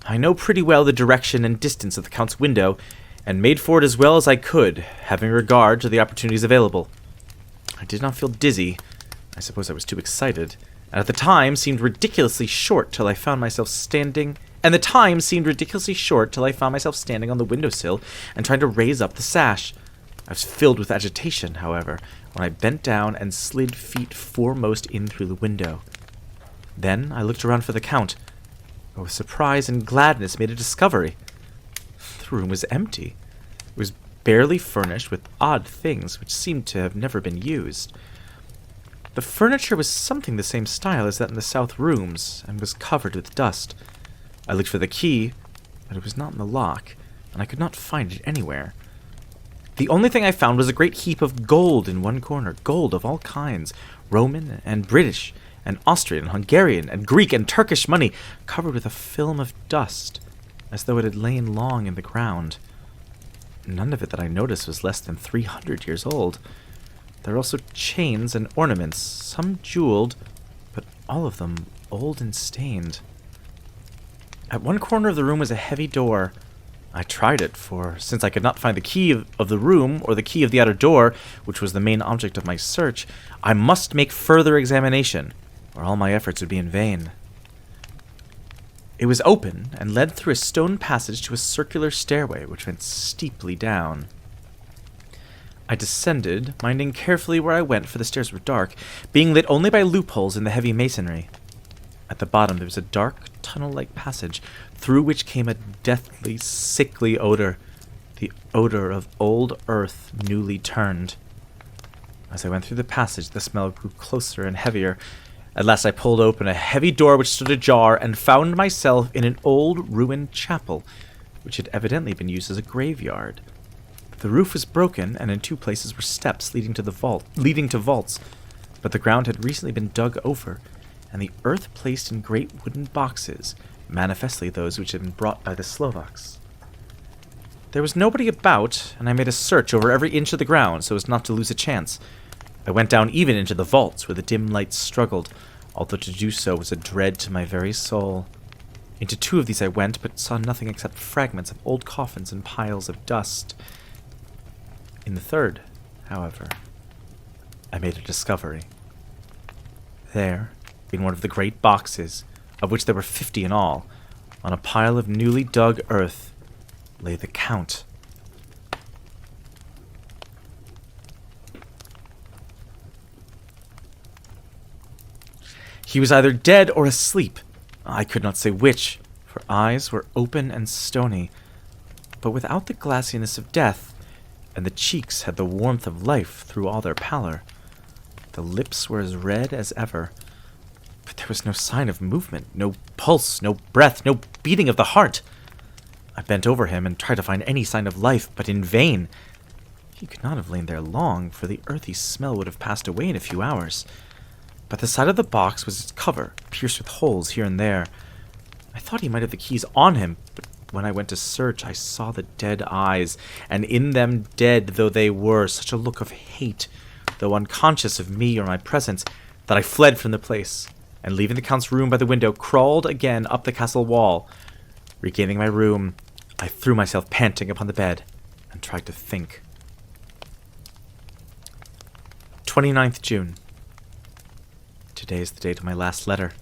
I know pretty well the direction and distance of the Count's window, and made for it as well as I could, having regard to the opportunities available. I did not feel dizzy. I suppose I was too excited, and at the time seemed ridiculously short till I found myself standing on the windowsill and trying to raise up the sash. I was filled with agitation, however, when I bent down and slid feet foremost in through the window. Then I looked around for the Count, but with surprise and gladness made a discovery. The room was empty. It was barely furnished with odd things which seemed to have never been used. The furniture was something the same style as that in the south rooms, and was covered with dust. I looked for the key, but it was not in the lock, and I could not find it anywhere. The only thing I found was a great heap of gold in one corner, gold of all kinds, Roman and British, and Austrian, Hungarian, and Greek and Turkish money, covered with a film of dust, as though it had lain long in the ground. None of it that I noticed was less than 300 years old. There were also chains and ornaments, some jeweled, but all of them old and stained. At one corner of the room was a heavy door. I tried it, for since I could not find the key of the room or the key of the outer door, which was the main object of my search, I must make further examination, or all my efforts would be in vain. It was open, and led through a stone passage to a circular stairway, which went steeply down. I descended, minding carefully where I went, for the stairs were dark, being lit only by loopholes in the heavy masonry. At the bottom there was a dark, tunnel-like passage, through which came a deathly, sickly odor, the odor of old earth newly turned. As I went through the passage, the smell grew closer and heavier. At last I pulled open a heavy door which stood ajar, and found myself in an old ruined chapel, which had evidently been used as a graveyard. The roof was broken, and in two places were steps leading to vaults, but the ground had recently been dug over, and the earth placed in great wooden boxes, manifestly those which had been brought by the Slovaks. There was nobody about, and I made a search over every inch of the ground so as not to lose a chance. I went down even into the vaults where the dim light struggled, although to do so was a dread to my very soul. Into two of these I went, but saw nothing except fragments of old coffins and piles of dust. In the third, however, I made a discovery. There, In one of the great boxes, of which there were 50 in all, on a pile of newly dug earth, lay the Count. He was either dead or asleep. I could not say which, for eyes were open and stony, but without the glassiness of death, and the cheeks had the warmth of life through all their pallor. The lips were as red as ever, but there was no sign of movement, no pulse, no breath, no beating of the heart. I bent over him and tried to find any sign of life, but in vain. He could not have lain there long, for the earthy smell would have passed away in a few hours. By the side of the box was its cover, pierced with holes here and there. I thought he might have the keys on him, but when I went to search, I saw the dead eyes, and in them, dead though they were, such a look of hate, though unconscious of me or my presence, that I fled from the place, and leaving the Count's room by the window, crawled again up the castle wall. Regaining my room, I threw myself panting upon the bed, and tried to think. 29th June. Today is the date of my last letter,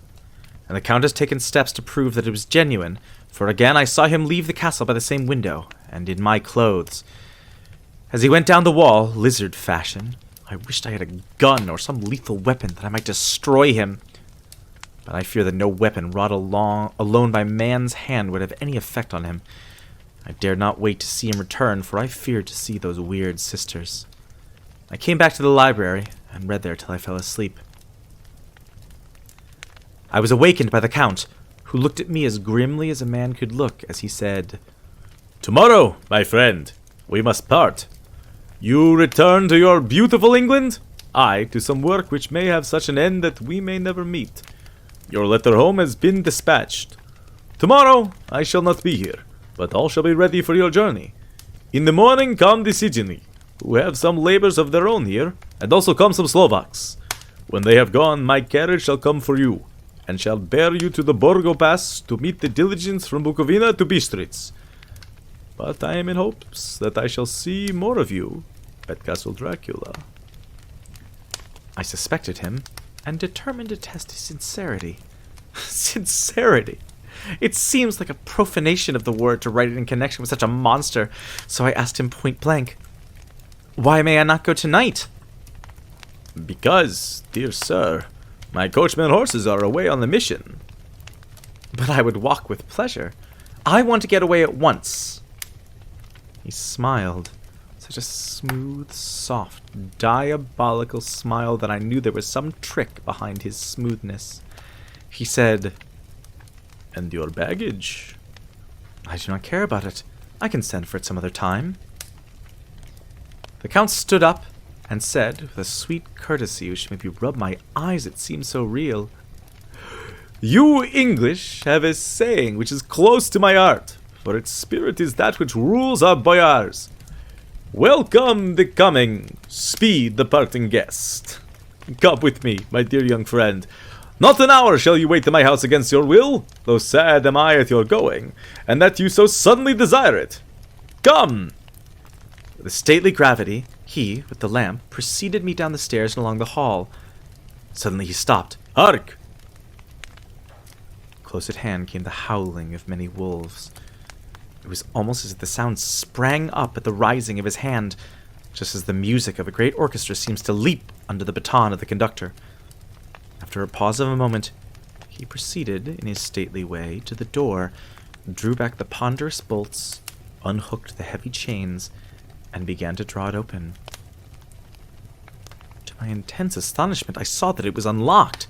and the Count has taken steps to prove that it was genuine, for again I saw him leave the castle by the same window, and in my clothes. As he went down the wall, lizard fashion, I wished I had a gun or some lethal weapon that I might destroy him. But I fear that no weapon wrought alone by man's hand would have any effect on him. I dared not wait to see him return, for I feared to see those weird sisters. I came back to the library, and read there till I fell asleep. I was awakened by the Count, who looked at me as grimly as a man could look as he said, "Tomorrow, my friend, we must part. You return to your beautiful England, I to some work which may have such an end that we may never meet. Your letter home has been dispatched. Tomorrow I shall not be here, but all shall be ready for your journey. In the morning come the Sijini, who have some labors of their own here, and also come some Slovaks. When they have gone, my carriage shall come for you, and shall bear you to the Borgo Pass to meet the diligence from Bukovina to Bistritz. But I am in hopes that I shall see more of you at Castle Dracula." I suspected him, and determined to test his sincerity. Sincerity! It seems like a profanation of the word to write it in connection with such a monster, so I asked him point blank, "Why may I not go tonight?" "Because, dear sir, my coachman horses are away on the mission." "But I would walk with pleasure. I want to get away at once." He smiled, such a smooth, soft, diabolical smile that I knew there was some trick behind his smoothness. He said, "And your baggage?" "I do not care about it. I can send for it some other time." The Count stood up and said, with a sweet courtesy which made me rub my eyes, it seemed so real, "You English have a saying which is close to my heart, for its spirit is that which rules our boyars. Welcome the coming, speed the parting guest. Come with me, my dear young friend. Not an hour shall you wait in my house against your will, though sad am I at your going, and that you so suddenly desire it. Come!" With a stately gravity, he, with the lamp, preceded me down the stairs and along the hall. Suddenly he stopped. "Hark!" Close at hand came the howling of many wolves. It was almost as if the sound sprang up at the rising of his hand, just as the music of a great orchestra seems to leap under the baton of the conductor. After a pause of a moment, he proceeded, in his stately way, to the door, drew back the ponderous bolts, unhooked the heavy chains, and began to draw it open. To my intense astonishment, I saw that it was unlocked.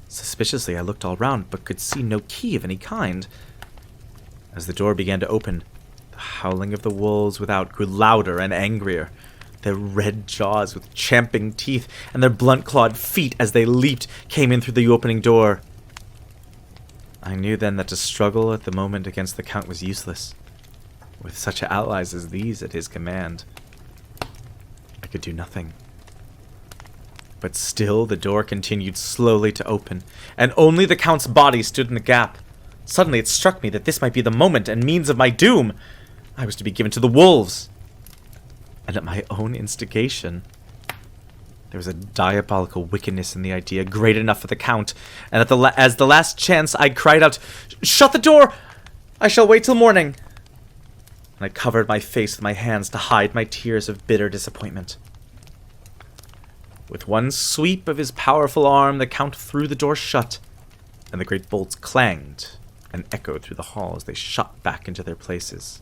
Suspiciously, I looked all round, but could see no key of any kind. As the door began to open, the howling of the wolves without grew louder and angrier. Their red jaws with champing teeth, and their blunt-clawed feet as they leaped, came in through the opening door. I knew then that to struggle at the moment against the Count was useless. With such allies as these at his command, I could do nothing. But still the door continued slowly to open, and only the Count's body stood in the gap. Suddenly it struck me that this might be the moment and means of my doom. I was to be given to the wolves. And at my own instigation, There was a diabolical wickedness in the idea, great enough for the Count, and as the last chance, I cried out, "Shut the door! I shall wait till morning!" And I covered my face with my hands to hide my tears of bitter disappointment. With one sweep of his powerful arm, the Count threw the door shut, and the great bolts clanged and echoed through the hall as they shot back into their places.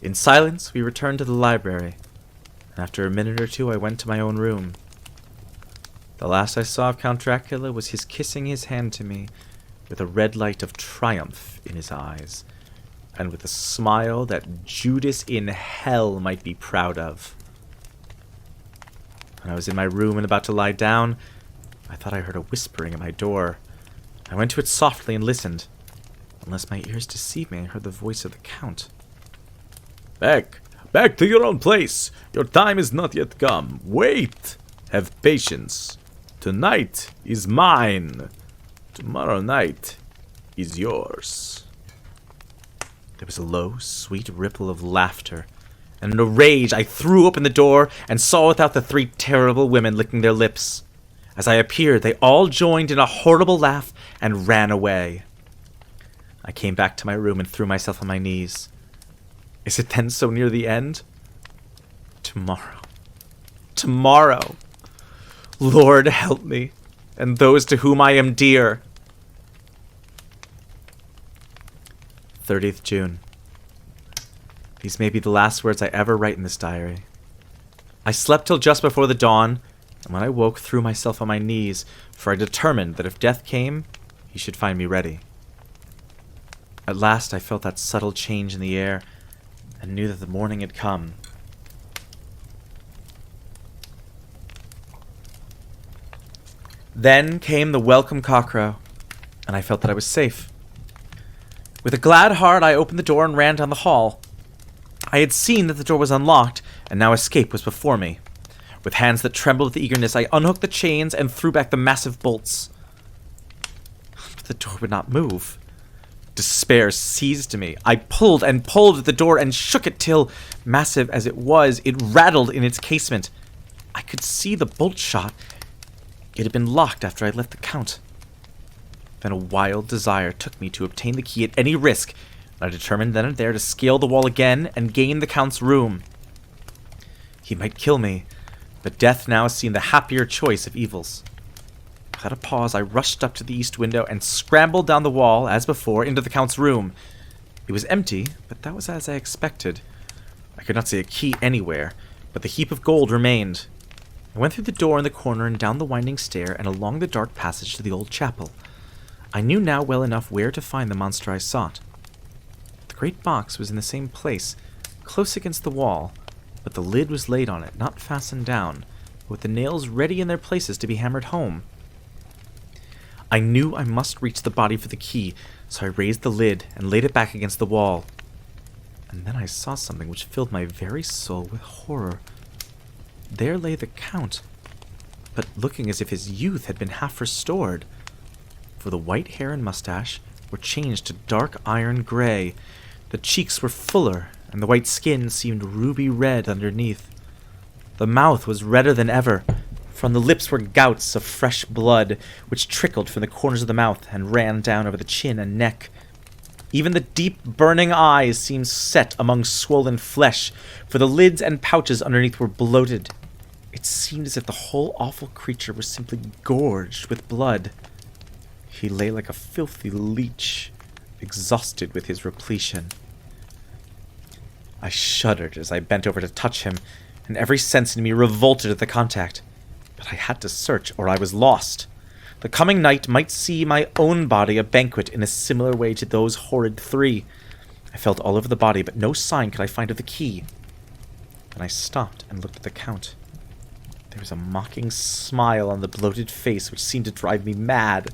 In silence, we returned to the library, and after a minute or two I went to my own room. The last I saw of Count Dracula was his kissing his hand to me, with a red light of triumph in his eyes, and with a smile that Judas in hell might be proud of. When I was in my room and about to lie down, I thought I heard a whispering at my door. I went to it softly and listened. Unless my ears deceived me, I heard the voice of the Count. Back to your own place. Your time is not yet come. Wait. Have patience. Tonight is mine. Tomorrow night is yours. There was a low, sweet ripple of laughter, and in a rage I threw open the door and saw without the three terrible women licking their lips. As I appeared, they all joined in a horrible laugh and ran away. I came back to my room and threw myself on my knees. Is it then so near the end? Tomorrow. Tomorrow. Lord, help me, and those to whom I am dear. 30th June. These may be the last words I ever write in this diary. I slept till just before the dawn, and when I woke, threw myself on my knees, for I determined that if death came, he should find me ready. At last I felt that subtle change in the air, and knew that the morning had come. Then came the welcome cockcrow, and I felt that I was safe. With a glad heart, I opened the door and ran down the hall. I had seen that the door was unlocked, and now escape was before me. With hands that trembled with eagerness, I unhooked the chains and threw back the massive bolts. But the door would not move. Despair seized me. I pulled and pulled at the door and shook it till, massive as it was, it rattled in its casement. I could see the bolt shot. It had been locked after I left the Count. Then a wild desire took me to obtain the key at any risk, and I determined then and there to scale the wall again and gain the Count's room. He might kill me, but death now seemed the happier choice of evils. Without a pause, I rushed up to the east window and scrambled down the wall, as before, into the Count's room. It was empty, but that was as I expected. I could not see a key anywhere, but the heap of gold remained. I went through the door in the corner and down the winding stair and along the dark passage to the old chapel. I knew now well enough where to find the monster I sought. The great box was in the same place, close against the wall, but the lid was laid on it, not fastened down, but with the nails ready in their places to be hammered home. I knew I must reach the body for the key, so I raised the lid and laid it back against the wall. And then I saw something which filled my very soul with horror. There lay the Count, but looking as if his youth had been half restored, for the white hair and mustache were changed to dark iron gray, the cheeks were fuller, and the white skin seemed ruby red underneath. The mouth was redder than ever. From the lips were gouts of fresh blood, which trickled from the corners of the mouth and ran down over the chin and neck. Even the deep, burning eyes seemed set among swollen flesh, for the lids and pouches underneath were bloated. It seemed as if the whole awful creature was simply gorged with blood. He lay like a filthy leech, exhausted with his repletion. I shuddered as I bent over to touch him, and every sense in me revolted at the contact. But I had to search, or I was lost. The coming night might see my own body a banquet in a similar way to those horrid three. I felt all over the body, but no sign could I find of the key. Then I stopped and looked at the Count. There was a mocking smile on the bloated face which seemed to drive me mad.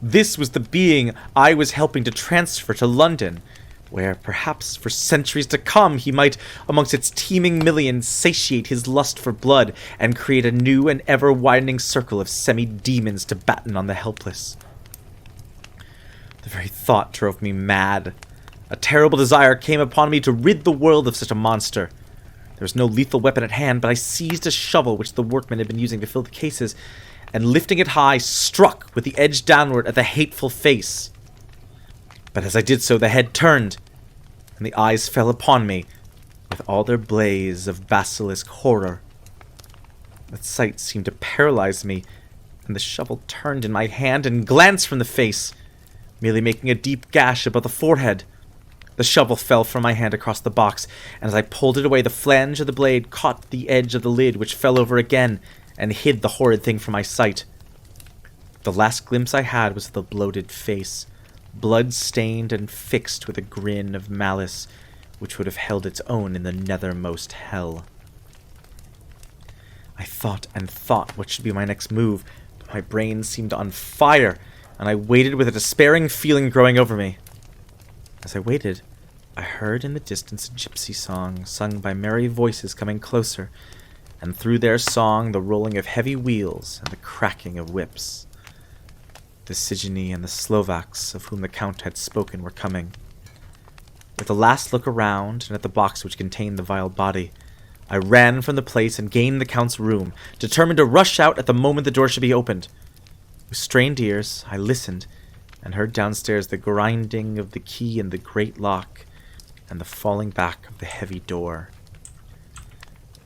This was the being I was helping to transfer to London, where, perhaps, for centuries to come, he might, amongst its teeming millions, satiate his lust for blood and create a new and ever-widening circle of semi-demons to batten on the helpless. The very thought drove me mad. A terrible desire came upon me to rid the world of such a monster. There was no lethal weapon at hand, but I seized a shovel which the workmen had been using to fill the cases, and lifting it high, struck with the edge downward at the hateful face. But as I did so, the head turned, and the eyes fell upon me, with all their blaze of basilisk horror. That sight seemed to paralyze me, and the shovel turned in my hand and glanced from the face, merely making a deep gash above the forehead. The shovel fell from my hand across the box, and as I pulled it away, the flange of the blade caught the edge of the lid, which fell over again, and hid the horrid thing from my sight. The last glimpse I had was of the bloated face, blood-stained and fixed with a grin of malice, which would have held its own in the nethermost hell. I thought and thought what should be my next move, but my brain seemed on fire, and I waited with a despairing feeling growing over me. As I waited, I heard in the distance a gypsy song sung by merry voices coming closer, and through their song the rolling of heavy wheels and the cracking of whips. The Sigini and the Slovaks of whom the Count had spoken were coming. With a last look around and at the box which contained the vile body, I ran from the place and gained the Count's room, determined to rush out at the moment the door should be opened. With strained ears, I listened, and heard downstairs the grinding of the key in the great lock, and the falling back of the heavy door.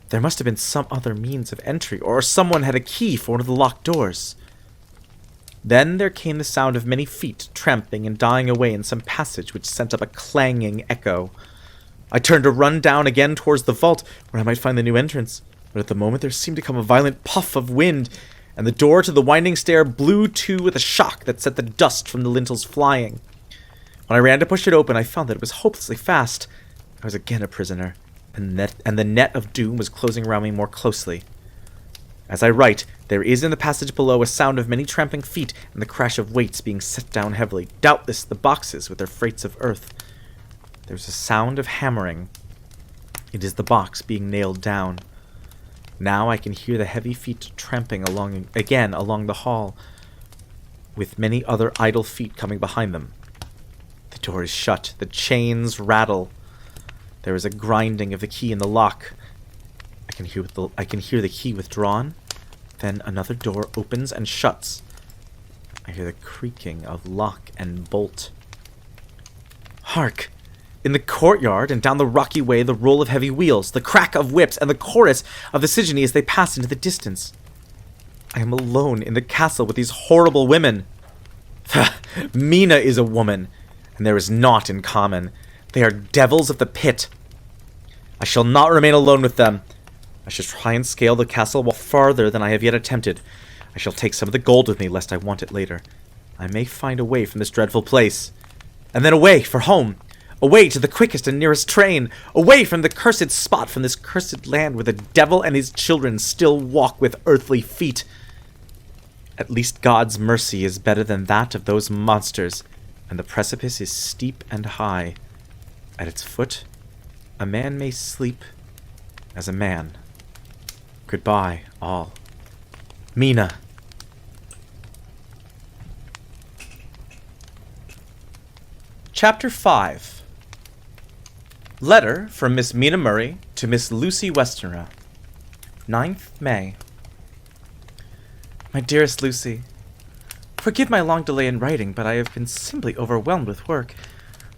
There must have been some other means of entry, or someone had a key for one of the locked doors. Then there came the sound of many feet tramping and dying away in some passage which sent up a clanging echo. I turned to run down again towards the vault, where I might find the new entrance, but at the moment there seemed to come a violent puff of wind, and the door to the winding stair blew to with a shock that set the dust from the lintels flying. When I ran to push it open, I found that it was hopelessly fast. I was again a prisoner, and the net of doom was closing around me more closely. As I write, there is in the passage below a sound of many tramping feet and the crash of weights being set down heavily, doubtless the boxes with their freights of earth. There is a sound of hammering. It is the box being nailed down. Now I can hear the heavy feet tramping again along the hall, with many other idle feet coming behind them. The door is shut. The chains rattle. There is a grinding of the key in the lock. I can hear the key withdrawn. Then another door opens and shuts. I hear the creaking of lock and bolt. Hark! In the courtyard and down the rocky way, the roll of heavy wheels, the crack of whips, and the chorus of the Sigini as they pass into the distance. I am alone in the castle with these horrible women. Mina is a woman, and there is naught in common. They are devils of the pit. I shall not remain alone with them. I shall try and scale the castle wall farther than I have yet attempted. I shall take some of the gold with me, lest I want it later. I may find a way from this dreadful place. And then away for home. Away to the quickest and nearest train. Away from the cursed spot, from this cursed land where the devil and his children still walk with earthly feet. At least God's mercy is better than that of those monsters, and the precipice is steep and high. At its foot, a man may sleep as a man. Goodbye, all. Mina. Chapter 5. Letter from Miss Mina Murray to Miss Lucy Westenra. 9th May. My dearest Lucy, forgive my long delay in writing, but I have been simply overwhelmed with work.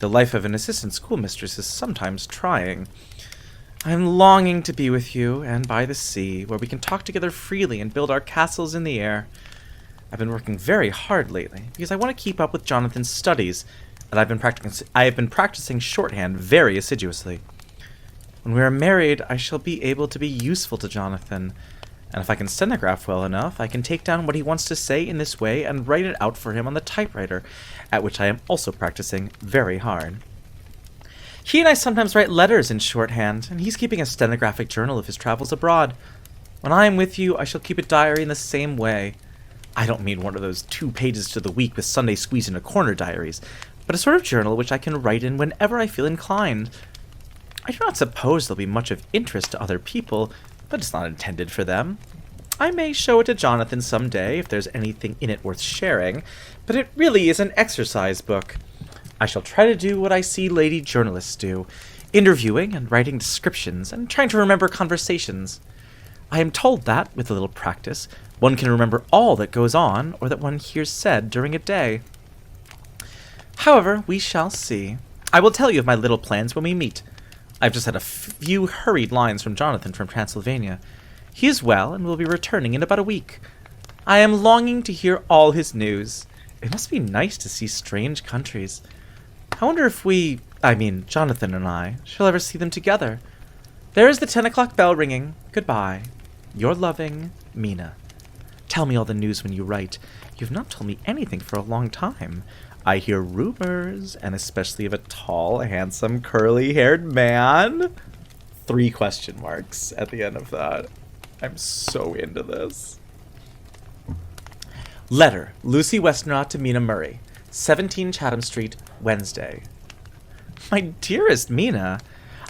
The life of an assistant schoolmistress is sometimes trying. I am longing to be with you and by the sea, where we can talk together freely and build our castles in the air. I've been working very hard lately, because I want to keep up with Jonathan's studies, and I have been practicing shorthand very assiduously. When we are married, I shall be able to be useful to Jonathan, and if I can stenograph well enough, I can take down what he wants to say in this way and write it out for him on the typewriter, at which I am also practicing very hard. He and I sometimes write letters in shorthand, and he's keeping a stenographic journal of his travels abroad. When I am with you, I shall keep a diary in the same way. I don't mean one of those 2 pages to the week with Sunday squeeze in a corner diaries, but a sort of journal which I can write in whenever I feel inclined. I do not suppose there'll be much of interest to other people, but it's not intended for them. I may show it to Jonathan some day if there's anything in it worth sharing, but it really is an exercise book. I shall try to do what I see lady journalists do. interviewing and writing descriptions and trying to remember conversations. I am told that, with a little practice, one can remember all that goes on or that one hears said during a day. However, we shall see. I will tell you of my little plans when we meet. I've just had a few hurried lines from Jonathan from Transylvania. He is well and will be returning in about a week. I am longing to hear all his news. It must be nice to see strange countries. I wonder if Jonathan and I, shall ever see them together. There is the 10 o'clock bell ringing. Goodbye. Your loving, Mina. Tell me all the news when you write. You've not told me anything for a long time. I hear rumors, and especially of a tall, handsome, curly-haired man. 3 question marks at the end of that. I'm so into this. Letter, Lucy Westenra to Mina Murray, 17 Chatham Street, Wednesday. My dearest Mina,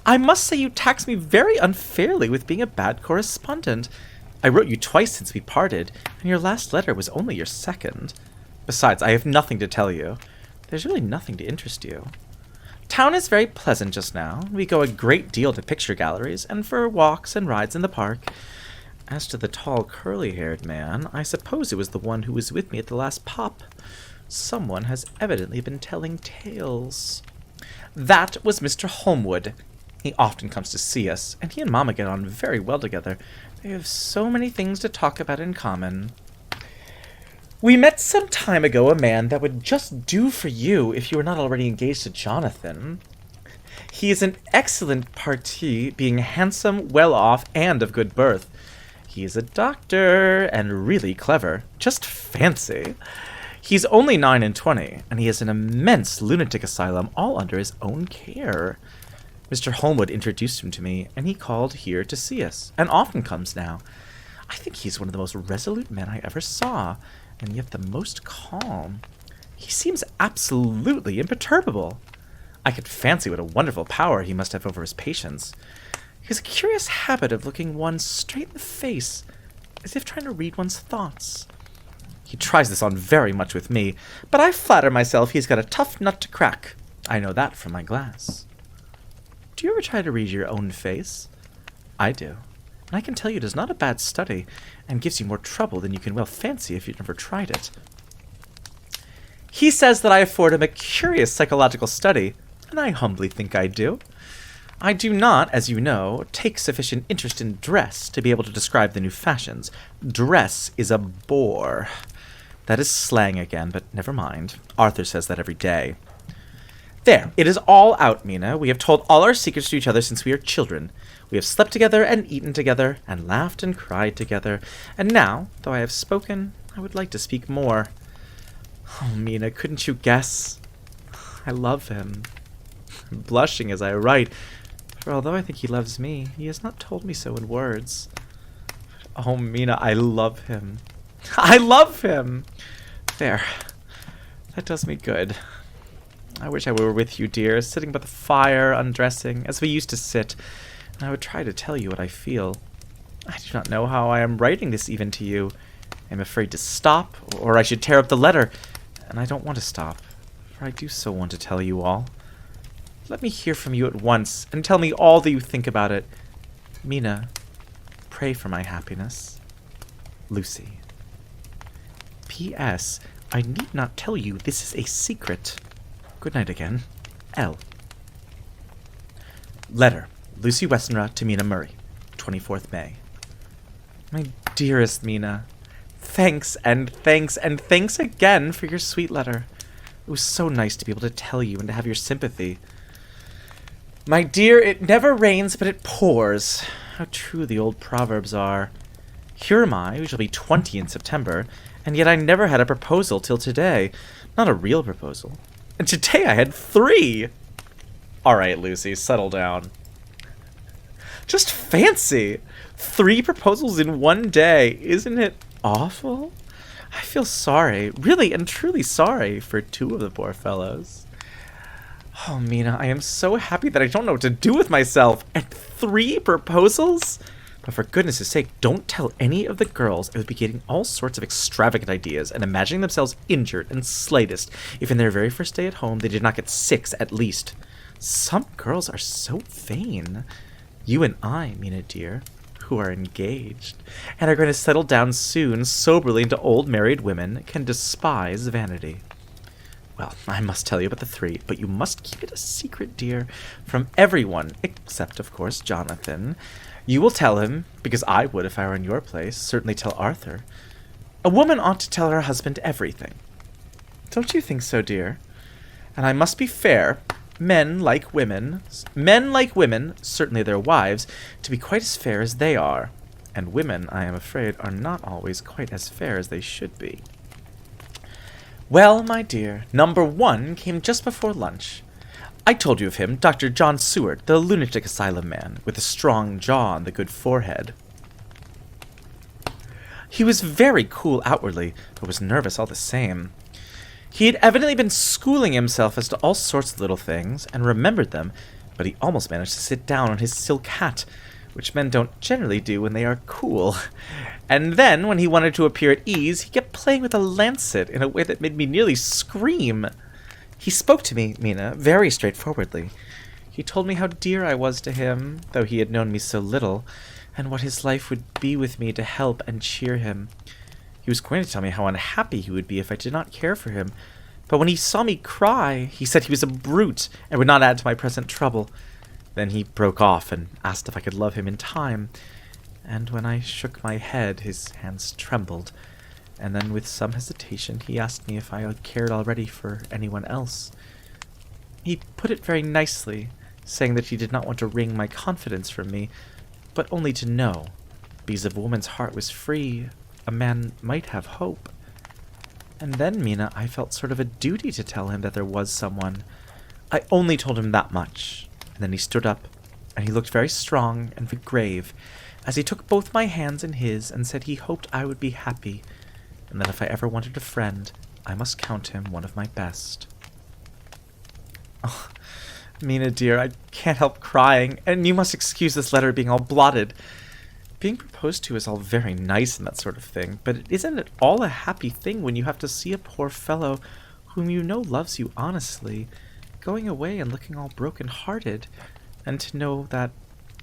I must say you tax me very unfairly with being a bad correspondent. I wrote you twice since we parted, and your last letter was only your second. Besides, I have nothing to tell you. There's really nothing to interest you. Town is very pleasant just now. We go a great deal to picture galleries, and for walks and rides in the park. As to the tall, curly-haired man, I suppose it was the one who was with me at the last pop. Someone has evidently been telling tales. That was Mr. Holmwood. He often comes to see us, and he and Mama get on very well together. They have so many things to talk about in common. We met some time ago a man that would just do for you if you were not already engaged to Jonathan. He is an excellent parti, being handsome, well-off, and of good birth. He is a doctor, and really clever. Just fancy. He's only 29, and he has an immense lunatic asylum all under his own care. Mr. Holmwood introduced him to me, and he called here to see us, and often comes now. I think he's one of the most resolute men I ever saw, and yet the most calm. He seems absolutely imperturbable. I could fancy what a wonderful power he must have over his patients. He has a curious habit of looking one straight in the face, as if trying to read one's thoughts. He tries this on very much with me, but I flatter myself he's got a tough nut to crack. I know that from my glass. Do you ever try to read your own face? I do, and I can tell you it is not a bad study, and gives you more trouble than you can well fancy if you've never tried it. He says that I afford him a curious psychological study, and I humbly think I do. I do not, as you know, take sufficient interest in dress to be able to describe the new fashions. Dress is a bore. That is slang again, but never mind. Arthur says that every day. There, it is all out, Mina. We have told all our secrets to each other since we are children. We have slept together and eaten together, and laughed and cried together. And now, though I have spoken, I would like to speak more. Oh, Mina, couldn't you guess? I love him. I'm blushing as I write, for although I think he loves me, he has not told me so in words. Oh, Mina, I love him. I love him! There. That does me good. I wish I were with you, dear, sitting by the fire, undressing, as we used to sit, and I would try to tell you what I feel. I do not know how I am writing this even to you. I am afraid to stop, or I should tear up the letter, and I don't want to stop, for I do so want to tell you all. Let me hear from you at once, and tell me all that you think about it. Mina, pray for my happiness. Lucy. P.S. I need not tell you this is a secret. Good night again. L. Letter, Lucy Westenra to Mina Murray, 24th May. My dearest Mina, thanks and thanks and thanks again for your sweet letter. It was so nice to be able to tell you and to have your sympathy. My dear, it never rains but it pours. How true the old proverbs are. Here am I, who shall be 20 in September, and yet I never had a proposal till today. Not a real proposal. And today I had 3! Alright, Lucy, settle down. Just fancy! 3 proposals in one day. Isn't it awful? I feel sorry, really and truly sorry, for 2 of the poor fellows. Oh, Mina, I am so happy that I don't know what to do with myself. And 3 proposals? But for goodness' sake, don't tell any of the girls I would be getting all sorts of extravagant ideas and imagining themselves injured and slightest if in their very first day at home they did not get 6 at least. Some girls are so vain. You and I, Mina dear, who are engaged, and are going to settle down soon soberly into old married women, can despise vanity. Well, I must tell you about the three, but you must keep it a secret, dear, from everyone, except, of course, Jonathan. You will tell him, because I would if I were in your place, certainly tell Arthur. A woman ought to tell her husband everything. Don't you think so, dear? And I must be fair. Men like women, certainly their wives, to be quite as fair as they are. And women, I am afraid, are not always quite as fair as they should be. Well, my dear, number 1 came just before lunch. I told you of him, Dr. John Seward, the lunatic asylum man, with the strong jaw and the good forehead. He was very cool outwardly, but was nervous all the same. He had evidently been schooling himself as to all sorts of little things, and remembered them, but he almost managed to sit down on his silk hat, which men don't generally do when they are cool. And then, when he wanted to appear at ease, he kept playing with a lancet in a way that made me nearly scream. He spoke to me, Mina, very straightforwardly. He told me how dear I was to him, though he had known me so little, and what his life would be with me to help and cheer him. He was going to tell me how unhappy he would be if I did not care for him, but when he saw me cry, he said he was a brute and would not add to my present trouble. Then he broke off and asked if I could love him in time, and when I shook my head, his hands trembled, and then with some hesitation he asked me if I cared already for anyone else. He put it very nicely, saying that he did not want to wring my confidence from me, but only to know, because if a woman's heart was free, a man might have hope. And then, Mina, I felt sort of a duty to tell him that there was someone. I only told him that much, and then he stood up, and he looked very strong and very grave, as he took both my hands in his and said he hoped I would be happy, and that if I ever wanted a friend, I must count him one of my best. Oh, Mina dear, I can't help crying, and you must excuse this letter being all blotted. Being proposed to is all very nice and that sort of thing, but isn't it all a happy thing when you have to see a poor fellow whom you know loves you honestly, going away and looking all broken-hearted, and to know that,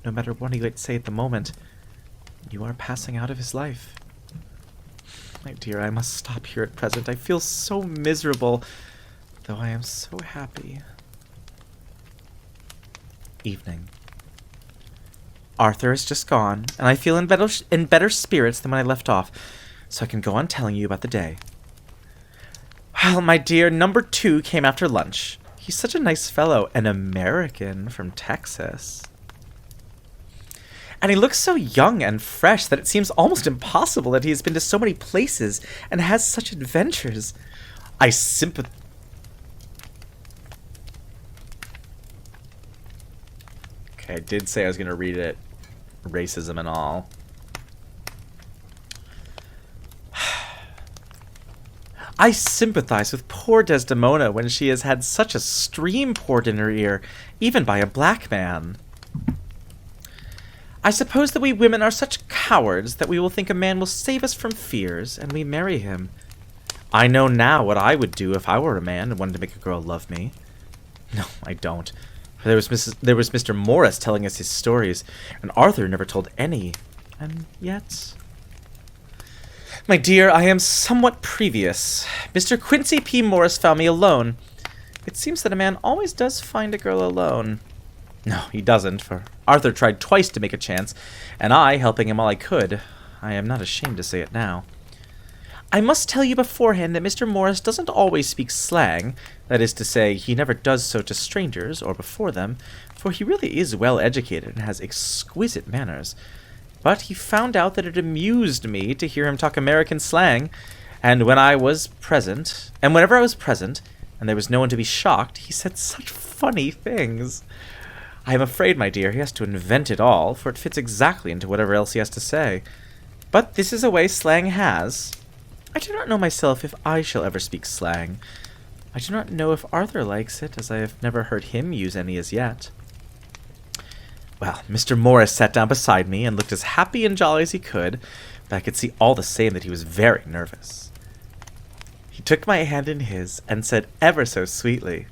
no matter what he might say at the moment, you are passing out of his life? My dear, I must stop here at present. I feel so miserable, though I am so happy. Evening. Arthur is just gone, and I feel in better spirits than when I left off, so I can go on telling you about the day. Well, my dear, number 2 came after lunch. He's such a nice fellow, an American from Texas. And he looks so young and fresh that it seems almost impossible that he has been to so many places and has such adventures. I sympathize. Okay, I did say I was going to read it. Racism and all. I sympathize with poor Desdemona when she has had such a stream poured in her ear, even by a black man. I suppose that we women are such cowards that we will think a man will save us from fears, and we marry him. I know now what I would do if I were a man and wanted to make a girl love me. No, I don't. For there was Mr. Morris telling us his stories, and Arthur never told any. And yet... My dear, I am somewhat previous. Mr. Quincy P. Morris found me alone. It seems that a man always does find a girl alone. No, he doesn't, for Arthur tried twice to make a chance, and I, helping him all I could. I am not ashamed to say it now. I must tell you beforehand that Mr. Morris doesn't always speak slang. That is to say, he never does so to strangers or before them, for he really is well educated and has exquisite manners. But he found out that it amused me to hear him talk American slang, and whenever I was present, and there was no one to be shocked, he said such funny things. I am afraid, my dear, he has to invent it all, for it fits exactly into whatever else he has to say. But this is a way slang has. I do not know myself if I shall ever speak slang. I do not know if Arthur likes it, as I have never heard him use any as yet. Well, Mr. Morris sat down beside me and looked as happy and jolly as he could, but I could see all the same that he was very nervous. He took my hand in his and said ever so sweetly,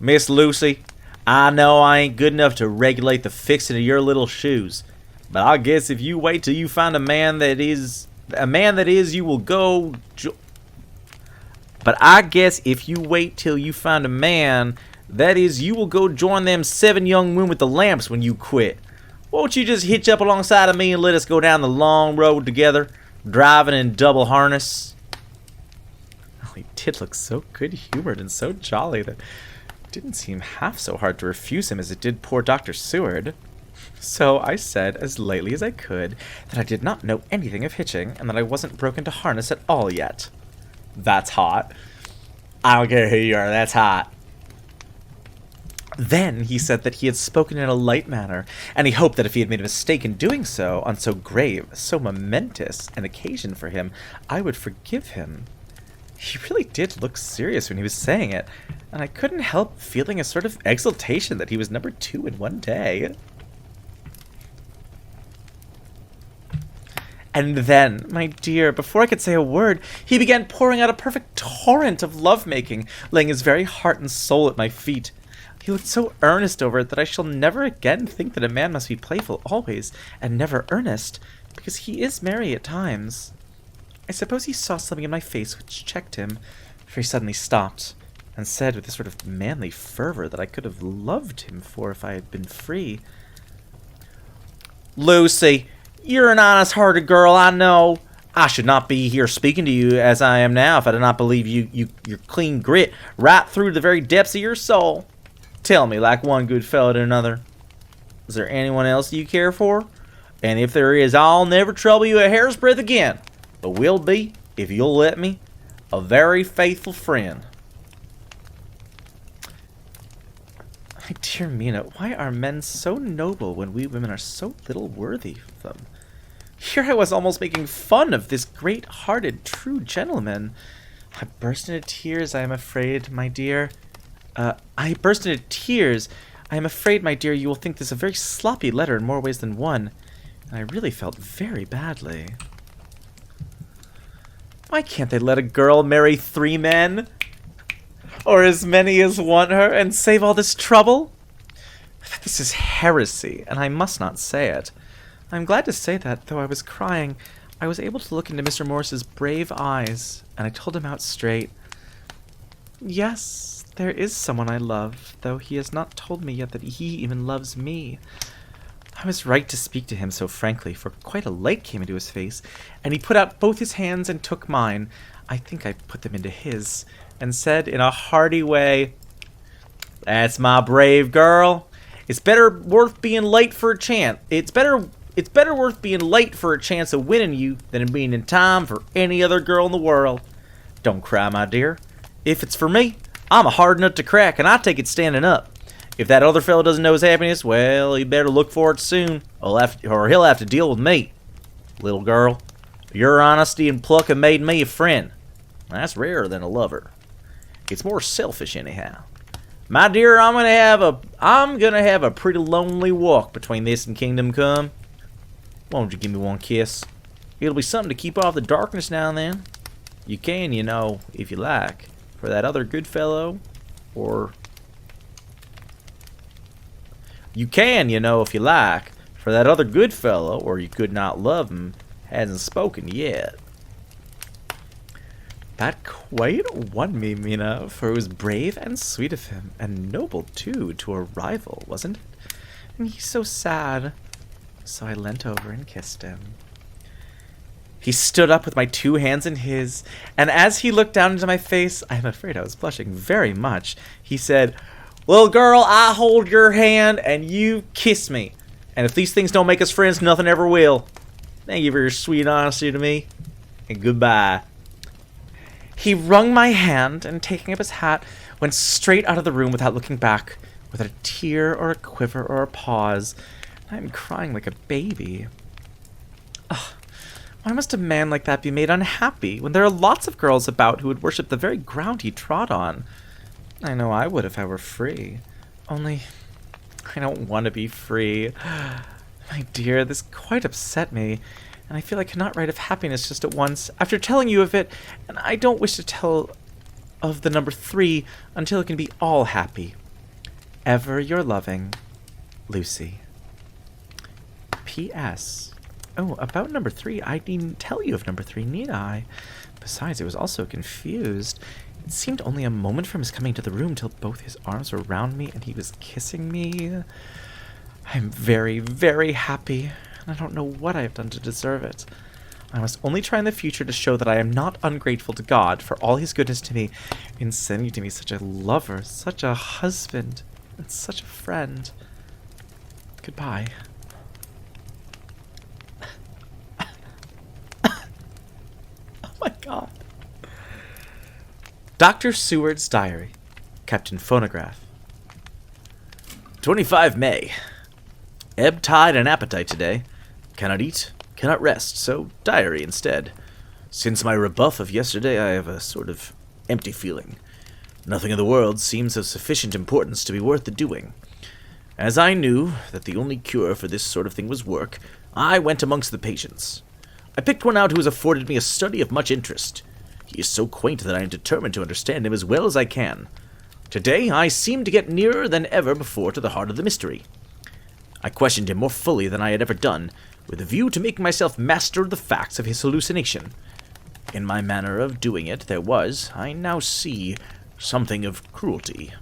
Miss Lucy, I know I ain't good enough to regulate the fixing of your little shoes, but I guess if you wait till you find a man that is, you will go. But I guess if you wait till you find a man that is, you will go join them 7 young women with the lamps when you quit. Won't you just hitch up alongside of me and let us go down the long road together, driving in double harness? Oh, he did look so good-humored and so jolly that it didn't seem half so hard to refuse him as it did poor Dr. Seward. So I said, as lightly as I could, that I did not know anything of hitching, and that I wasn't broken to harness at all yet. That's hot. I don't care who you are, that's hot. Then he said that he had spoken in a light manner, and he hoped that if he had made a mistake in doing so, on so grave, so momentous an occasion for him, I would forgive him. He really did look serious when he was saying it, and I couldn't help feeling a sort of exultation that he was number 2 in one day. And then, my dear, before I could say a word, he began pouring out a perfect torrent of lovemaking, laying his very heart and soul at my feet. He looked so earnest over it that I shall never again think that a man must be playful always, and never earnest, because he is merry at times. I suppose he saw something in my face which checked him, for he suddenly stopped, and said with a sort of manly fervor that I could have loved him for if I had been free. Lucy, you're an honest-hearted girl, I know. I should not be here speaking to you as I am now if I did not believe your clean grit right through the very depths of your soul. Tell me, like one good fellow to another, is there anyone else you care for? And if there is, I'll never trouble you a hair's breadth again, but will be, if you'll let me, a very faithful friend. My dear Mina, why are men so noble when we women are so little worthy of them? Here I was almost making fun of this great-hearted, true gentleman. I burst into tears, I am afraid, my dear. I burst into tears. I am afraid, my dear, you will think this a very sloppy letter in more ways than one. And I really felt very badly. Why can't they let a girl marry 3 men? Or as many as want her, and save all this trouble? This is heresy, and I must not say it. I'm glad to say that, though I was crying, I was able to look into Mr. Morris's brave eyes, and I told him out straight. Yes, there is someone I love, though he has not told me yet that he even loves me. I was right to speak to him so frankly, for quite a light came into his face, and he put out both his hands and took mine. I think I put them into his, and said in a hearty way, "That's my brave girl. It's better worth being late for a chance. It's better worth being late for a chance of winning you than being in time for any other girl in the world. Don't cry, my dear. If it's for me, I'm a hard nut to crack, and I take it standing up. If that other fellow doesn't know his happiness, well, he better look for it soon, or he'll have to deal with me. Little girl, your honesty and pluck have made me a friend. That's rarer than a lover. It's more selfish, anyhow. My dear, I'm gonna have a pretty lonely walk between this and Kingdom Come. Won't you give me one kiss? It'll be something to keep off the darkness now and then. You can, you know, if you like, for that other good fellow, or... You can, you know, if you like, for that other good fellow, or you could not love him, hasn't spoken yet." That quite won me, Mina, for it was brave and sweet of him, and noble, too, to a rival, wasn't it? And he's so sad. So I leant over and kissed him. He stood up with my 2 hands in his, and as he looked down into my face, I am afraid I was blushing very much, he said, "Little girl, I hold your hand, and you kiss me. And if these things don't make us friends, nothing ever will. Thank you for your sweet honesty to me, and goodbye." He wrung my hand, and taking up his hat, went straight out of the room without looking back, without a tear or a quiver or a pause. I am crying like a baby. Ugh, why must a man like that be made unhappy, when there are lots of girls about who would worship the very ground he trod on? I know I would if I were free. Only, I don't want to be free. My dear, this quite upset me, and I feel I cannot write of happiness just at once, after telling you of it, and I don't wish to tell of the number 3 until it can be all happy. Ever your loving, Lucy. P.S. Oh, about number 3, I needn't tell you of number 3, need I? Besides, I was also confused. It seemed only a moment from his coming to the room till both his arms were round me and he was kissing me. I'm very, very happy, and I don't know what I have done to deserve it. I must only try in the future to show that I am not ungrateful to God for all his goodness to me in sending to me such a lover, such a husband, and such a friend. Goodbye. Oh my God. Dr. Seward's diary, kept in phonograph. 25 May. Ebb tide and appetite today. Cannot eat, cannot rest, so diary instead. Since my rebuff of yesterday, I have a sort of empty feeling. Nothing in the world seems of sufficient importance to be worth the doing. As I knew that the only cure for this sort of thing was work, I went amongst the patients. I picked one out who has afforded me a study of much interest. He is so quaint that I am determined to understand him as well as I can. Today, I seem to get nearer than ever before to the heart of the mystery. I questioned him more fully than I had ever done, with a view to making myself master of the facts of his hallucination. In my manner of doing it, there was, I now see, something of cruelty.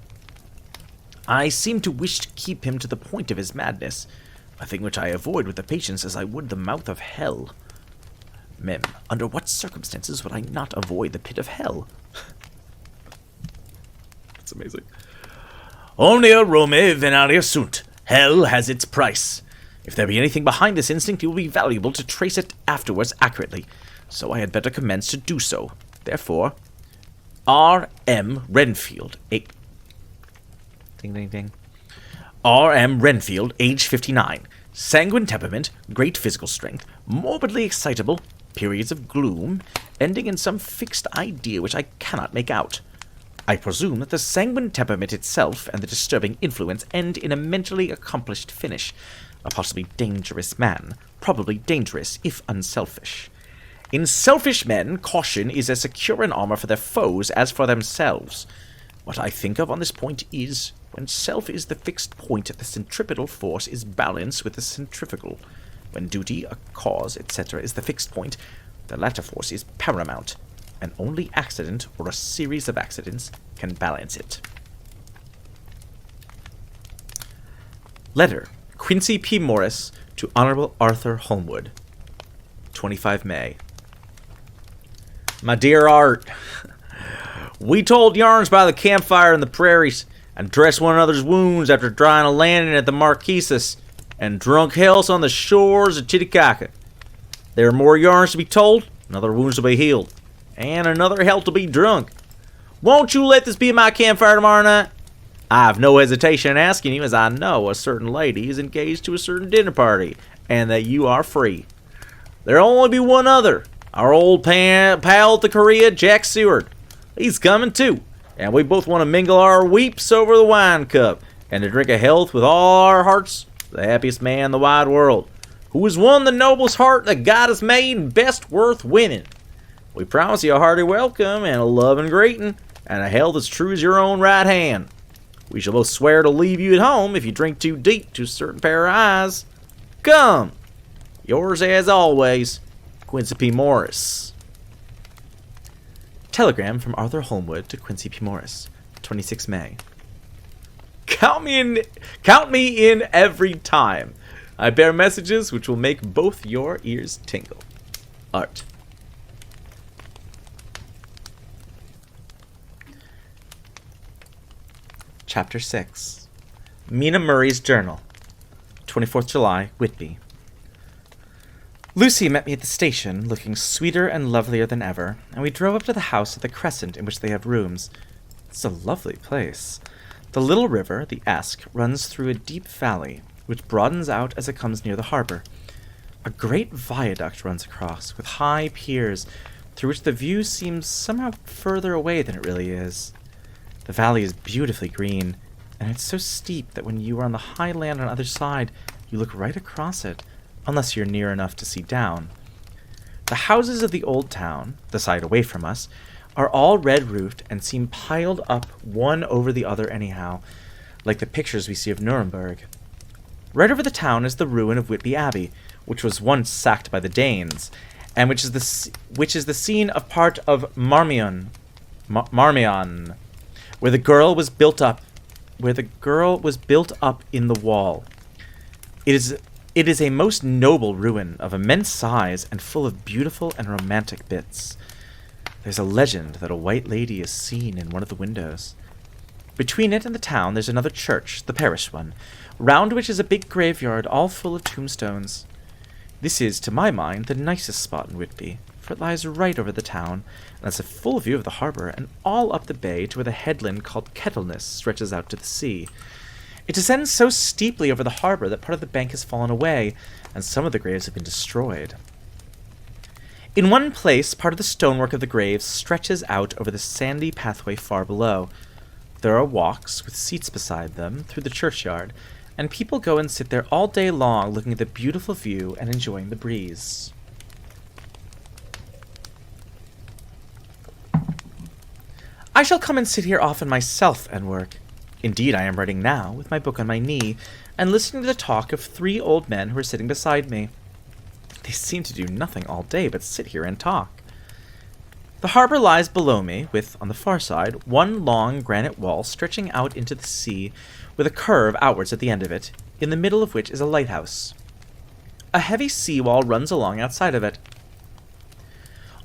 I seemed to wish to keep him to the point of his madness, a thing which I avoid with the patients as I would the mouth of hell. Mem, under what circumstances would I not avoid the pit of hell? That's amazing. Omnia Rome venalia sunt. Hell has its price. If there be anything behind this instinct, it will be valuable to trace it afterwards accurately. So I had better commence to do so. Therefore, R.M. Renfield, Ding, ding, ding. R.M. Renfield, age 59. Sanguine temperament, great physical strength, morbidly excitable, periods of gloom, ending in some fixed idea which I cannot make out. I presume that the sanguine temperament itself and the disturbing influence end in a mentally accomplished finish. A possibly dangerous man, probably dangerous if unselfish. In selfish men, caution is as secure an armor for their foes as for themselves. What I think of on this point is, when self is the fixed point, the centripetal force is balanced with the centrifugal. When duty, a cause, etc. is the fixed point, the latter force is paramount, and only accident or a series of accidents can balance it. Letter, Quincy P. Morris to Honorable Arthur Holmwood, 25 May. My dear Art, we told yarns by the campfire in the prairies, and dressed one another's wounds after drying a landing at the Marquesas, and drunk healths on the shores of Titicaca. There are more yarns to be told, another wounds to be healed, and another health to be drunk. Won't you let this be my campfire tomorrow night? I have no hesitation in asking you, as I know a certain lady is engaged to a certain dinner party, and that you are free. There'll only be one other, our old pal at the Korea, Jack Seward. He's coming too, and we both want to mingle our weeps over the wine cup, and to drink a health with all our hearts, the happiest man in the wide world, who has won the noblest heart that God has made and best worth winning. We promise you a hearty welcome and a loving greeting, and a health as true as your own right hand. We shall both swear to leave you at home if you drink too deep to a certain pair of eyes. Come! Yours as always, Quincy P. Morris. Telegram from Arthur Holmwood to Quincy P. Morris, 26 May. Count me in every time. I bear messages which will make both your ears tingle. Art. Chapter 6. Mina Murray's Journal. 24th July, Whitby. Lucy met me at the station, looking sweeter and lovelier than ever, and we drove up to the house at the Crescent in which they have rooms. It's a lovely place. The little river, the Esk, runs through a deep valley, which broadens out as it comes near the harbor. A great viaduct runs across, with high piers, through which the view seems somehow further away than it really is. The valley is beautifully green, and it's so steep that when you are on the high land on the other side, you look right across it, unless you're near enough to see down. The houses of the old town, the side away from us, are all red-roofed and seem piled up one over the other anyhow. like the pictures we see of Nuremberg. Right over the town is the ruin of Whitby Abbey, which was once sacked by the Danes, and which is the scene of part of Marmion, where the girl was built up in the wall. It is a most noble ruin of immense size and full of beautiful and romantic bits. There's a legend that a white lady is seen in one of the windows. Between it and the town there's another church, the parish one, round which is a big graveyard all full of tombstones. This is, to my mind, the nicest spot in Whitby, for it lies right over the town, and has a full view of the harbour and all up the bay to where the headland called Kettleness stretches out to the sea. It descends so steeply over the harbour that part of the bank has fallen away, and some of the graves have been destroyed. In one place, part of the stonework of the graves stretches out over the sandy pathway far below. There are walks, with seats beside them, through the churchyard, and people go and sit there all day long looking at the beautiful view and enjoying the breeze. I shall come and sit here often myself and work. Indeed, I am writing now, with my book on my knee, and listening to the talk of 3 old men who are sitting beside me. They seem to do nothing all day but sit here and talk. The harbour lies below me, with, on the far side, one long granite wall stretching out into the sea, with a curve outwards at the end of it, in the middle of which is a lighthouse. A heavy seawall runs along outside of it.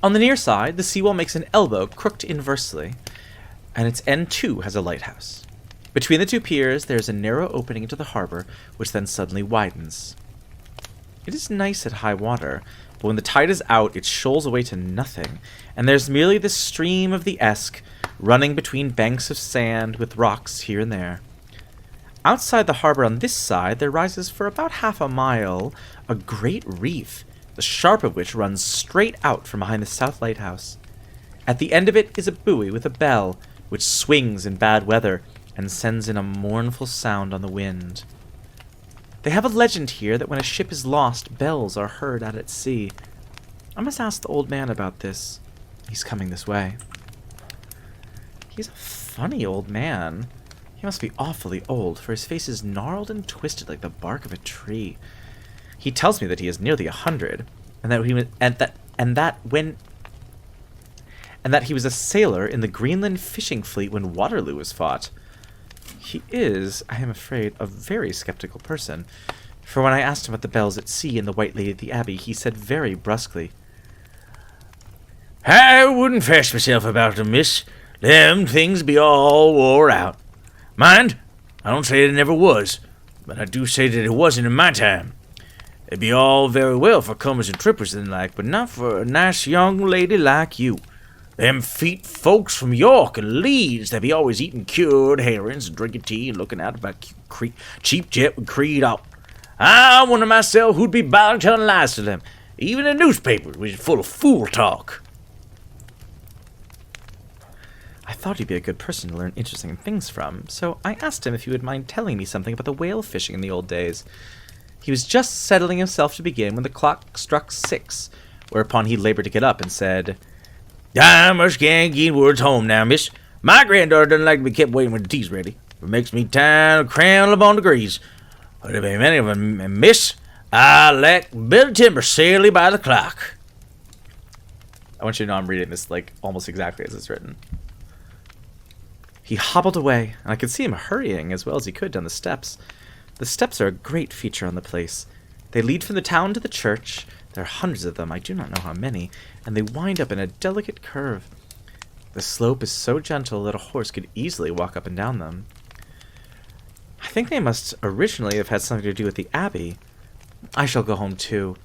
On the near side, the seawall makes an elbow crooked inversely, and its end too has a lighthouse. Between the 2 piers there is a narrow opening into the harbour, which then suddenly widens. It is nice at high water, but when the tide is out it shoals away to nothing, and there's merely the stream of the Esk running between banks of sand with rocks here and there. Outside the harbour on this side there rises for about half a mile a great reef, the sharp of which runs straight out from behind the south lighthouse. At the end of it is a buoy with a bell, which swings in bad weather and sends in a mournful sound on the wind. They have a legend here that when a ship is lost, bells are heard out at sea. I must ask the old man about this. He's coming this way. He's a funny old man. He must be awfully old, for his face is gnarled and twisted like the bark of a tree. He tells me that he is nearly 100, and that he was a sailor in the Greenland fishing fleet when Waterloo was fought. He is, I am afraid, a very skeptical person, for when I asked him about the bells at sea and the White Lady at the Abbey, he said very brusquely, "I wouldn't fuss myself about them, miss. Them things be all wore out. Mind, I don't say it never was, but I do say that it wasn't in my time. It'd be all very well for comers and trippers and like, but not for a nice young lady like you. Them feet folks from York and Leeds, they be always eating cured herrings and drinking tea and looking out about cheap jet with Creed up. I wonder myself who'd be bound to tell lies to them, even the newspapers, which is full of fool talk." I thought he'd be a good person to learn interesting things from, so I asked him if he would mind telling me something about the whale fishing in the old days. He was just settling himself to begin when the clock struck 6, whereupon he labored to get up and said, "I must get words home now, miss. My granddaughter doesn't like to be kept waiting when the tea's ready. It makes me tired of cramming upon degrees. But if ain't many of them, miss, I lack a bit of timber saily by the clock." I want you to know I'm reading this like almost exactly as it's written. He hobbled away, and I could see him hurrying as well as he could down the steps. The steps are a great feature on the place. They lead from the town to the church. There are hundreds of them, I do not know how many, and they wind up in a delicate curve. The slope is so gentle that a horse could easily walk up and down them. I think they must originally have had something to do with the Abbey. I shall go home too.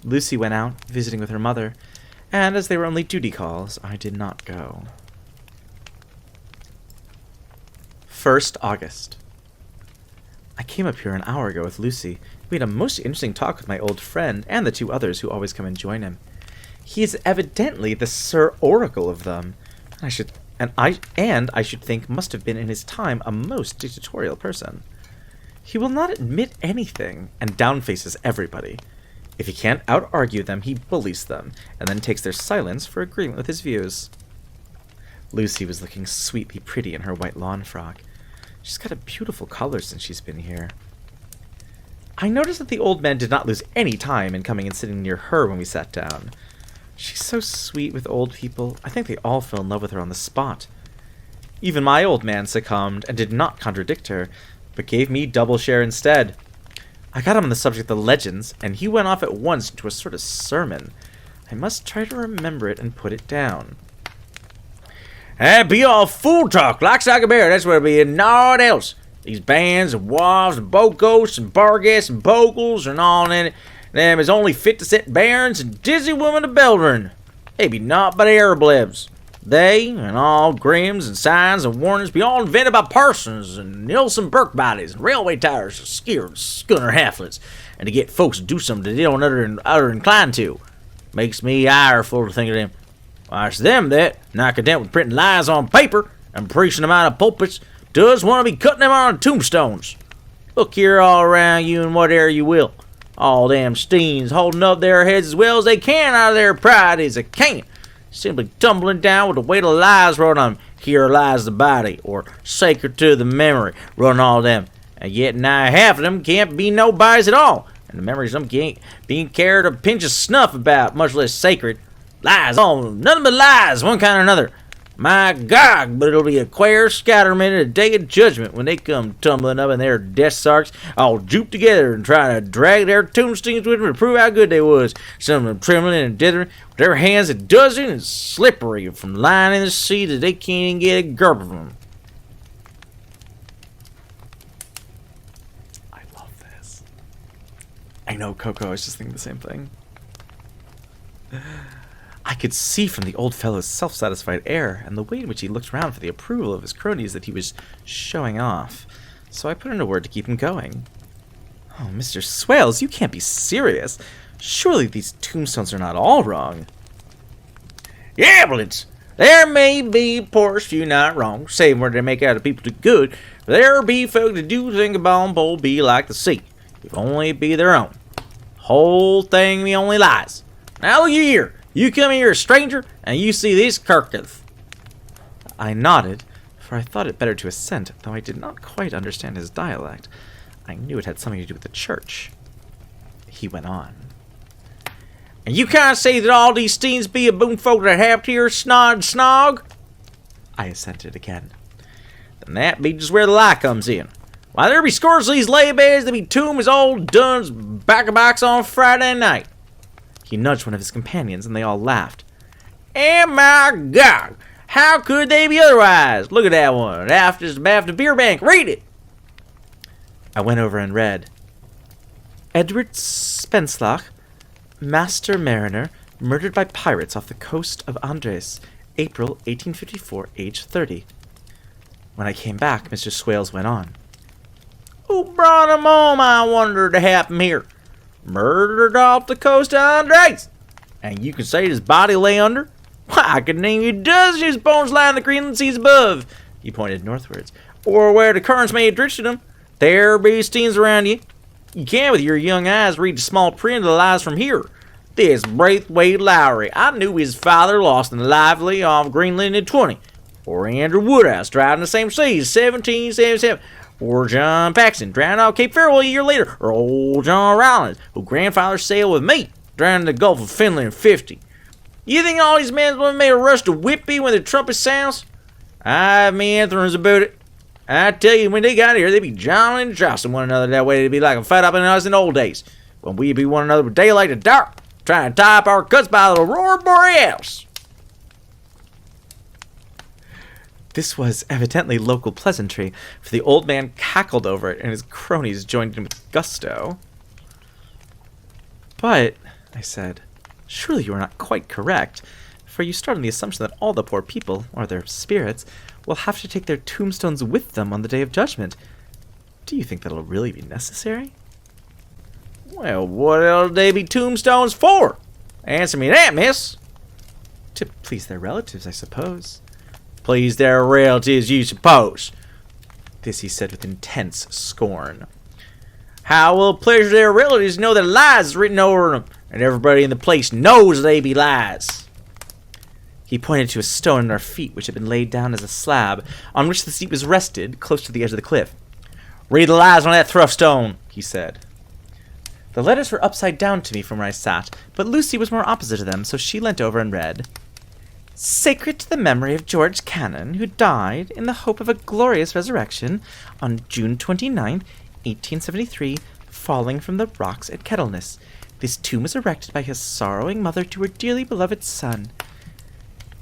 Lucy went out, visiting with her mother, and as they were only duty calls, I did not go. 1st August. I came up here an hour ago with Lucy. We had a most interesting talk with my old friend and the 2 others who always come and join him. He is evidently the Sir Oracle of them. I should think must have been in his time a most dictatorial person. He will not admit anything and downfaces everybody. If he can't out-argue them, he bullies them, and then takes their silence for agreement with his views. Lucy was looking sweetly pretty in her white lawn frock. She's got a beautiful color since she's been here. I noticed that the old man did not lose any time in coming and sitting near her when we sat down. She's so sweet with old people. I think they all fell in love with her on the spot. Even my old man succumbed and did not contradict her, but gave me double share instead. I got him on the subject of the legends, and he went off at once into a sort of sermon. I must try to remember it and put it down. That'd be all fool talk, like a bear, that's what it be, and naught else. These bands and wafts and bocos and bargas and bogles and all in it, them is only fit to set bairns and dizzy women to beldering. They be naught but air blebs. They, and all grims and signs and warnings be all invented by parsons and Nilson Burke bodies and railway tires and skeered schooner halflets, and to get folks to do something they don't utter inclined to. Makes me ireful to think of them. Why, it's them that, not content with printing lies on paper and preaching them out of pulpits, does want to be cutting them on tombstones. Look here all around you and whatever you will. All them steens holding up their heads as well as they can out of their pride as they can. Simply tumbling down with the weight of lies wrote on them. Here lies the body, or sacred to the memory, running all them. And yet nigh half of them can't be nobody's at all. And the memories of them can't be carried a pinch of snuff about, much less sacred. Lies, oh, nothing but lies, one kind or another. My God, but it'll be a queer scatterment in a day of judgment when they come tumbling up in their death sarks, all drooped together and trying to drag their tombstones with them to prove how good they was. Some of them trembling and dithering, with their hands a dozen and slippery from lying in the sea that they can't even get a grip of them. I love this. I know, Coco, I was just thinking the same thing. I could see from the old fellow's self-satisfied air and the way in which he looked round for the approval of his cronies that he was showing off, so I put in a word to keep him going. Oh, Mr. Swales, you can't be serious. Surely these tombstones are not all wrong. Yeah, but there may be poorest few not wrong, save where they make out of people do good, but there be folk that do think about them be like the sea, if only it be their own. Whole thing be only lies. Now look here. You come here a stranger, and you see this carcass. I nodded, for I thought it better to assent, though I did not quite understand his dialect. I knew it had something to do with the church. He went on. And you can't say that all these steens be a boon folk that have here, snog? I assented again. Then that be just where the lie comes in. Why, there be scores of these laybeds that be tomb as old duns back of box on Friday night. He nudged one of his companions, and they all laughed. And my God, how could they be otherwise? Look at that one. After beer bank, read it. I went over and read. Edward Spenslach, master mariner, murdered by pirates off the coast of Andres, April 1854, age 30. When I came back, Mr. Swales went on. Who brought him home, I wonder, to happen here? Murdered off the coast of Andres. And you can say his body lay under? Why, I could name you dozens of his bones lying in the Greenland seas above. He pointed northwards. Or where the currents may have drifted them. There be steens around you. You can, with your young eyes, read the small print of the lies from here. This Braithwaite Lowry, I knew his father lost in the lively off Greenland in 20. Or Andrew Woodhouse, driving the same seas, 1777. Or John Paxton, drowned off Cape Farewell a year later. Or old John Rowlands, who grandfather sailed with me, drowned in the Gulf of Finland in 50. You think all these men made a rush to Whitby when the trumpet sounds? I've me answerings about it. I tell you, when they got here, they'd be jostling and jostling one another that way. It'd be like a fight up in us in the old days, when we'd be one another with daylight to dark, trying to tie up our cuts by the Aurora Borealis. This was evidently local pleasantry, for the old man cackled over it, and his cronies joined in with gusto. But, I said, surely you are not quite correct, for you start on the assumption that all the poor people, or their spirits, will have to take their tombstones with them on the Day of Judgment. Do you think that'll really be necessary? Well, what else they be tombstones for? Answer me that, miss. To please their relatives, I suppose. Please their relatives, you suppose. This he said with intense scorn. How will it pleasure their relatives know that lies is written over them, and everybody in the place knows they be lies? He pointed to a stone at our feet, which had been laid down as a slab, on which the seat was rested, close to the edge of the cliff. "Read the lies on that thruff stone," he said. The letters were upside down to me from where I sat, but Lucy was more opposite to them, so she leant over and read, "Sacred to the memory of George Cannon, who died in the hope of a glorious resurrection on June 29th, 1873, falling from the rocks at Kettleness. This tomb was erected by his sorrowing mother to her dearly beloved son.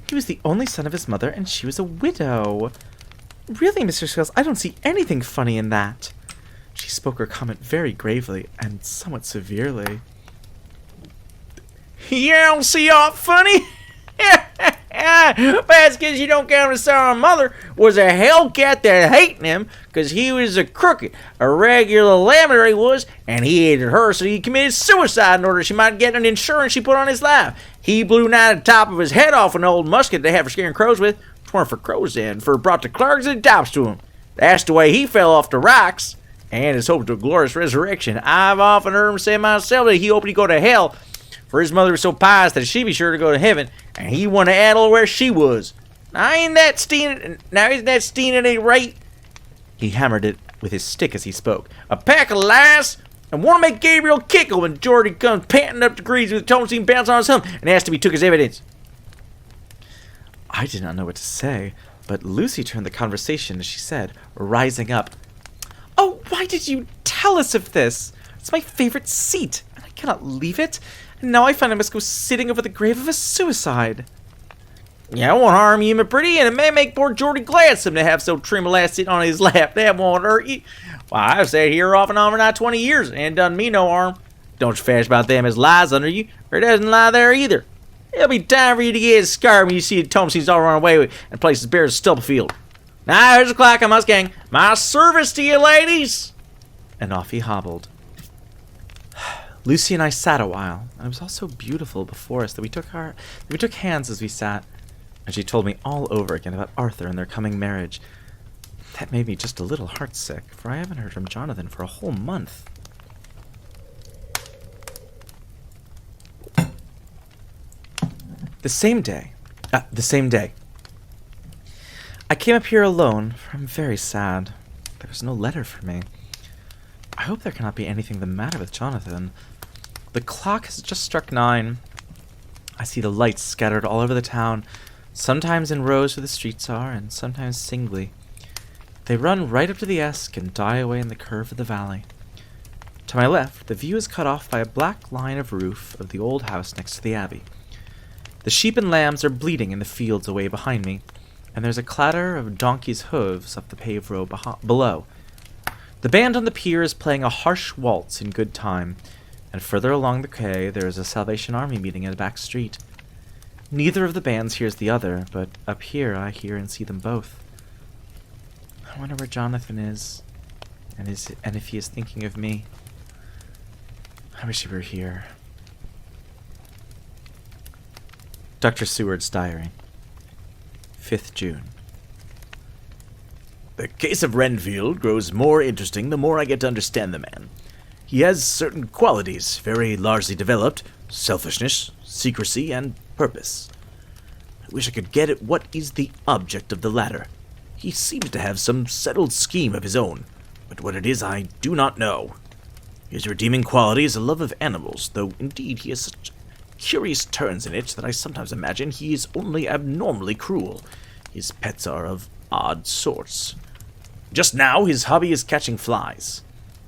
He was the only son of his mother, and she was a widow. Really, Mr. Scales, I don't see anything funny in that." She spoke her comment very gravely and somewhat severely. "You don't see aught funny? That's because you don't count his sorrowing mother was a hellcat that hated him because he was a crooked, a regular lammer he was, and he hated her, so he committed suicide in order she might get an insurance she put on his life. He blew nigh the top of his head off an old musket they had for scaring crows with. 'Tweren't for crows then, for it brought the clerks and tops to him. That's the way he fell off the rocks, and his hope to a glorious resurrection. I've often heard him say myself that he hoped he'd go to hell, for his mother was so pious that she'd be sure to go to heaven, and he wanted to addle where she was. Now isn't that Steen at any rate?" He hammered it with his stick as he spoke. "A pack of lies, and want to make Gabriel kickle when Jordy comes panting up the grease with the tombstone bounce on his hump and asks to be took as evidence." I did not know what to say, but Lucy turned the conversation as she said, rising up, "Oh, why did you tell us of this? It's my favorite seat, and I cannot leave it. And now I find I must go sitting over the grave of a suicide." "Yeah, it won't harm you, my pretty, and it may make poor Jordy gladsome to have so trim a lass sitting on his lap. That won't hurt you. Why, I've sat here off and on for now 20 years, and done me no harm. Don't you fash about them as lies under you, or it doesn't lie there either. It'll be time for you to get scarred when you see the tombstones all run away with and places bare as a stubble field. Now, here's the clock, I must gang. My service to you, ladies!" And off he hobbled. Lucy and I sat a while, and it was all so beautiful before us that we took hands as we sat, and she told me all over again about Arthur and their coming marriage. That made me just a little heartsick, for I haven't heard from Jonathan for a whole month. The same day. I came up here alone, for I'm very sad. There was no letter for me. I hope there cannot be anything the matter with Jonathan. The clock has just struck 9. I see the lights scattered all over the town, sometimes in rows where the streets are, and sometimes singly. They run right up to the Esk and die away in the curve of the valley. To my left, the view is cut off by a black line of roof of the old house next to the abbey. The sheep and lambs are bleating in the fields away behind me, and there's a clatter of donkeys' hooves up the paved road below. The band on the pier is playing a harsh waltz in good time, and further along the quay there is a Salvation Army meeting in a back street. Neither of the bands hears the other, but up here I hear and see them both. I wonder where Jonathan is, and if he is thinking of me. I wish he were here. Dr. Seward's Diary, 5th June. The case of Renfield grows more interesting the more I get to understand the man. He has certain qualities, very largely developed: selfishness, secrecy, and purpose. I wish I could get at what is the object of the latter. He seems to have some settled scheme of his own, but what it is I do not know. His redeeming quality is a love of animals, though indeed he has such curious turns in it that I sometimes imagine he is only abnormally cruel. His pets are of odd sorts. Just now his hobby is catching flies.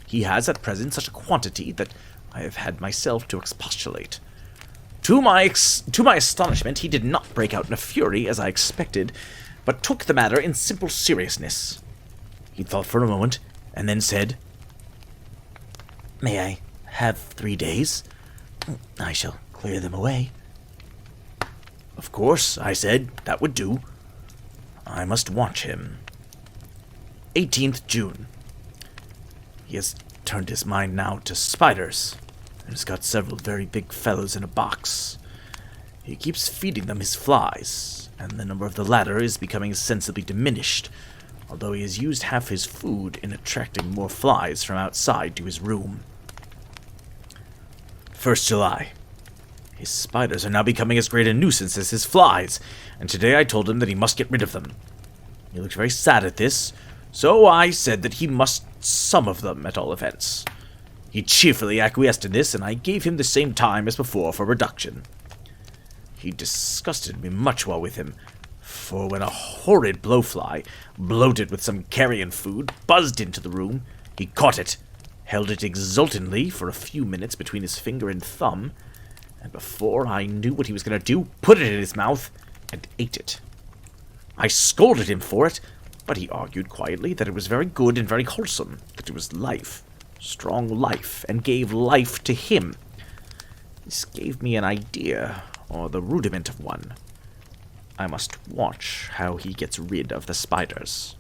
He has at present such a quantity that I have had myself to expostulate. To my astonishment, he did not break out in a fury, as I expected, but took the matter in simple seriousness. He thought for a moment, and then said, "May I have 3 days? I shall clear them away." "Of course," I said, "that would do. I must watch him." 18th June. He has turned his mind now to spiders, and has got several very big fellows in a box. He keeps feeding them his flies, and the number of the latter is becoming sensibly diminished, although he has used half his food in attracting more flies from outside to his room. 1st July. His spiders are now becoming as great a nuisance as his flies, and today I told him that he must get rid of them. He looked very sad at this, so I said that he must some of them, at all events. He cheerfully acquiesced in this, and I gave him the same time as before for reduction. He disgusted me much while with him, for when a horrid blowfly, bloated with some carrion food, buzzed into the room, he caught it, held it exultantly for a few minutes between his finger and thumb, and before I knew what he was going to do, put it in his mouth and ate it. I scolded him for it, but he argued quietly that it was very good and very wholesome, that it was life, strong life, and gave life to him. This gave me an idea, or the rudiment of one. I must watch how he gets rid of the spiders.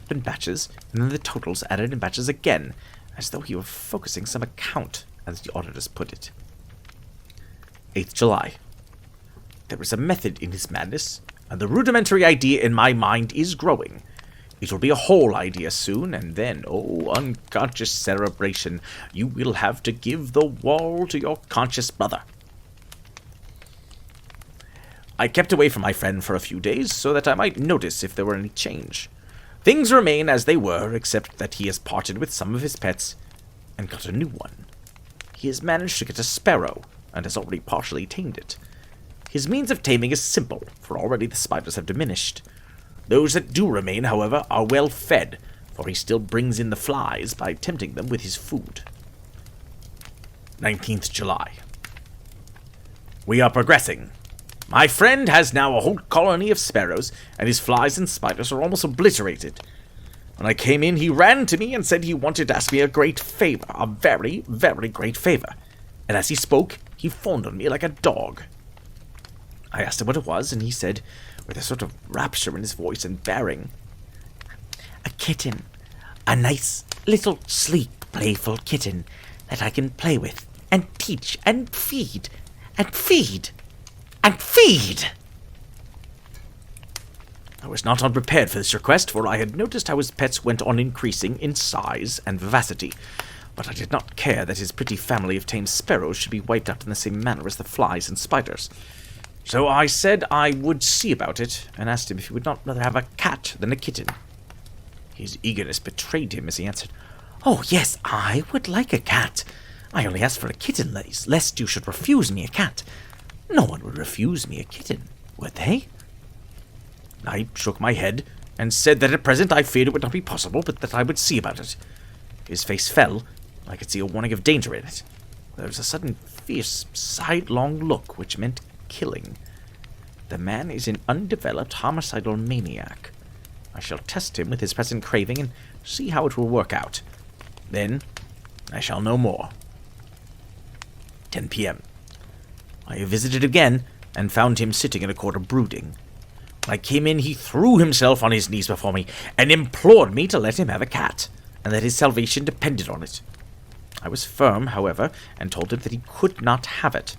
In batches, and then the totals added in batches again, as though he were focusing some account, as the auditors put it. 8th July. There is a method in his madness, and the rudimentary idea in my mind is growing. It will be a whole idea soon, and then, oh, unconscious cerebration, you will have to give the wall to your conscious brother. I kept away from my friend for a few days, so that I might notice if there were any change. Things remain as they were, except that he has parted with some of his pets, and got a new one. He has managed to get a sparrow, and has already partially tamed it. His means of taming is simple, for already the spiders have diminished. Those that do remain, however, are well fed, for he still brings in the flies by tempting them with his food. 19th July. We are progressing. My friend has now a whole colony of sparrows, and his flies and spiders are almost obliterated. When I came in, he ran to me and said he wanted to ask me a great favor, a very, very great favor. And as he spoke, he fawned on me like a dog. I asked him what it was, and he said, with a sort of rapture in his voice and bearing, "A kitten. A nice, little, sleek, playful kitten that I can play with, and teach, and feed, and feed, and feed!" I was not unprepared for this request, for I had noticed how his pets went on increasing in size and vivacity, but I did not care that his pretty family of tame sparrows should be wiped out in the same manner as the flies and spiders. So I said I would see about it, and asked him if he would not rather have a cat than a kitten. His eagerness betrayed him as he answered, "Oh, yes, I would like a cat. I only asked for a kitten, lest you should refuse me a cat. No one would refuse me a kitten, would they?" I shook my head, and said that at present I feared it would not be possible, but that I would see about it. His face fell. I could see a warning of danger in it. There was a sudden fierce, sidelong look, which meant killing. The man is an undeveloped homicidal maniac. I shall test him with his present craving and see how it will work out. Then I shall know more. 10 p.m. I visited again, and found him sitting in a corner brooding. When I came in, he threw himself on his knees before me, and implored me to let him have a cat, and that his salvation depended on it. I was firm, however, and told him that he could not have it,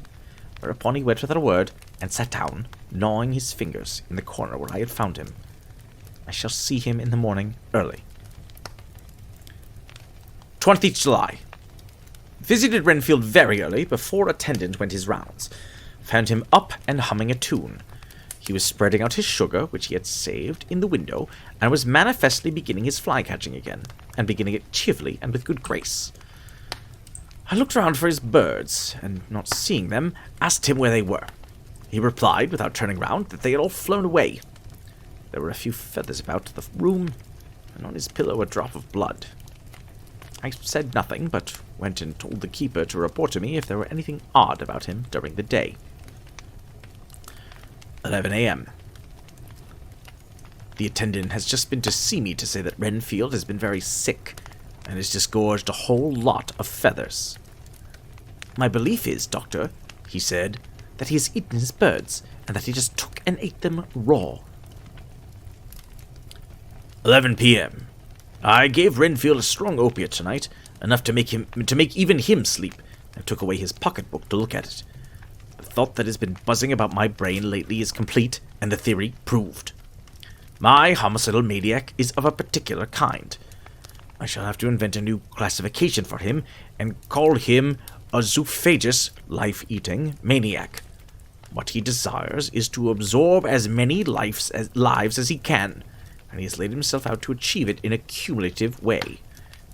whereupon he went without a word, and sat down, gnawing his fingers in the corner where I had found him. I shall see him in the morning early. 20th July. Visited Renfield very early, before attendant went his rounds. Found him up and humming a tune. He was spreading out his sugar, which he had saved, in the window, and was manifestly beginning his fly-catching again, and beginning it cheerfully and with good grace. I looked round for his birds, and not seeing them, asked him where they were. He replied, without turning round, that they had all flown away. There were a few feathers about the room, and on his pillow a drop of blood. I said nothing, but went and told the keeper to report to me if there were anything odd about him during the day. 11 a.m. The attendant has just been to see me to say that Renfield has been very sick, and has disgorged a whole lot of feathers. "My belief is, doctor," he said, "that he has eaten his birds, and that he just took and ate them raw." 11 p.m. I gave Renfield a strong opiate tonight, enough to make even him sleep, and took away his pocketbook to look at it. The thought that has been buzzing about my brain lately is complete, and the theory proved. My homicidal maniac is of a particular kind. I shall have to invent a new classification for him, and call him a zoophagous, life-eating maniac. What he desires is to absorb as many lives as he can, and he has laid himself out to achieve it in a cumulative way.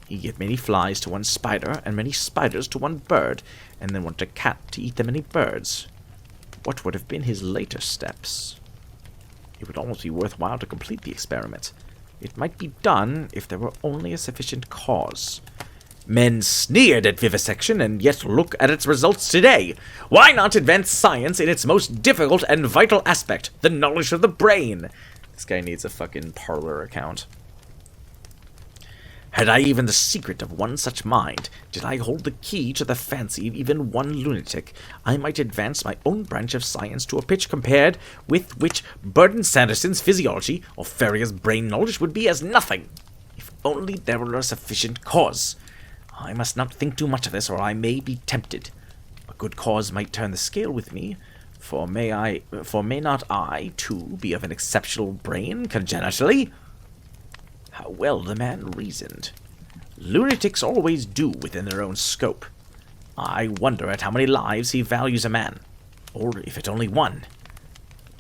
He give many flies to one spider, and many spiders to one bird, and then want a cat to eat the many birds. What would have been his later steps? It would almost be worthwhile to complete the experiment. It might be done if there were only a sufficient cause. Men sneered at vivisection, and yet look at its results today. Why not advance science in its most difficult and vital aspect, the knowledge of the brain? This guy needs a fucking Parlor account. Had I even the secret of one such mind, did I hold the key to the fancy of even one lunatic, I might advance my own branch of science to a pitch compared with which Burton Sanderson's physiology or Ferrier's brain knowledge would be as nothing. If only there were a sufficient cause. I must not think too much of this, or I may be tempted. A good cause might turn the scale with me, for may not I, too, be of an exceptional brain congenitally? How well the man reasoned. Lunatics always do within their own scope. I wonder at how many lives he values a man, or if it only one.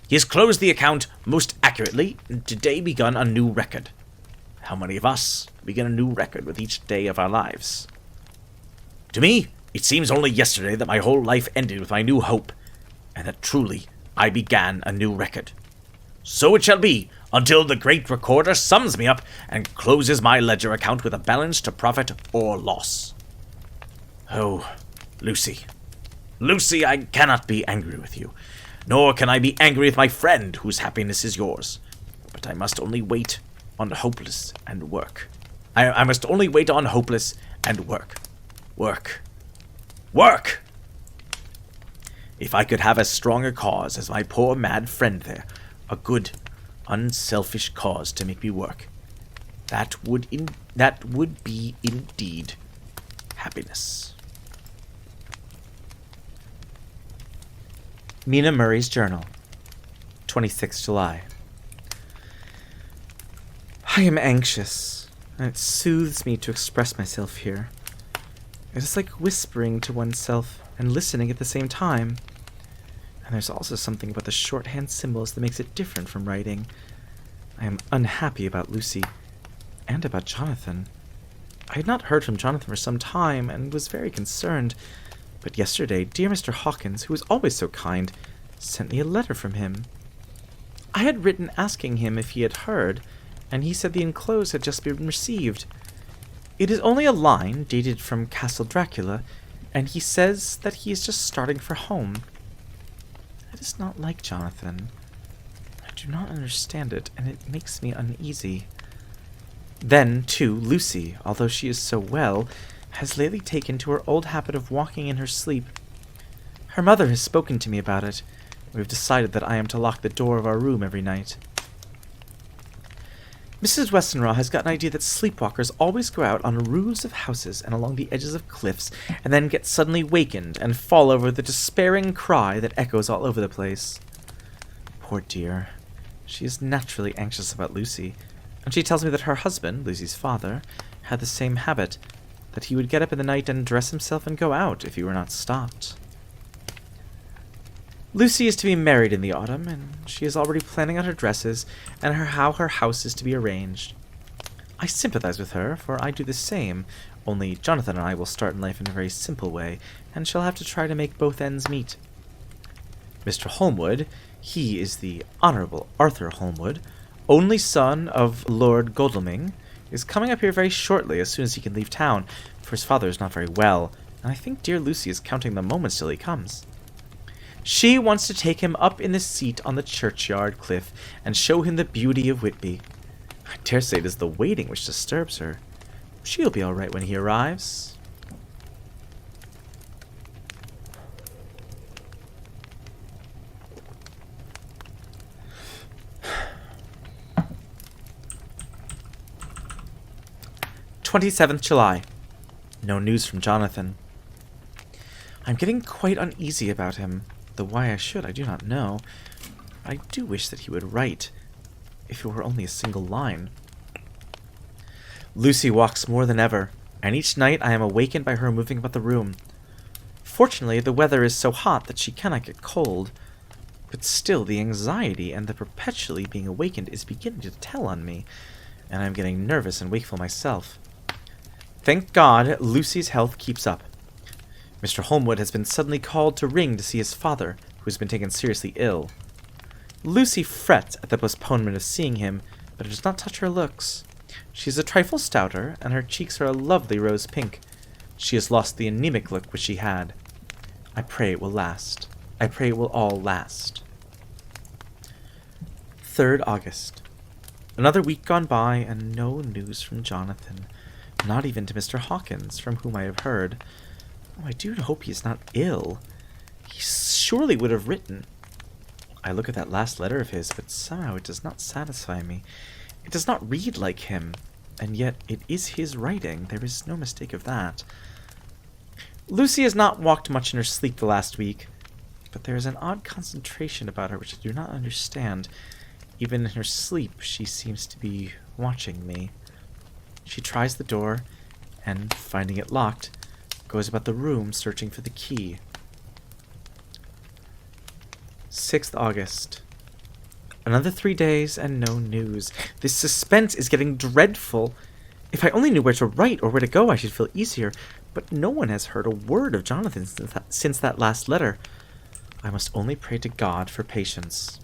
He has closed the account most accurately, and today begun a new record. How many of us begin a new record with each day of our lives? To me, it seems only yesterday that my whole life ended with my new hope, and that truly I began a new record. So it shall be, until the great recorder sums me up and closes my ledger account with a balance to profit or loss. Oh, Lucy. Lucy, I cannot be angry with you, nor can I be angry with my friend whose happiness is yours. But I must only wait on hopeless and work. I must only wait on hopeless and work. Work. Work! If I could have as strong a cause as my poor mad friend there, a good, unselfish cause to make me work, that would be indeed happiness. Mina Murray's Journal, 26th July. I am anxious, and it soothes me to express myself here. It is like whispering to oneself and listening at the same time. And there's also something about the shorthand symbols that makes it different from writing. I am unhappy about Lucy, and about Jonathan. I had not heard from Jonathan for some time, and was very concerned. But yesterday, dear Mr. Hawkins, who was always so kind, sent me a letter from him. I had written asking him if he had heard, and he said the enclosed had just been received. It is only a line, dated from Castle Dracula, and he says that he is just starting for home. That is not like Jonathan. I do not understand it, and it makes me uneasy. Then, too, Lucy, although she is so well, has lately taken to her old habit of walking in her sleep. Her mother has spoken to me about it. We have decided that I am to lock the door of our room every night. Mrs. Westenra has got an idea that sleepwalkers always go out on roofs of houses and along the edges of cliffs, and then get suddenly wakened and fall over the despairing cry that echoes all over the place. Poor dear. She is naturally anxious about Lucy, and she tells me that her husband, Lucy's father, had the same habit, that he would get up in the night and dress himself and go out if he were not stopped. Lucy is to be married in the autumn, and she is already planning out her dresses and how her house is to be arranged. I sympathize with her, for I do the same, only Jonathan and I will start in life in a very simple way, and shall have to try to make both ends meet. Mr. Holmwood, he is the Honourable Arthur Holmwood, only son of Lord Godalming, is coming up here very shortly as soon as he can leave town, for his father is not very well, and I think dear Lucy is counting the moments till he comes. She wants to take him up in the seat on the churchyard cliff and show him the beauty of Whitby. I dare say it is the waiting which disturbs her. She'll be all right when he arrives. "27th July. No news from Jonathan. I'm getting quite uneasy about him. Though why I should, I do not know. I do wish that he would write, if it were only a single line. Lucy walks more than ever, and each night I am awakened by her moving about the room. Fortunately, the weather is so hot that she cannot get cold. But still, the anxiety and the perpetually being awakened is beginning to tell on me, and I'm getting nervous and wakeful myself. Thank God, Lucy's health keeps up. Mr. Holmwood has been suddenly called to ring to see his father, who has been taken seriously ill. Lucy frets at the postponement of seeing him, but it does not touch her looks. She is a trifle stouter, and her cheeks are a lovely rose pink. She has lost the anemic look which she had. I pray it will last. I pray it will all last. 3rd August. Another week gone by, and no news from Jonathan. Not even to Mr. Hawkins, from whom I have heard. Oh, I do hope he is not ill. He surely would have written. I look at that last letter of his, but somehow it does not satisfy me. It does not read like him, and yet it is his writing. There is no mistake of that. Lucy has not walked much in her sleep the last week, but there is an odd concentration about her which I do not understand. Even in her sleep, she seems to be watching me. She tries the door, and, finding it locked, goes about the room searching for the key. 6th August. Another 3 days and no news. This suspense is getting dreadful. If I only knew where to write or where to go, I should feel easier. But no one has heard a word of Jonathan since that last letter. I must only pray to God for patience.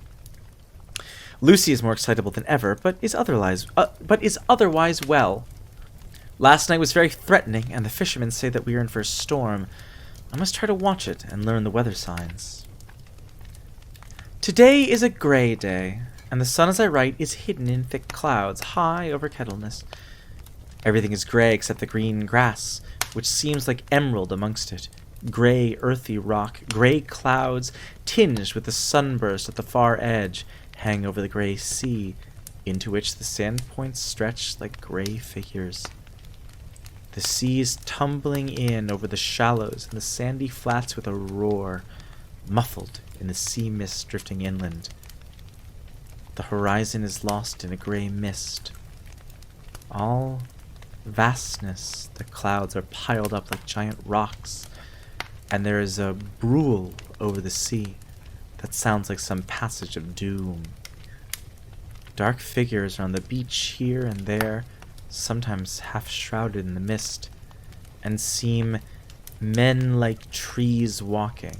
Lucy is more excitable than ever, but is otherwise well. Last night was very threatening, and the fishermen say that we are in for a storm. I must try to watch it and learn the weather signs. Today is a grey day, and the sun as I write is hidden in thick clouds high over Kettleness. Everything is grey except the green grass, which seems like emerald amongst it. Grey, earthy rock, grey clouds, tinged with the sunburst at the far edge, hang over the grey sea, into which the sand points stretch like grey figures. The sea is tumbling in over the shallows and the sandy flats with a roar, muffled in the sea mist drifting inland. The horizon is lost in a grey mist. All vastness, the clouds are piled up like giant rocks, and there is a brool over the sea that sounds like some passage of doom. Dark figures are on the beach here and there, sometimes half shrouded in the mist, and seem men like trees walking.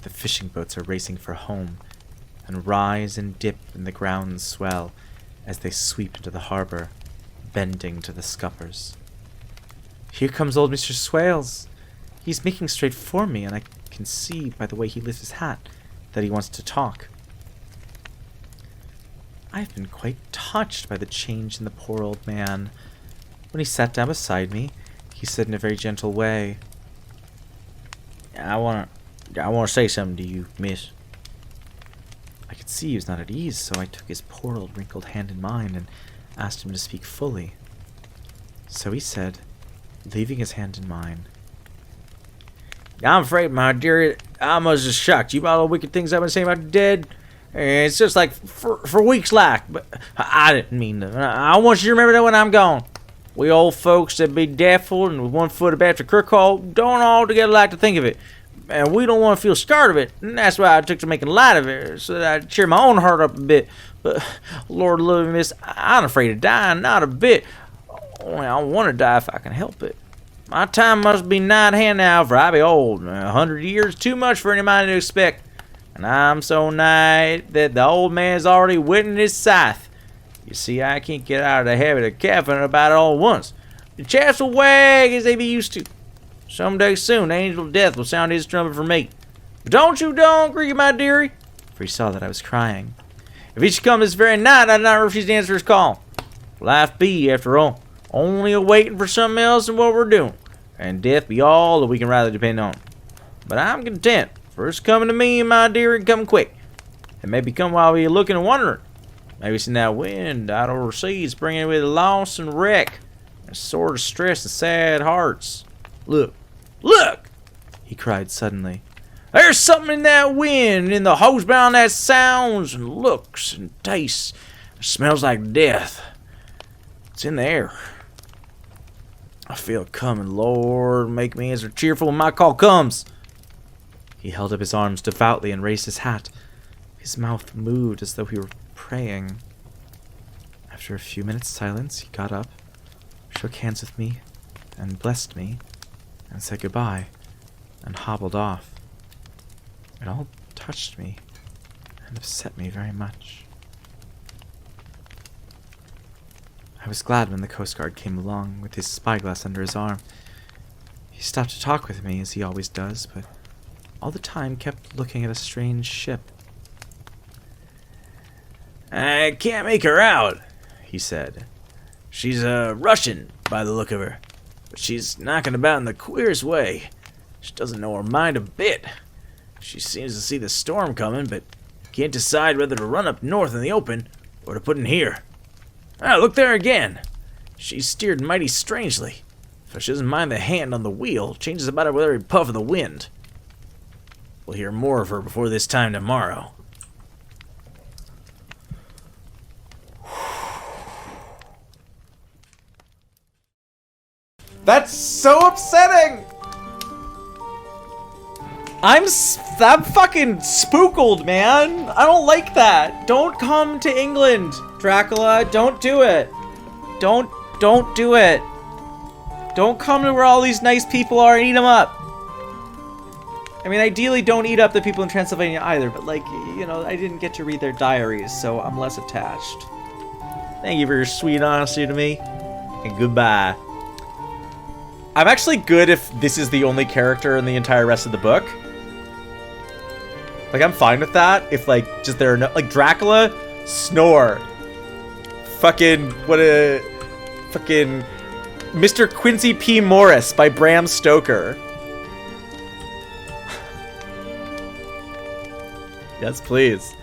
The fishing boats are racing for home, and rise and dip in the ground swell as they sweep into the harbor, bending to the scuppers. Here comes old Mr. Swales. He's making straight for me, and I can see by the way he lifts his hat that he wants to talk. I have been quite touched by the change in the poor old man. When he sat down beside me, he said in a very gentle way, I want to say something to you, miss. I could see he was not at ease, so I took his poor old wrinkled hand in mine and asked him to speak fully. So he said, leaving his hand in mine, I'm afraid, my dear, I must have shocked you by all the wicked things I've been saying about the dead. It's just like for weeks like, but I didn't mean to. I want you to remember that when I'm gone. We old folks that be deaful and with one foot about the crook hole don't altogether like to think of it. And we don't want to feel scared of it. And that's why I took to making light of it, so that I'd cheer my own heart up a bit. But, Lord love me, miss, I'm afraid of dying, not a bit. Only I want to die if I can help it. My time must be nigh at hand now, for I be old. 100 years too much for any man to expect. And I'm so nigh that the old man's already whetting his scythe. You see, I can't get out of the habit of caffing about it all at once. The chaps will wag as they be used to. Someday soon, the angel of death will sound his trumpet for me. But don't grieve, my dearie, for he saw that I was crying. If he should come this very night, I'd not refuse to answer his call. Life be, after all, only a waiting for something else than what we're doing, and death be all that we can rather depend on. But I'm content, for it's coming to me, my dearie, and coming quick. It may be come while we are looking and wondering. Maybe it's in that wind out over seas, bringing with loss and wreck, and sore distress and sad hearts. Look, he cried suddenly. There's something in that wind, in the hosebound that sounds and looks and tastes. It smells like death. It's in the air. I feel it coming, Lord. Make me as cheerful when my call comes. He held up his arms devoutly and raised his hat. His mouth moved as though he were praying. After a few minutes' silence, he got up, shook hands with me, and blessed me, and said goodbye, and hobbled off. It all touched me, and upset me very much. I was glad when the Coast Guard came along with his spyglass under his arm. He stopped to talk with me, as he always does, but all the time kept looking at a strange ship. I can't make her out, he said. She's a Russian, by the look of her, but she's knocking about in the queerest way. She doesn't know her mind a bit. She seems to see the storm coming, but can't decide whether to run up north in the open or to put in here. Ah, look there again. She's steered mighty strangely. If she doesn't mind the hand on the wheel, changes about it with every puff of the wind. We'll hear more of her before this time tomorrow. That's so upsetting! I'm fucking spooked, man. I don't like that. Don't come to England, Dracula. Don't do it. Don't do it. Don't come to where all these nice people are and eat them up. I mean, ideally, don't eat up the people in Transylvania either, but, like, you know, I didn't get to read their diaries, so I'm less attached. Thank you for your sweet honesty to me, and goodbye. I'm actually good if this is the only character in the entire rest of the book. Like, I'm fine with that. If, like, just there are no... Like, Dracula, snore. Fucking... What a... Fucking... Mr. Quincy P. Morris by Bram Stoker. Yes, please.